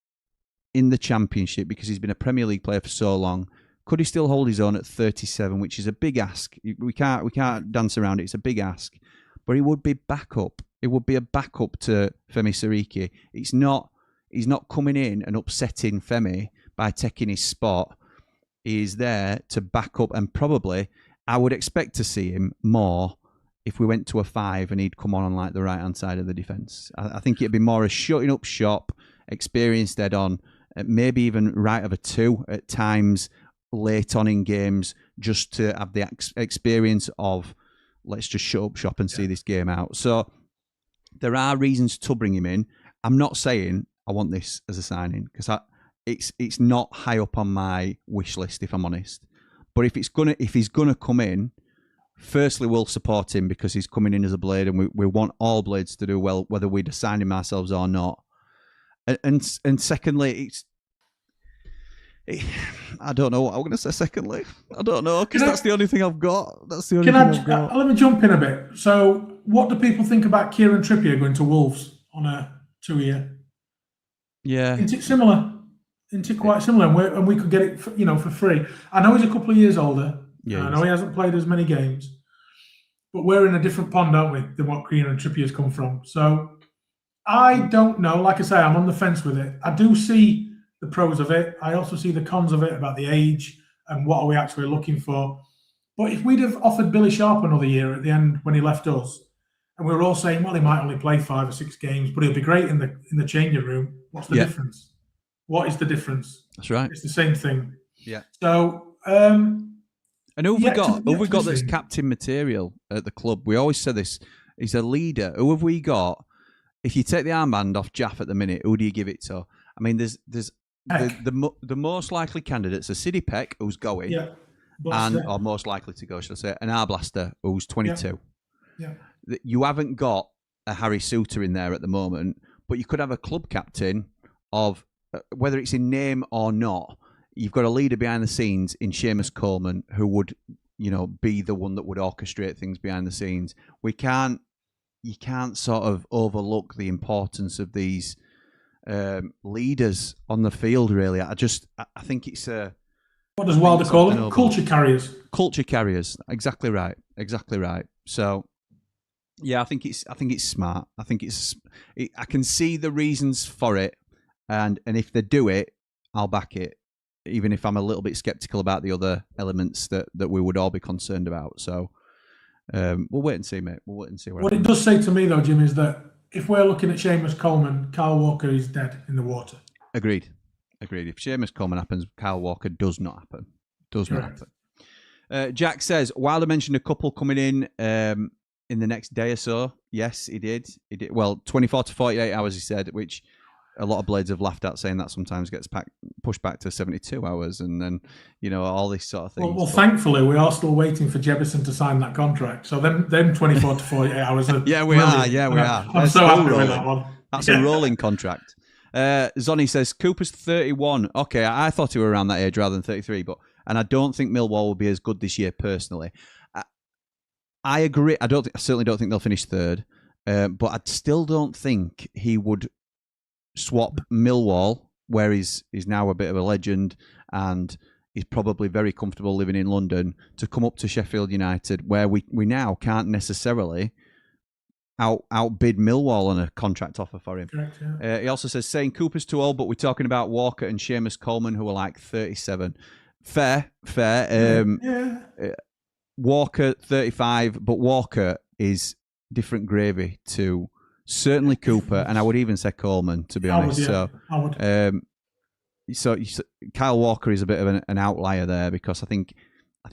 in the Championship, because he's been a Premier League player for so long? Could he still hold his own at 37, which is a big ask? We can't dance around it. It's a big ask. But he would be backup. It would be a backup to Femi Siriki. He's not coming in and upsetting Femi by taking his spot. He's there to back up, and probably I would expect to see him more if we went to a 5 and he'd come on like the right-hand side of the defence. I think it'd be more a shutting up shop, experienced head on, maybe even right of a 2 at times late on in games, just to have the experience of, let's just shut up shop and see this game out. So there are reasons to bring him in. I'm not saying I want this as a signing because it's not high up on my wish list, if I'm honest. But if he's gonna come in, firstly we'll support him because he's coming in as a Blade, and we want all Blades to do well, whether we assign him ourselves or not. And secondly, I don't know what I'm going to say. Secondly, I don't know because that's the only thing I've got. That's the only thing I've got. Let me jump in a bit. So, what do people think about Kieran Trippier going to Wolves on a 2-year? Yeah, isn't it similar? Isn't it quite similar? And we could get it, for free. I know he's a couple of years older. Yeah, I know he hasn't played as many games, but we're in a different pond, aren't we, than what Kieran Trippier's come from. So, I don't know. Like I say, I'm on the fence with it. I do see the pros of it. I also see the cons of it about the age and what are we actually looking for. But if we'd have offered Billy Sharp another year at the end when he left us, and we were all saying, well, he might only play 5 or 6 games, but he'll be great in the changing room. What's the difference? What is the difference? That's right. It's the same thing. Yeah. So, and who have we got? Who have we got that's captain material at the club? We always say this. He's a leader. Who have we got? If you take the armband off Jaff at the minute, who do you give it to? I mean, there's the most likely candidates are Siddy Peck, who's going, or most likely to go, should I say, and Arblaster, who's 22. Yeah. You haven't got a Harry Suter in there at the moment, but you could have a club captain of, whether it's in name or not, you've got a leader behind the scenes in Seamus Coleman who would, be the one that would orchestrate things behind the scenes. You can't sort of overlook the importance of these leaders on the field, really. I think it's what does Wilder call them? Culture carriers. Culture carriers. Exactly right. So, yeah, I think it's smart. I think I can see the reasons for it, and if they do it, I'll back it, even if I'm a little bit skeptical about the other elements that we would all be concerned about. So. We'll wait and see, mate. We'll wait and see. What it does say to me, though, Jim, is that if we're looking at Seamus Coleman, Kyle Walker is dead in the water. Agreed. If Seamus Coleman happens, Kyle Walker does not happen. Jack says, Wilder mentioned a couple coming in the next day or so. Yes, he did. Well, 24 to 48 hours, he said, which a lot of Blades have laughed at, saying that sometimes gets pushed back to 72 hours and then, all this sort of thing. Well, thankfully, we are still waiting for Jebison to sign that contract. So them 24 to 48 hours are Yeah, we are. I'm so happy with that one. That's a rolling contract. Zonny says, Cooper's 31. Okay, I thought he were around that age rather than 33, and I don't think Millwall will be as good this year, personally. I agree. I certainly don't think they'll finish third, but I still don't think he would swap Millwall, where he's now a bit of a legend and he's probably very comfortable living in London, to come up to Sheffield United, where we now can't necessarily outbid Millwall on a contract offer for him. Correct, yeah. He also says, saying Cooper's too old, but we're talking about Walker and Seamus Coleman, who are like 37. Fair. Walker, 35, but Walker is different gravy to certainly Cooper, and I would even say Coleman, to be honest. I would. So Kyle Walker is a bit of an outlier there, because I think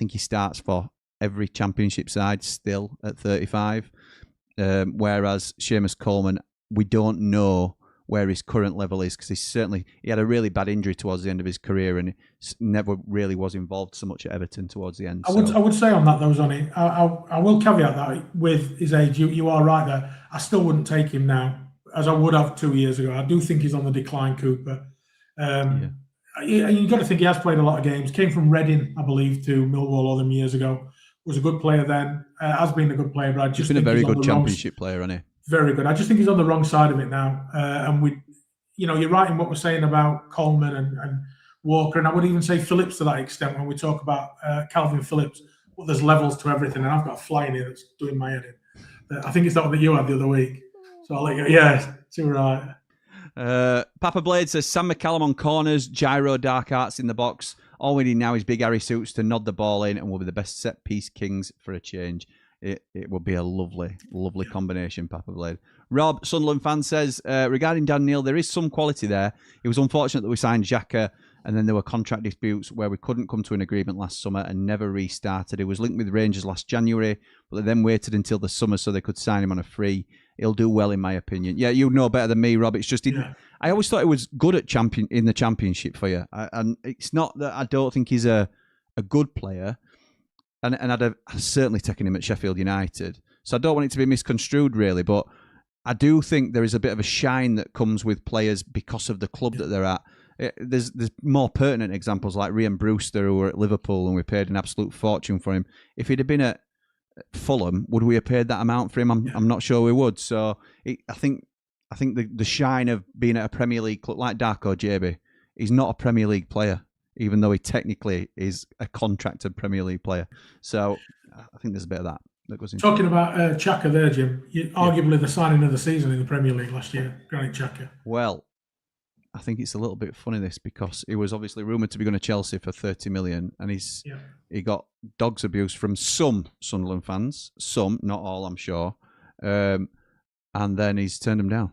he starts for every championship side still at 35, whereas Seamus Coleman, we don't know where his current level is, because he had a really bad injury towards the end of his career and never really was involved so much at Everton towards the end. I would say on that though, Zonny, I will caveat that with his age. You are right there. I still wouldn't take him now, as I would have 2 years ago. I do think he's on the decline, Cooper. You've got to think he has played a lot of games. Came from Reading, I believe, to Millwall all them years ago. Was a good player then. Has been a good player, but I just he's been a very good championship player, hasn't he? Very good. I just think he's on the wrong side of it now. And you're right in what we're saying about Coleman and Walker, and I would even say Phillips to that extent when we talk about Calvin Phillips. Well, there's levels to everything, and I've got a fly in here that's doing my head in. I think it's that one that you had the other week. So I'll let you. Yeah, too right. Papa Blade says Sam McCallum on corners, gyro, dark arts in the box. All we need now is big Harry Suits to nod the ball in, and we'll be the best set piece kings for a change. It will be a lovely combination, Papa Blade. Rob, Sunderland fan, says, regarding Dan Neil, there is some quality there. It was unfortunate that we signed Xhaka, and then there were contract disputes where we couldn't come to an agreement last summer and never restarted. He was linked with Rangers last January, but they then waited until the summer so they could sign him on a free, he'll do well in my opinion. Yeah, you know better than me, Rob. It's just I always thought he was good at in the Championship for you, and it's not that I don't think he's a good player, and I'd have certainly taken him at Sheffield United. So I don't want it to be misconstrued really, but I do think there is a bit of a shine that comes with players because of the club that they're at. There's more pertinent examples like Ryan Brewster, who were at Liverpool and we paid an absolute fortune for him. If he'd have been at Fulham, would we have paid that amount for him? I'm not sure we would. So I think the shine of being at a Premier League club like Darko JB, he's not a Premier League player, even though he technically is a contracted Premier League player. So I think there's a bit of that goes into Talking about Xhaka there, Jim, arguably the signing of the season in the Premier League last year, Granit Xhaka. Well, I think it's a little bit funny this, because he was obviously rumoured to be going to Chelsea for 30 million, and he got dog's abuse from some Sunderland fans, some, not all, I'm sure, and then he's turned them down.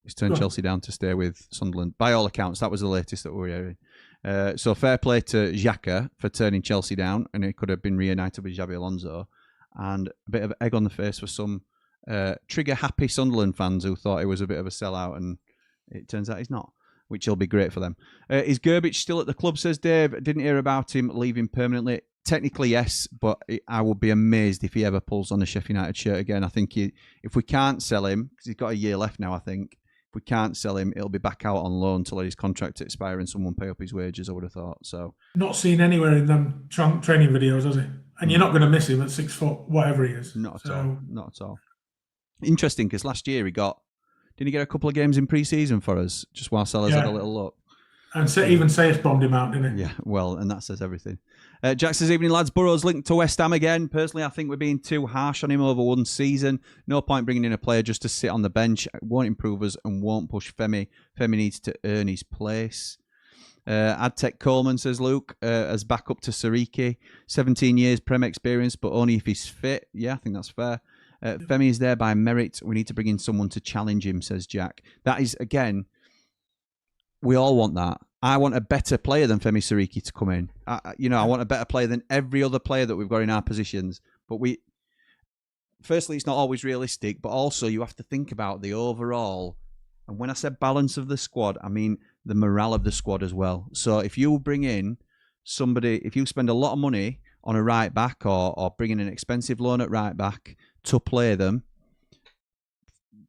He's turned Chelsea down to stay with Sunderland. By all accounts, that was the latest that we were hearing. So fair play to Xhaka for turning Chelsea down, and it could have been reunited with Xabi Alonso, and a bit of egg on the face for some trigger-happy Sunderland fans who thought he was a bit of a sellout, and it turns out he's not, which will be great for them. Is Gerbic still at the club, says Dave? Didn't hear about him leaving permanently. Technically, yes, but I would be amazed if he ever pulls on a Sheffield United shirt again. I think if we can't sell him, because he's got a year left now, I think, if we can't sell him, it'll be back out on loan to let his contract expire and someone pay up his wages, I would have thought. So not seen anywhere in them training videos, has he? And you're not going to miss him at 6 foot, whatever he is. Not at all. Not at all. Interesting, because last year didn't he get a couple of games in pre-season for us, just while Sellers had a little look? And even Sayers bombed him out, didn't he? Yeah, well, and that says everything. Jack says, evening lads, Burrow's linked to West Ham again. Personally, I think we're being too harsh on him over one season. No point bringing in a player just to sit on the bench. It won't improve us and won't push Femi. Femi needs to earn his place. Adtech Coleman, says Luke, as backup to Sariki. 17 years Prem experience, but only if he's fit. Yeah, I think that's fair. Femi is there by merit. We need to bring in someone to challenge him, says Jack. That is, again, we all want that. I want a better player than Femi Sariki to come in. I want a better player than every other player that we've got in our positions. But firstly, it's not always realistic, but also you have to think about the overall. And when I said balance of the squad, I mean the morale of the squad as well. So if you bring in somebody, if you spend a lot of money on a right back or bring in an expensive loan at right back to play them,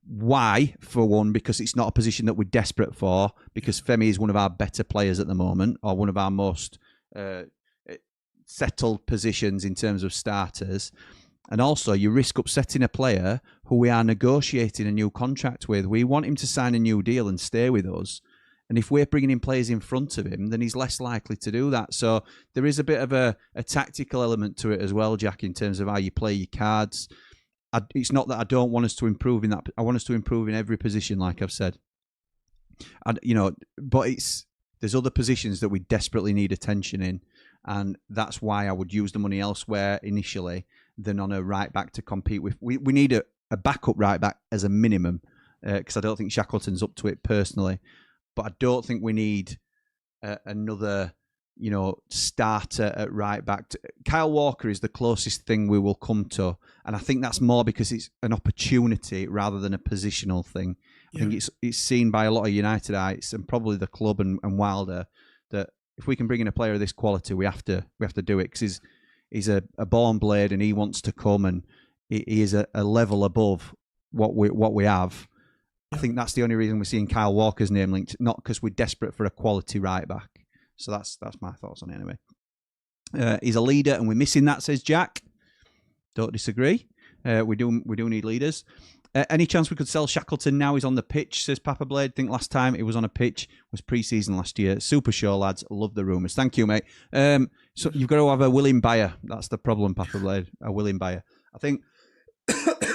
why? For one, because it's not a position that we're desperate for, because Femi is one of our better players at the moment, or one of our most settled positions in terms of starters. And also, you risk upsetting a player who we are negotiating a new contract with. We want him to sign a new deal and stay with us. And if we're bringing in players in front of him, then he's less likely to do that. So there is a bit of a tactical element to it as well, Jack, in terms of how you play your cards. It's not that I don't want us to improve in that. I want us to improve in every position, like I've said. And but there's other positions that we desperately need attention in, and that's why I would use the money elsewhere initially than on a right back to compete with. We need a backup right back as a minimum, because I don't think Shackleton's up to it personally. But I don't think we need another starter at right back. Kyle Walker is the closest thing we will come to, and I think that's more because it's an opportunity rather than a positional thing. I think it's seen by a lot of Unitedites and probably the club and Wilder that if we can bring in a player of this quality, we have to do it, because he's a born blade and he wants to come, and he is a level above what we have. I think that's the only reason we're seeing Kyle Walker's name linked, not because we're desperate for a quality right back. So that's my thoughts on it anyway. He's a leader and we're missing that, says Jack. Don't disagree. We do need leaders. Any chance we could sell Shackleton now he's on the pitch, says Papa Blade. I think last time he was on a pitch was pre-season last year. Super show, lads. Love the rumours. Thank you, mate. So you've got to have a willing buyer. That's the problem, Papa Blade. A willing buyer. I think,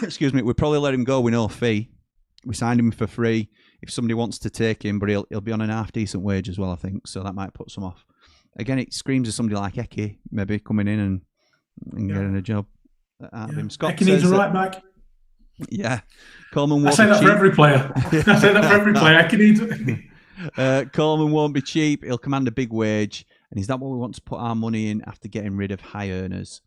excuse me, we'd probably let him go with no fee. We signed him for free. If somebody wants to take him, but he'll be on an half-decent wage as well, I think. So that might put some off. Again, it screams of somebody like Eke maybe coming in and getting a job out of him. Scott Eke needs a right back. Yeah. Coleman I say that for every player. I say that for every player. Eke needs Coleman won't be cheap. He'll command a big wage. And is that what we want to put our money in after getting rid of high earners?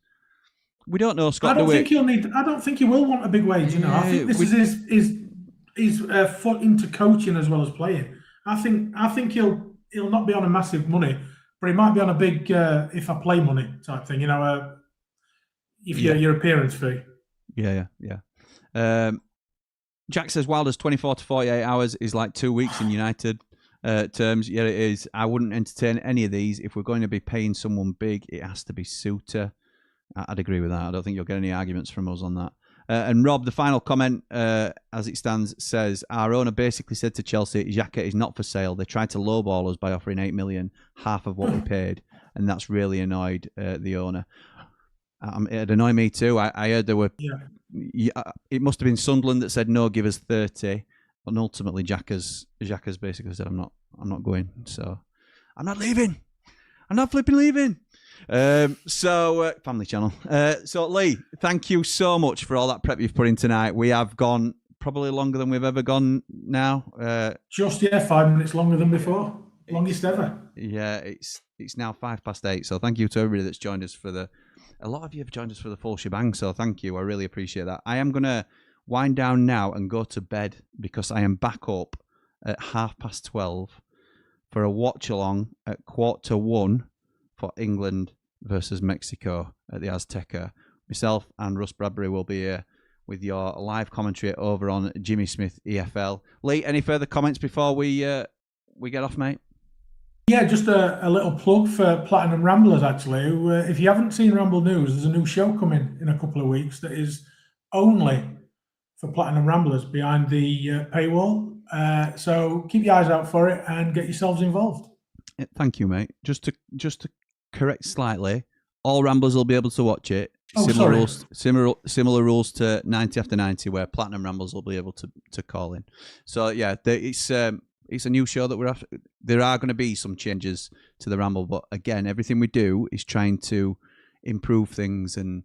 We don't know, Scott. I don't think he'll need. I don't think he will want a big wage. You know, I think this is his foot into coaching as well as playing. I think he'll not be on a massive money, but he might be on a big if I play money type thing. You know, if your appearance fee. Yeah. Jack says Wilder's 24 to 48 hours is like 2 weeks in United terms. Yeah, it is. I wouldn't entertain any of these. If we're going to be paying someone big, it has to be Suter. I'd agree with that. I don't think you'll get any arguments from us on that. And Rob, the final comment, as it stands, says, our owner basically said to Chelsea, Xhaka is not for sale. They tried to lowball us by offering 8 million, half of what we paid. And that's really annoyed the owner. It annoyed me too. I heard there were... it must have been Sunderland that said, no, give us 30. And ultimately, Xhaka's basically said, I'm not going. So, I'm not leaving. I'm not flipping leaving. Family channel. So Lee, thank you so much for all that prep you've put in tonight. We have gone probably longer than we've ever gone now. Just 5 minutes longer than before. Longest ever. Yeah, it's now 8:05. So thank you to everybody that's joined us a lot of you have joined us for the full shebang. So thank you. I really appreciate that. I am gonna wind down now and go to bed because I am back up at 12:30 for a watch along at 1:15 for England versus Mexico at the Azteca. Myself and Russ Bradbury will be here with your live commentary over on Jimmy Smith EFL. Lee, any further comments before we get off, mate? Yeah, just a little plug for Platinum Ramblers, actually. If you haven't seen Ramble News, there's a new show coming in a couple of weeks that is only for Platinum Ramblers behind the paywall. So keep your eyes out for it and get yourselves involved. Thank you, mate. Just to correct slightly, all Ramblers will be able to watch it. Similar rules to 90 After 90, where Platinum Ramblers will be able to call in. So yeah, it's a new show that we're after. There are going to be some changes to the Ramble, but again, everything we do is trying to improve things and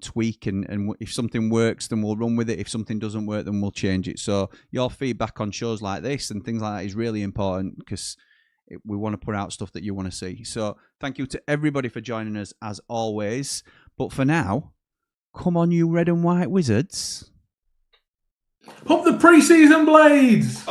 tweak, and if something works, then we'll run with it. If something doesn't work, then we'll change it. So your feedback on shows like this and things like that is really important because we want to put out stuff that you want to see. So thank you to everybody for joining us as always. But for now, come on, you red and white wizards. Pop the pre-season blades!